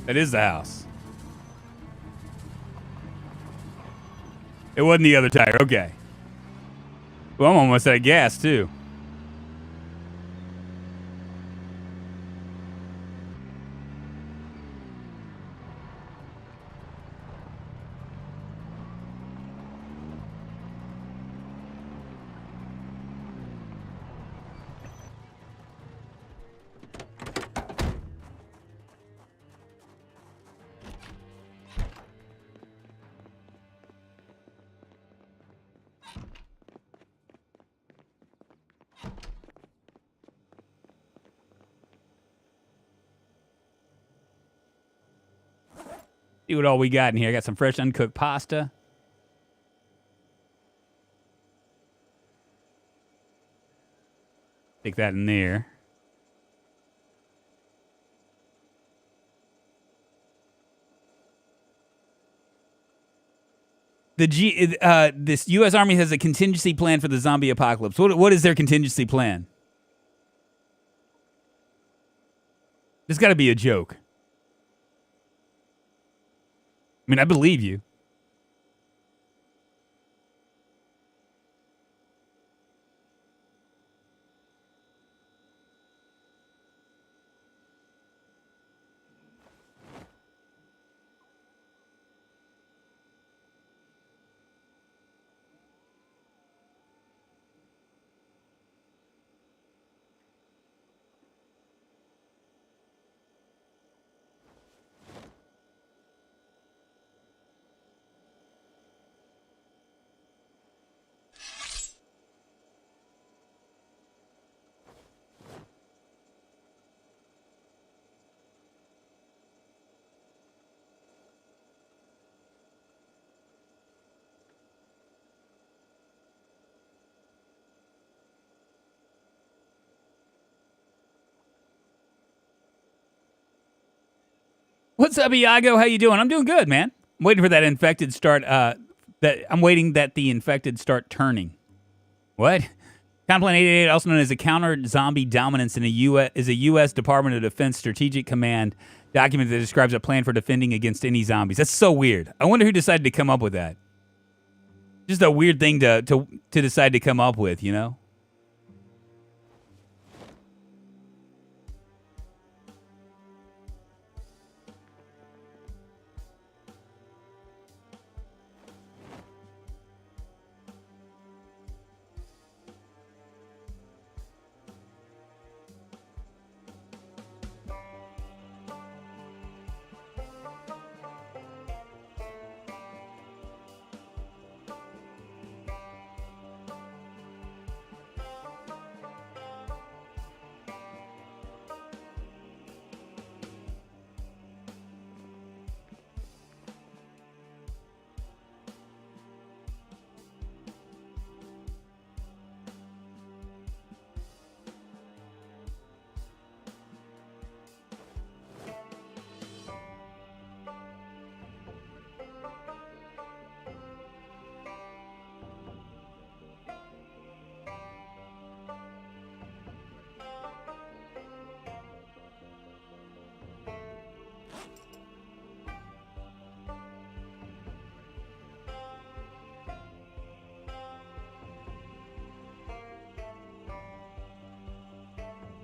That is the house. It wasn't the other tire. Okay. Well, I'm almost out of gas, too. See what all we got in here. I got some fresh uncooked pasta. Stick that in there. This U.S. Army has a contingency plan for the zombie apocalypse. What is their contingency plan? This got to be a joke. I mean, I believe you. What's up, Iago? How you doing? I'm doing good, man. I'm waiting for that infected start. I'm waiting that the infected start turning. What? Counterplan 888, also known as the Counter Zombie Dominance in is a U.S. Department of Defense Strategic Command document that describes a plan for defending against any zombies. That's so weird. I wonder who decided to come up with that. Just a weird thing to decide to come up with, you know?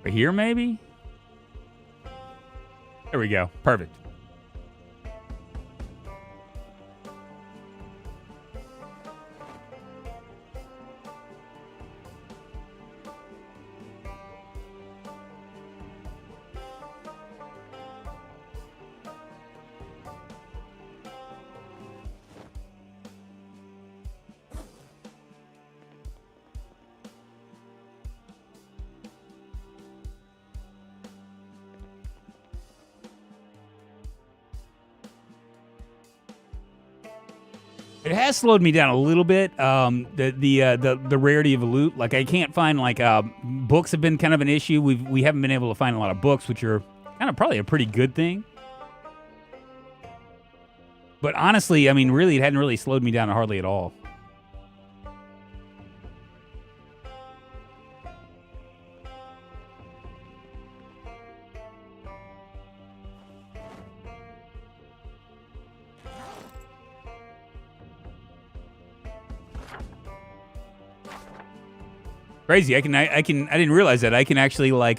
Right here, maybe? There we go. Perfect. It has slowed me down a little bit. The rarity of loot, like I can't find books have been kind of an issue. We haven't been able to find a lot of books, which are kind of probably a pretty good thing. But honestly, I mean, really, it hadn't really slowed me down hardly at all. Crazy. I didn't realize that. I can actually I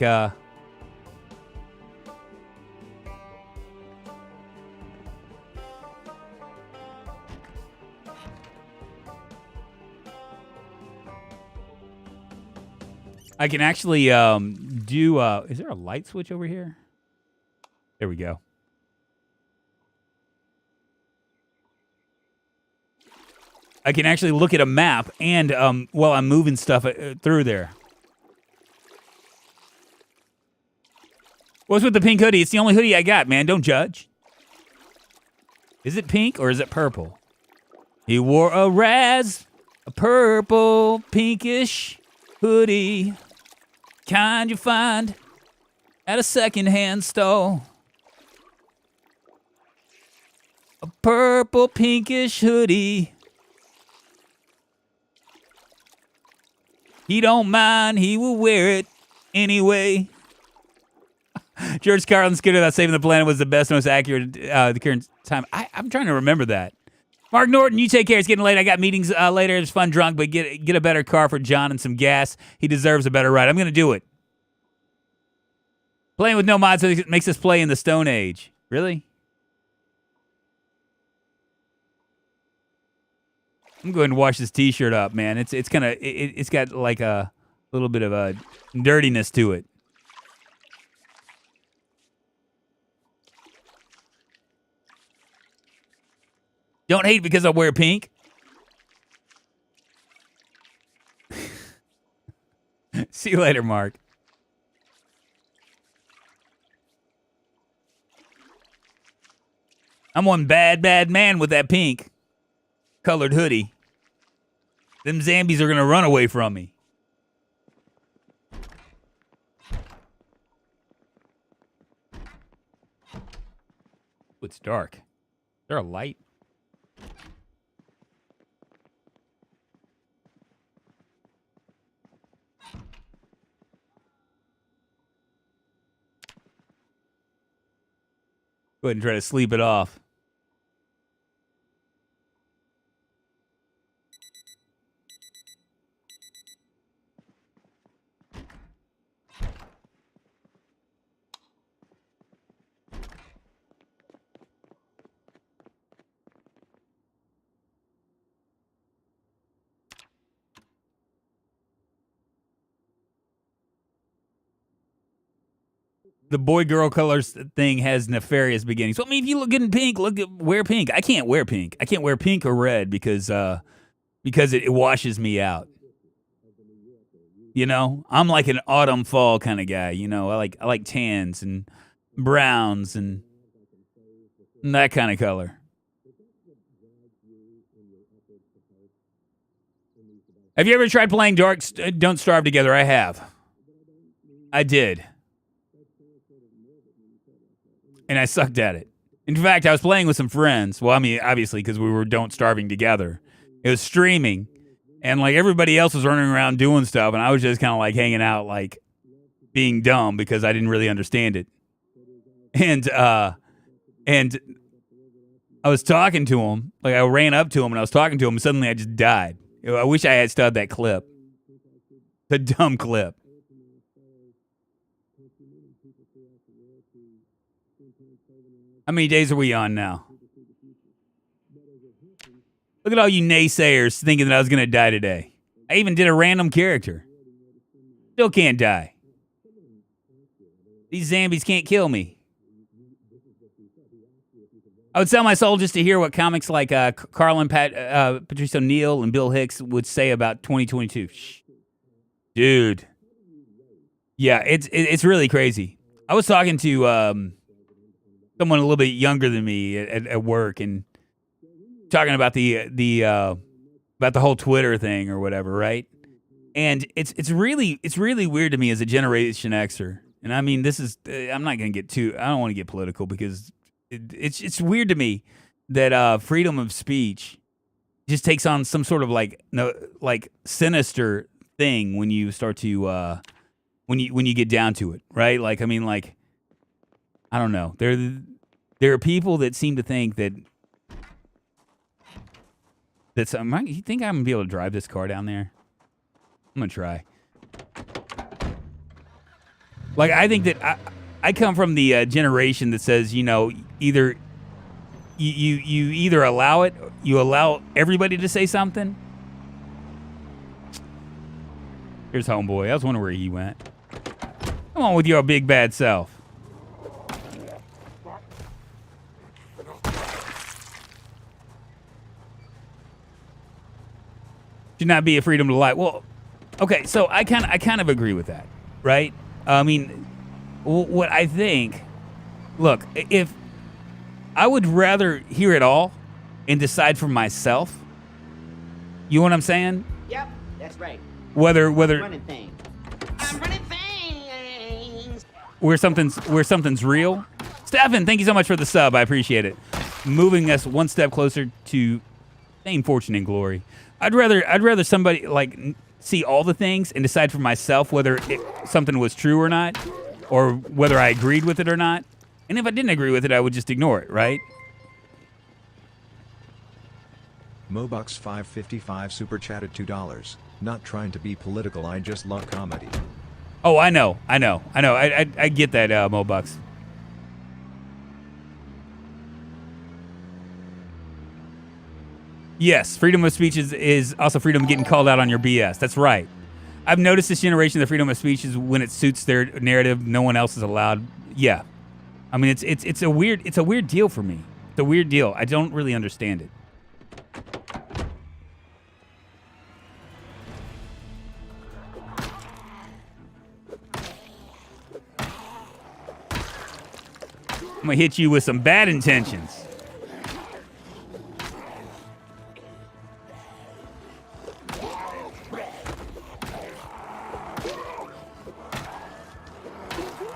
can actually do is there a light switch over here? There we go. I can actually look at a map and while I'm moving stuff through there. What's with the pink hoodie? It's the only hoodie I got, man. Don't judge. Is it pink or is it purple? He wore a purple, pinkish hoodie. Kind you find at a secondhand store. A purple, pinkish hoodie. He don't mind, he will wear it anyway. George Carlin Skinner, that Saving the Planet was the best, most accurate the current time. I'm trying to remember that. Mark Norton, you take care. It's getting late. I got meetings later. It's fun drunk, but get a better car for John and some gas. He deserves a better ride. I'm going to do it. Playing with no mods makes us play in the Stone Age. Really? I'm going to wash this T-shirt up, man. It's kind of it's got like a little bit of a dirtiness to it. Don't hate because I wear pink. See you later, Mark. I'm one bad man with that pink colored hoodie. Them zombies are going to run away from me. Ooh, it's dark. Is there a light? Go ahead and try to sleep it off. The boy-girl colors thing has nefarious beginnings. Well, I mean, if you look good in pink, wear pink. I can't wear pink. I can't wear pink or red because it washes me out. You know, I'm like an autumn fall kind of guy. You know, I like tans and browns and that kind of color. Have you ever tried playing Don't Starve Together? I have. I did. And I sucked at it. In fact, I was playing with some friends. Well, I mean, obviously, because we were Don't Starving Together. It was streaming. And, like, everybody else was running around doing stuff. And I was just kind of, like, hanging out, like, being dumb because I didn't really understand it. And I was talking to him. Like, I ran up to him and I was talking to him. And suddenly I just died. I wish I had still had that clip. The dumb clip. How many days are we on now? Look at all you naysayers thinking that I was going to die today. I even did a random character. Still can't die. These zombies can't kill me. I would sell my soul just to hear what comics like Carlin, Patrice O'Neill, and Bill Hicks would say about 2022. Shh. Dude. Yeah, it's really crazy. I was talking to someone a little bit younger than me at work and talking about the whole Twitter thing or whatever, right? And it's really weird to me as a Generation Xer. And I mean, this is I'm not going to get too. I don't want to get political because it's weird to me that freedom of speech just takes on some sort of like sinister thing when you start to when you get down to it, right? Like I mean, like I don't know. There are people that seem to think that you think I'm gonna be able to drive this car down there? I'm gonna try. Like I think that I come from the generation that says, you know, either you either allow it, you allow everybody to say something. Here's homeboy. I was wondering where he went. Come on with your big bad self. Should not be a freedom to lie. Well, okay, so I kind of agree with that, right? I mean, what I think, look, if I would rather hear it all and decide for myself. You know what I'm saying? Yep, that's right. Whether I'm running things. I'm running things. where something's real. Stefan, thank you so much for the sub. I appreciate it. Moving us one step closer to fame, fortune, and glory. I'd rather somebody like see all the things and decide for myself whether something was true or not, or whether I agreed with it or not. And if I didn't agree with it, I would just ignore it, right? Mobucks 555 super chatted $2. Not trying to be political, I just love comedy. Oh, I know. I get that, Mobucks. Yes, freedom of speech is also freedom of getting called out on your BS. That's right. I've noticed this generation, the freedom of speech is when it suits their narrative, no one else is allowed. Yeah. I mean, it's a weird deal for me. It's a weird deal. I don't really understand it. I'm gonna hit you with some bad intentions.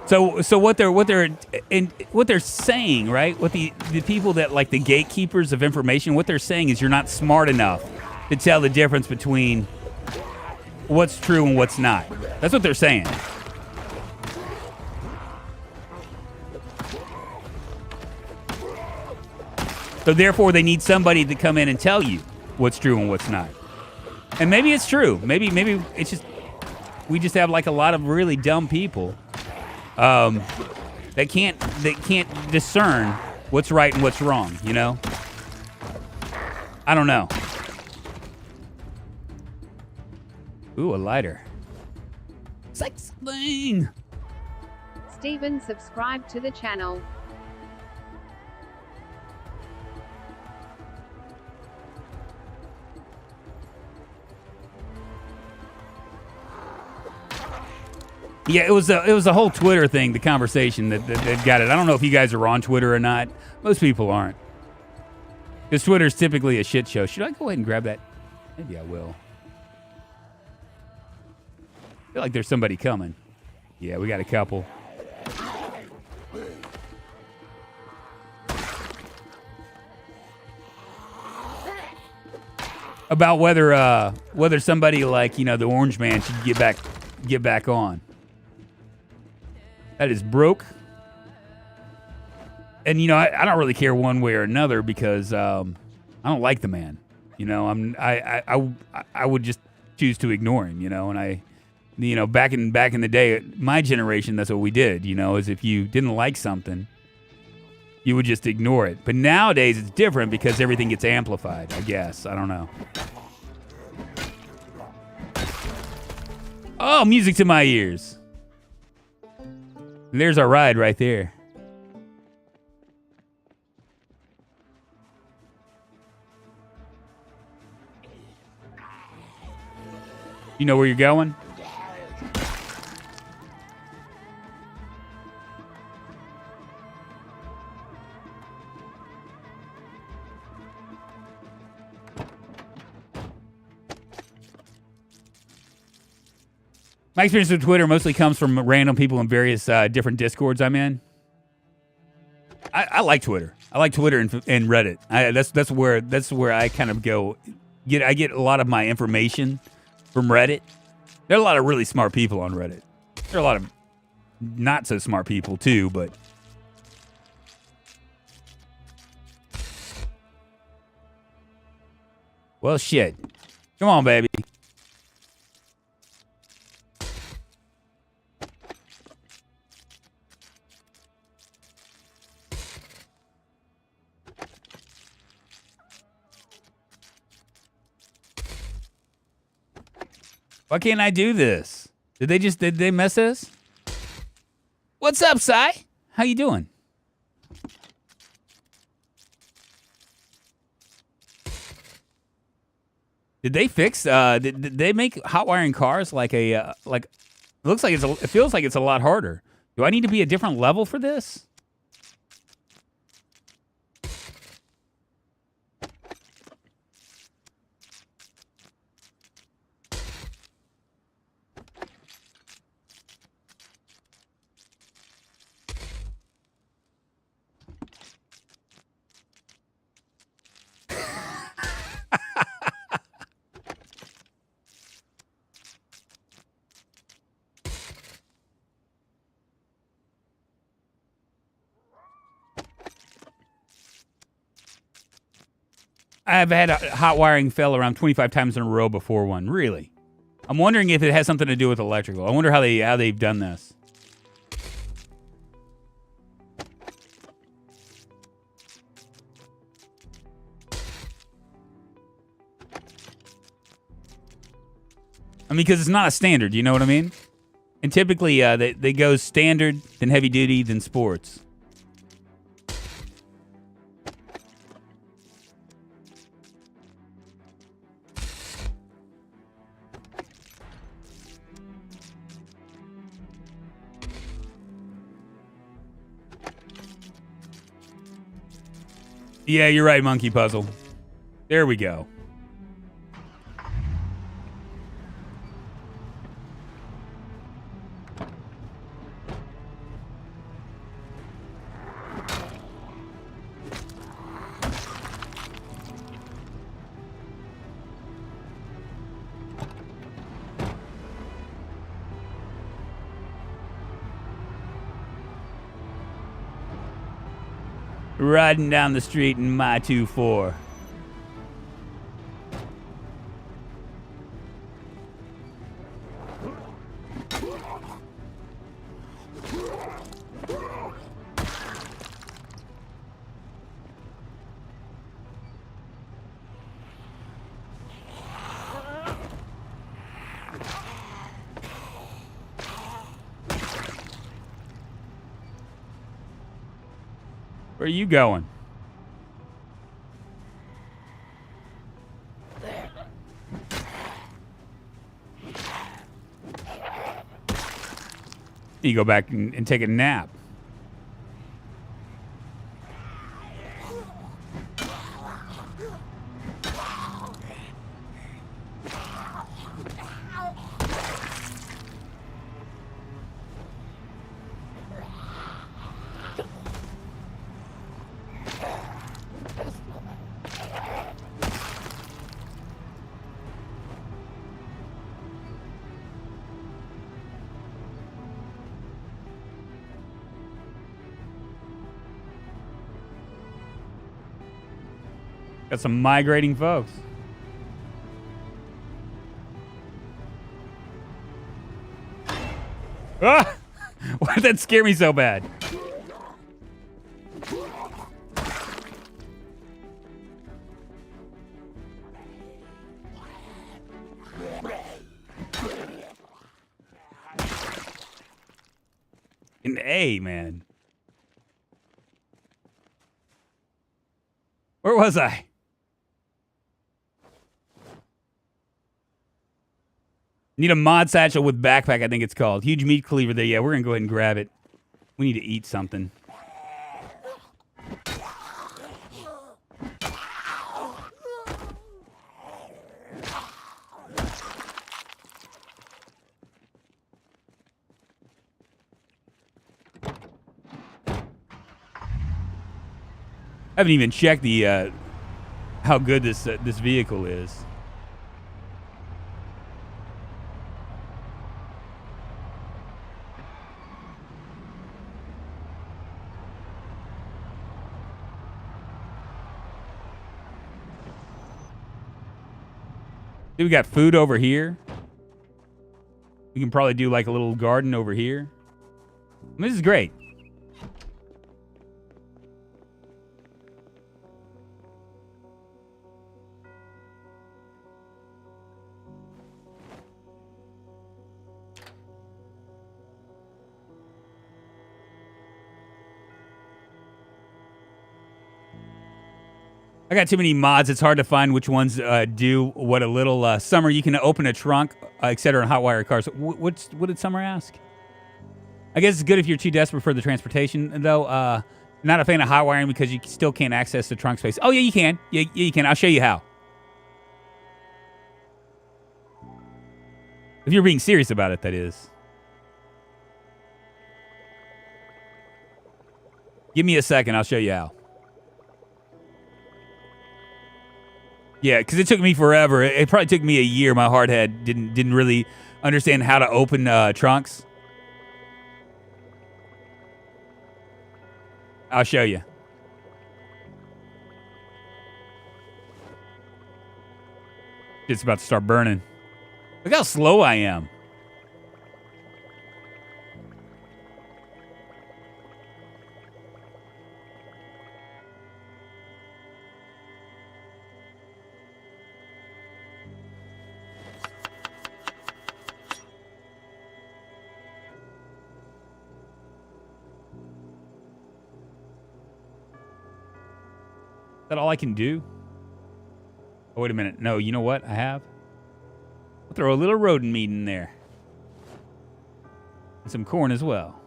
So what they're saying, right? What the people that like the gatekeepers of information, what they're saying is you're not smart enough to tell the difference between what's true and what's not. That's what they're saying. So therefore, they need somebody to come in and tell you what's true and what's not. And maybe it's true. Maybe it's just we just have like a lot of really dumb people that can't discern what's right and what's wrong. You know? I don't know. Ooh, a lighter. Sex thing. Steven, subscribe to the channel. Yeah, it was a whole Twitter thing, the conversation that got it. I don't know if you guys are on Twitter or not. Most people aren't. Because Twitter's typically a shit show. Should I go ahead and grab that? Maybe I will. I feel like there's somebody coming. Yeah, we got a couple. About whether somebody like, you know, the Orange Man should get back on. That is broke. And, you know, I don't really care one way or another because I don't like the man. You know, I would just choose to ignore him, you know. And you know, back in the day, my generation, that's what we did, you know, is if you didn't like something, you would just ignore it. But nowadays it's different because everything gets amplified, I guess. I don't know. Oh, music to my ears. There's our ride right there. You know where you're going? My experience with Twitter mostly comes from random people in various different Discords I'm in. I like Twitter. I like Twitter and Reddit. That's where I kind of go. I get a lot of my information from Reddit. There are a lot of really smart people on Reddit. There are a lot of not so smart people too, but well, shit. Come on, baby. Why can't I do this? Did they mess us? What's up, Sai? How you doing? Did they fix? Did they make hot wiring cars like a like? It looks like it feels like it's a lot harder. Do I need to be a different level for this? I've had a hot wiring fail around 25 times in a row before one. Really? I'm wondering if it has something to do with electrical. I wonder how they've done this. I mean, because it's not a standard, you know what I mean? And typically, they go standard, then heavy duty, then sports. Yeah, you're right, Monkey Puzzle. There we go. Riding down the street in my 2-4. Where are you going? You go back and take a nap. Got some migrating folks. Ah! Why did that scare me so bad? An A, man. Where was I? Need a mod satchel with backpack, I think it's called. Huge meat cleaver there. Yeah, we're going to go ahead and grab it. We need to eat something. I haven't even checked the how good this vehicle is. We got food over here. We can probably do like a little garden over here. I mean, this is great. I got too many mods. It's hard to find which ones do what a little. Summer, you can open a trunk, etc. in hot wire cars. What did Summer ask? I guess it's good if you're too desperate for the transportation, though. Not a fan of hot wiring because you still can't access the trunk space. Oh, yeah, you can. Yeah, you can. I'll show you how. If you're being serious about it, that is. Give me a second. I'll show you how. Yeah, because it took me forever. It probably took me a year. My hard head didn't really understand how to open trunks. I'll show you. It's about to start burning. Look how slow I am. Is that all I can do? Oh, wait a minute. No, you know what I have? I'll throw a little rodent meat in there. And some corn as well.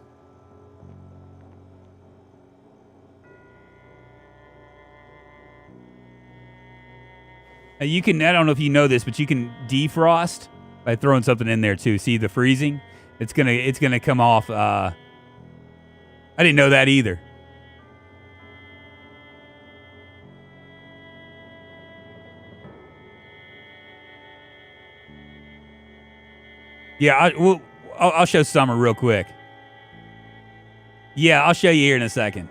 Now you can, I don't know if you know this, but you can defrost by throwing something in there too. See the freezing? It's gonna come off. I didn't know that either. Yeah, I'll show Summer real quick. Yeah, I'll show you here in a second.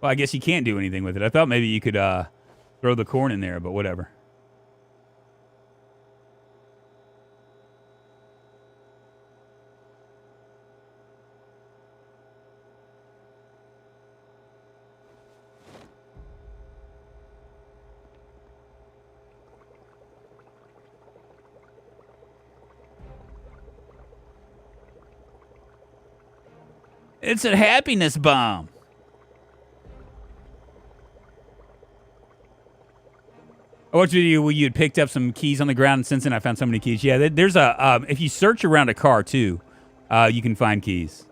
Well, I guess you can't do anything with it. I thought maybe you could throw the corn in there, but whatever. It's a happiness bomb. I watched a video where you had picked up some keys on the ground, and since then I found so many keys. Yeah, there's a if you search around a car too, you can find keys.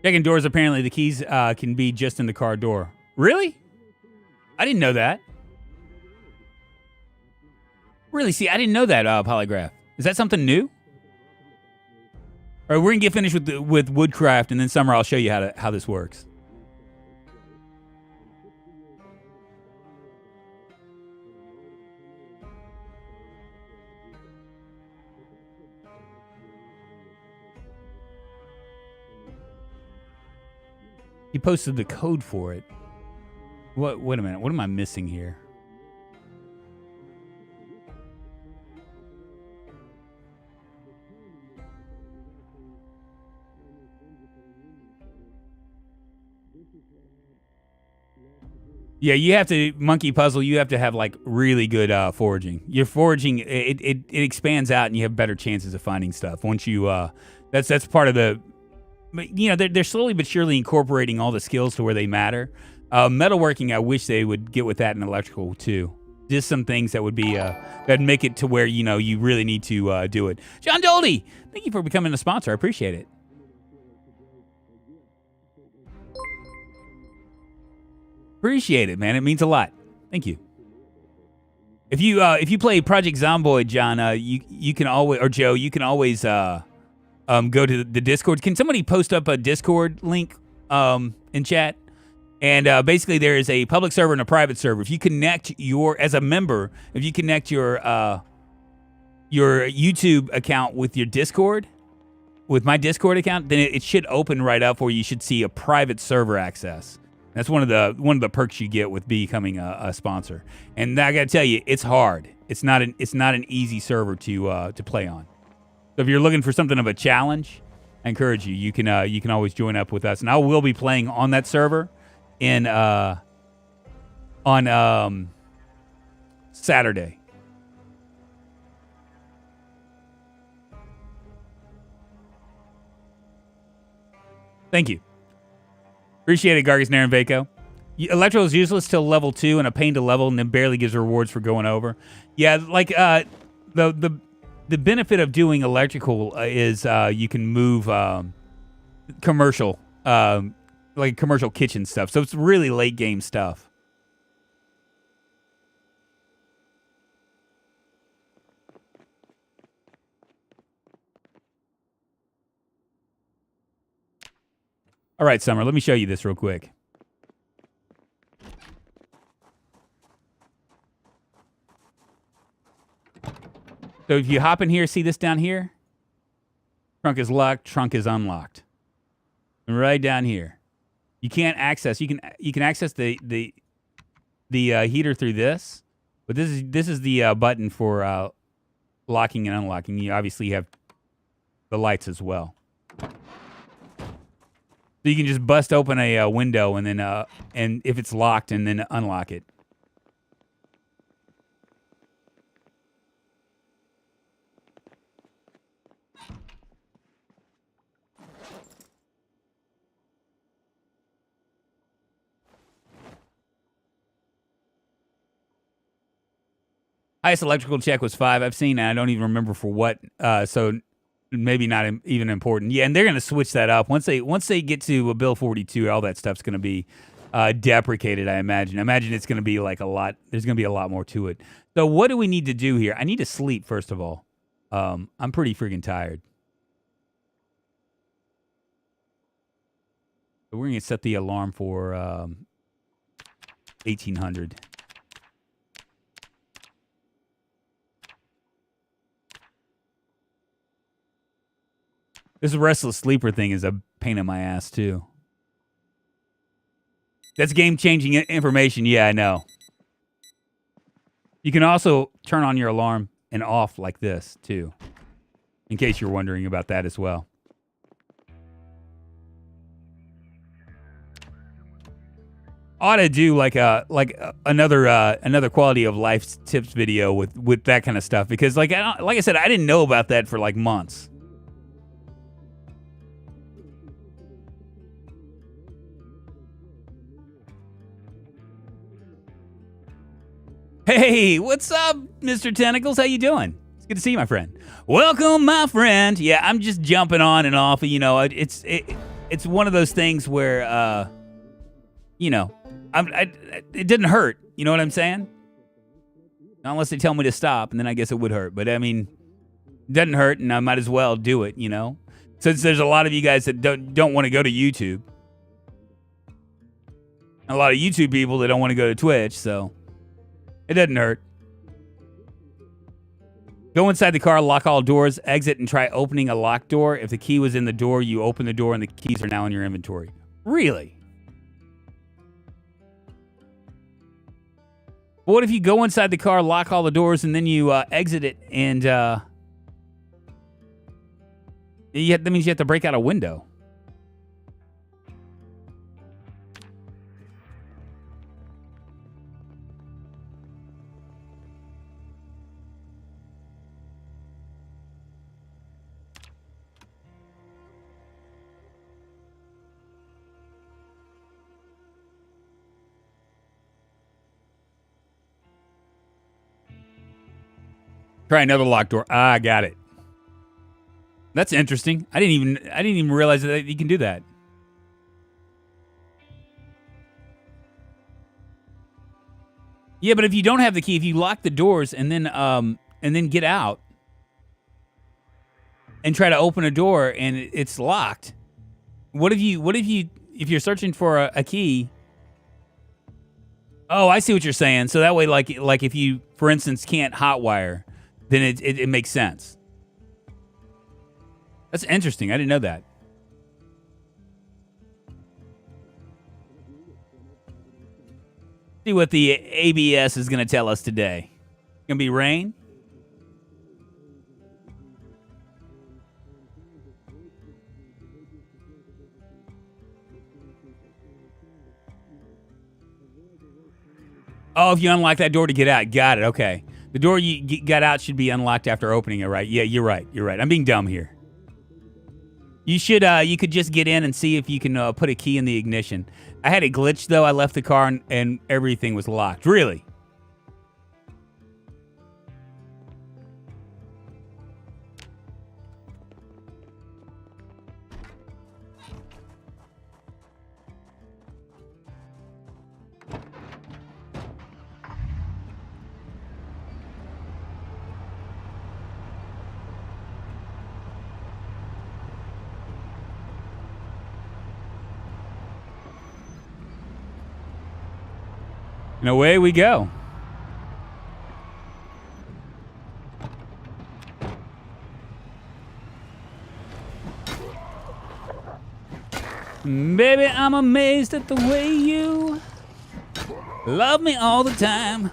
Checking doors, apparently the keys can be just in the car door. Really? I didn't know that. Really? See, I didn't know that, Polygraph. Is that something new? All right, we're going to get finished with Woodcraft, and then Summer, I'll show you how this works. He posted the code for it. What? Wait a minute. What am I missing here? Yeah, you have to monkey puzzle. You have to have like really good foraging. Your foraging it expands out, and you have better chances of finding stuff once you. That's part of the. You know, they're slowly but surely incorporating all the skills to where they matter. Metalworking, I wish they would get with that in electrical too. Just some things that would be that make it to where you really need to do it. John Doldy, thank you for becoming a sponsor. I appreciate it. Appreciate it, man. It means a lot. Thank you. If you play Project Zomboid, John, you can always, or Joe, you can always go to the Discord. Can somebody post up a Discord link in chat? And basically, there is a public server and a private server. If you connect as a member, if you connect your YouTube account with your Discord, with my Discord account, then it should open right up where you should see a private server access. That's one of the perks you get with becoming a sponsor. And I gotta tell you, it's hard. It's not an easy server to play on. So if you're looking for something of a challenge, I encourage you. You can always join up with us, and I will be playing on that server on Saturday. Thank you. Appreciate it, Gargus, Nair, and Vaco. Electro is useless till level 2 and a pain to level, and then barely gives rewards for going over. Yeah, like the benefit of doing electrical is you can move commercial, like commercial kitchen stuff. So it's really late game stuff. All right, Summer, let me show you this real quick. So if you hop in here, see this down here? Trunk is locked, trunk is unlocked. And right down here. You can't access, you can access the heater through this, but this is the button for locking and unlocking. You obviously have the lights as well. So you can just bust open a window and then and if it's locked, and then unlock it. Highest electrical check was 5. I've seen, and I don't even remember for what. So maybe not even important. Yeah, and they're going to switch that up once they get to a Bill 42. All that stuff's going to be deprecated. I imagine. It's going to be like a lot. There's going to be a lot more to it. So what do we need to do here? I need to sleep first of all. I'm pretty freaking tired. So we're going to set the alarm for 1800. This restless sleeper thing is a pain in my ass, too. That's game-changing information. Yeah, I know. You can also turn on your alarm and off like this, too. In case you're wondering about that as well. Ought to do like another quality of life tips video with that kind of stuff, because like I said, I didn't know about that for like months. Hey, what's up, Mr. Tentacles? How you doing? It's good to see you, my friend. Welcome, my friend. Yeah, I'm just jumping on and off. You know, it's one of those things where, you know, it didn't hurt. You know what I'm saying? Unless they tell me to stop, and then I guess it would hurt. But I mean, it doesn't hurt, and I might as well do it. You know, since there's a lot of you guys that don't want to go to YouTube, a lot of YouTube people that don't want to go to Twitch, so. It doesn't hurt. Go inside the car, lock all doors, exit, and try opening a locked door. If the key was in the door, you open the door, and the keys are now in your inventory. Really? But what if you go inside the car, lock all the doors, and then you exit it, and that means you have to break out a window. Try another locked door. Ah, I got it. That's interesting. I didn't even realize that you can do that. Yeah, but if you don't have the key, if you lock the doors and then get out and try to open a door and it's locked, if you're searching for a key? Oh, I see what you're saying. So that way, like if you, for instance, can't hotwire, then it makes sense. That's interesting. I didn't know that. See what the ABS is going to tell us today. Going to be rain? Oh, if you unlock that door to get out. Got it. Okay. The door you got out should be unlocked after opening it, right? Yeah, you're right. You're right. I'm being dumb here. You should. You could just get in and see if you can put a key in the ignition. I had a glitch, though. I left the car and everything was locked. Really? And away we go. Baby, I'm amazed at the way you love me all the time.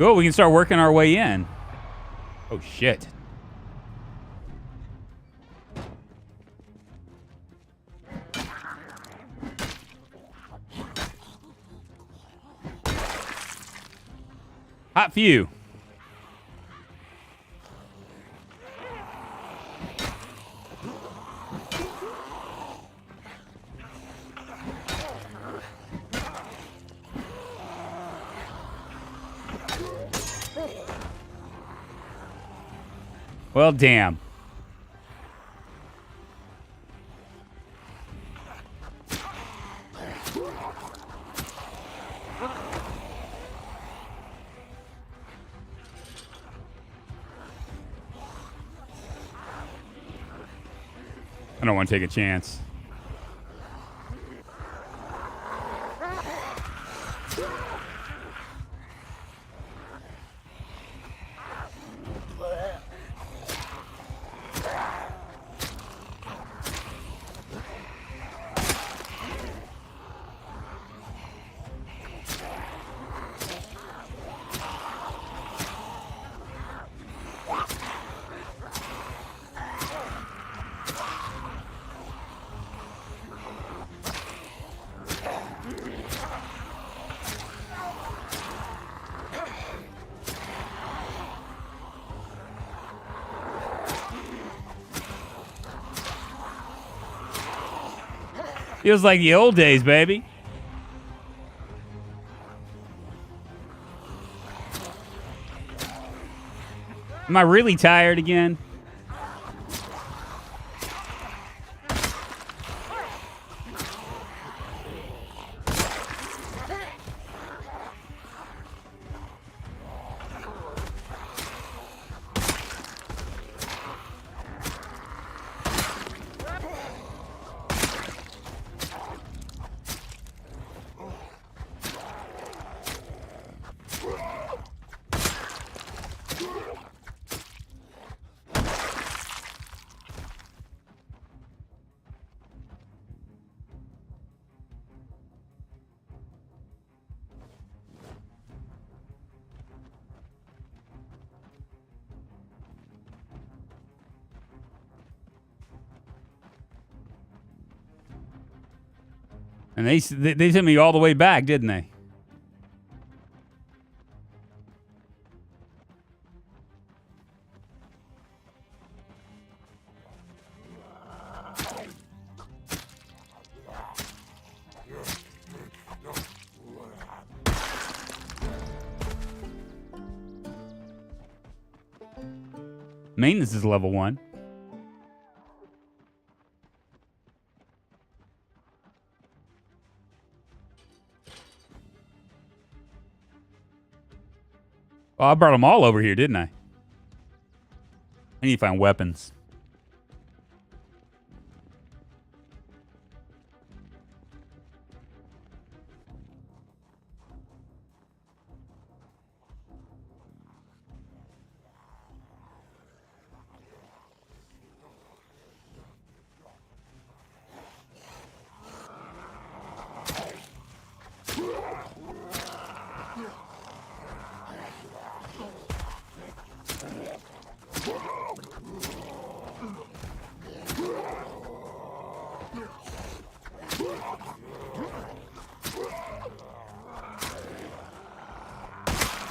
Oh, we can start working our way in. Oh, shit. Hot few. Well, damn. I don't want to take a chance. Feels like the old days, baby. Am I really tired again? And they sent me all the way back, didn't they? Maintenance is level 1. Oh, I brought them all over here, didn't I? I need to find weapons.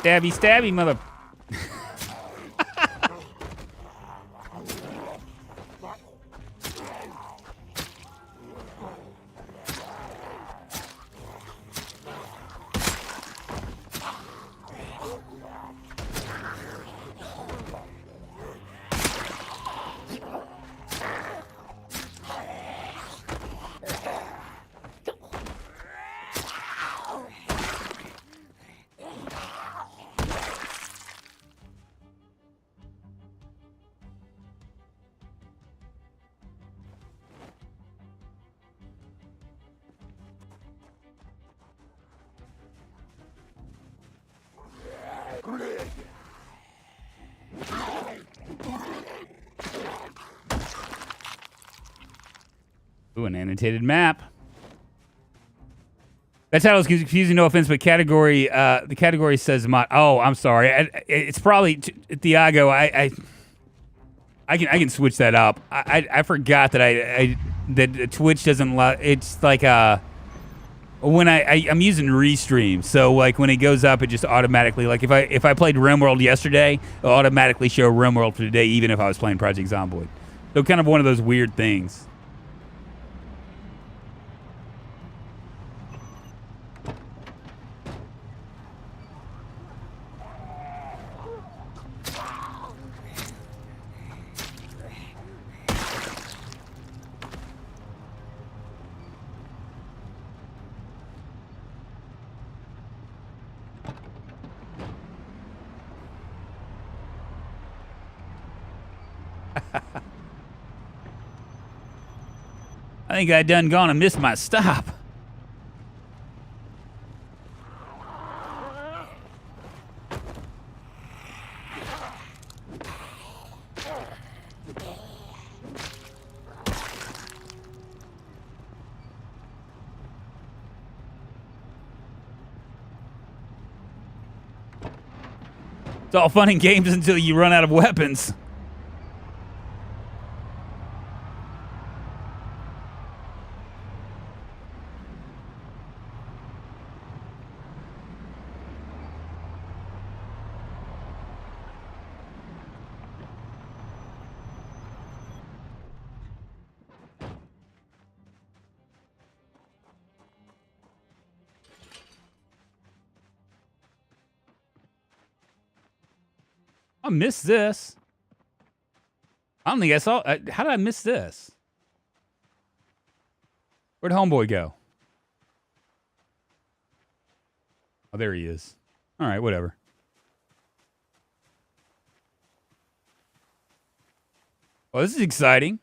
Stabby, stabby, mother. Ooh, an annotated map. That title is confusing, no offense, but category, the category says mod. Oh, I'm sorry. It's probably Thiago. I can switch that up. I forgot that that Twitch doesn't allow. It's like when I'm using Restream, so like when it goes up, it just automatically, like if I played RimWorld yesterday, it'll automatically show RimWorld for today, even if I was playing Project Zomboid. So kind of one of those weird things. I think I done gone and missed my stop. It's all fun and games until you run out of weapons. I missed this. I don't think I saw. How did I miss this? Where'd Homeboy go? Oh, there he is. All right, whatever. Well, this is exciting.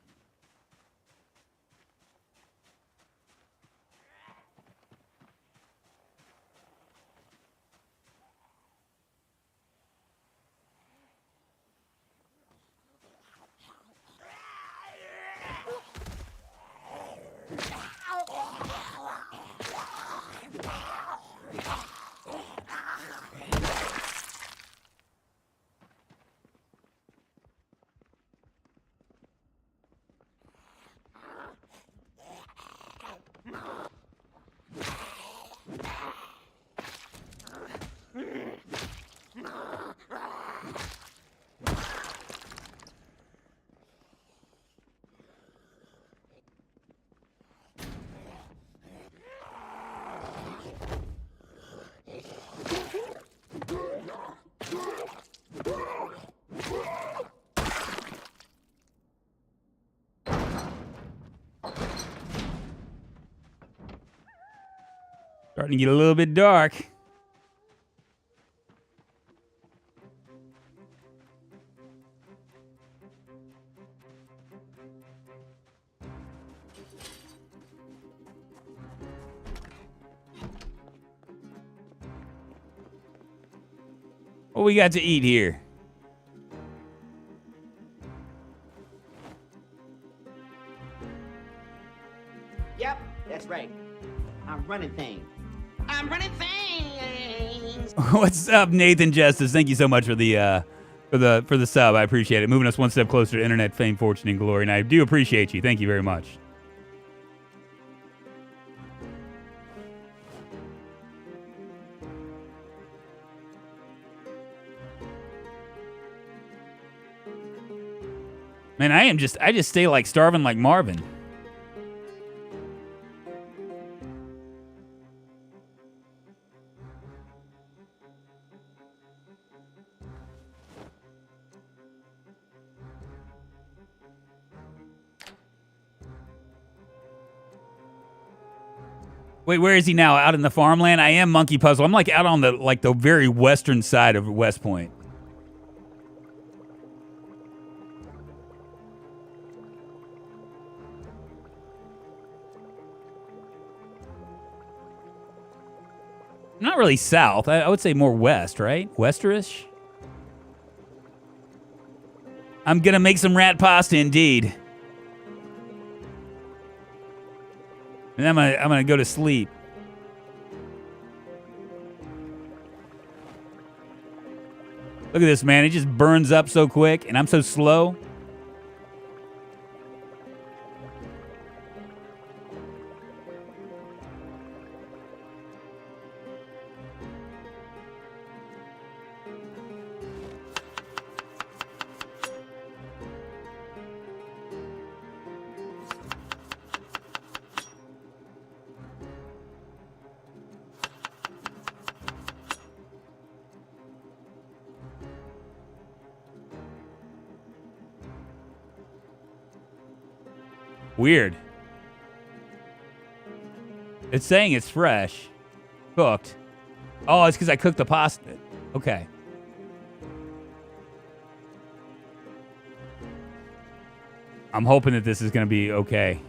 Starting to get a little bit dark. What we got to eat here? Yep, that's right. I'm running things. I'm running things. What's up, Nathan Justice? Thank you so much for the sub. I appreciate it. Moving us one step closer to internet fame, fortune, and glory. And I do appreciate you. Thank you very much. Man, I just stay like starving like Marvin. Wait, where is he now? Out in the farmland? I am Monkey Puzzle. I'm like out on the very western side of West Point. Not really south. I would say more west, right? Westerish? I'm gonna make some rat pasta indeed. And I'm gonna go to sleep. Look at this, man. It just burns up so quick, and I'm so slow. Weird. It's saying it's fresh. Cooked. Oh, it's because I cooked the pasta. Okay. I'm hoping that this is going to be okay.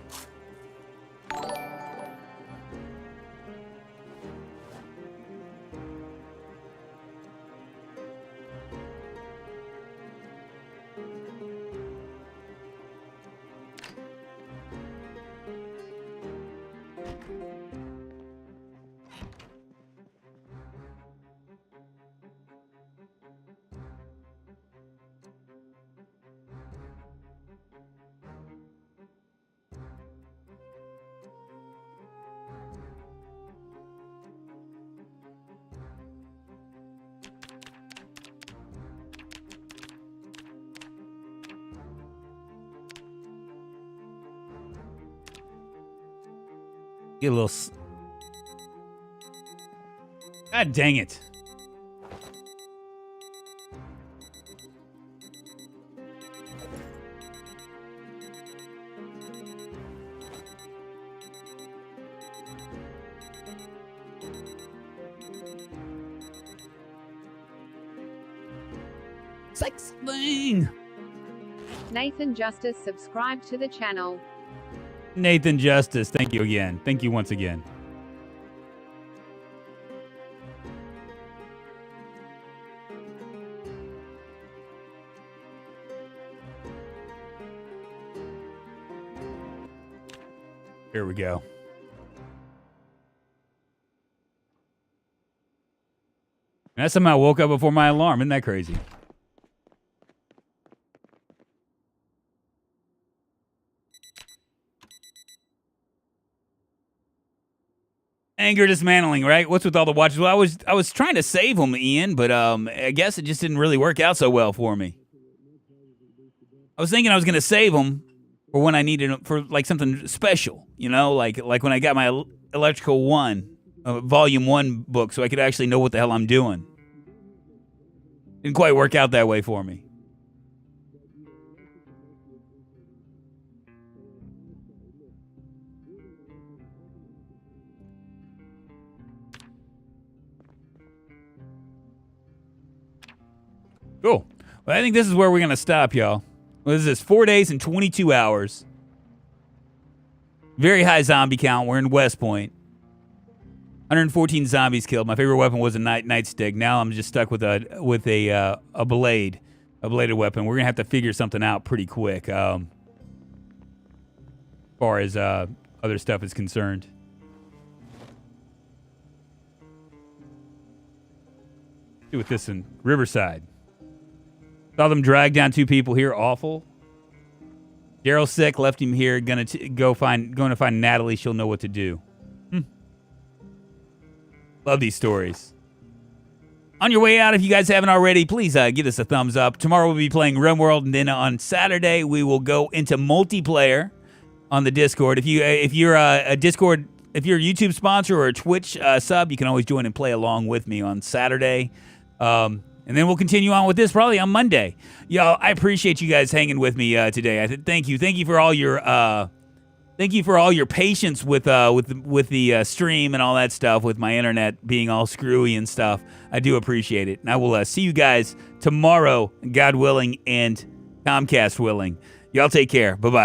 Get a little... God dang it. Sex thing. Nathan Justice subscribe to the channel. Nathan Justice, thank you again. Thank you once again. Here we go. And I somehow woke up before my alarm. Isn't that crazy? Anger dismantling, right? What's with all the watches? Well, I was trying to save them, Ian, but I guess it just didn't really work out so well for me. I was thinking I was going to save them for when I needed them for like something special, you know, like when I got my Electrical 1, Volume 1 book, so I could actually know what the hell I'm doing. Didn't quite work out that way for me. Cool. Well, I think this is where we're going to stop, y'all. What is this? 4 days and 22 hours. Very high zombie count. We're in West Point. 114 zombies killed. My favorite weapon was a nightstick. Now I'm just stuck with a blade, a bladed weapon. We're going to have to figure something out pretty quick as far as other stuff is concerned. Do with this in Riverside. Saw them drag down 2 people here. Awful. Daryl's sick. Left him here. Going to find Natalie. She'll know what to do. Love these stories. On your way out, if you guys haven't already, please give us a thumbs up. Tomorrow we'll be playing RimWorld, and then on Saturday we will go into multiplayer on the Discord. If you're a Discord, if you're a YouTube sponsor or a Twitch sub, you can always join and play along with me on Saturday. And then we'll continue on with this probably on Monday. Yo, I appreciate you guys hanging with me today. Thank you for all your patience with the stream and all that stuff, with my internet being all screwy and stuff. I do appreciate it. And I will see you guys tomorrow, God willing and Comcast willing. Y'all take care. Bye-bye.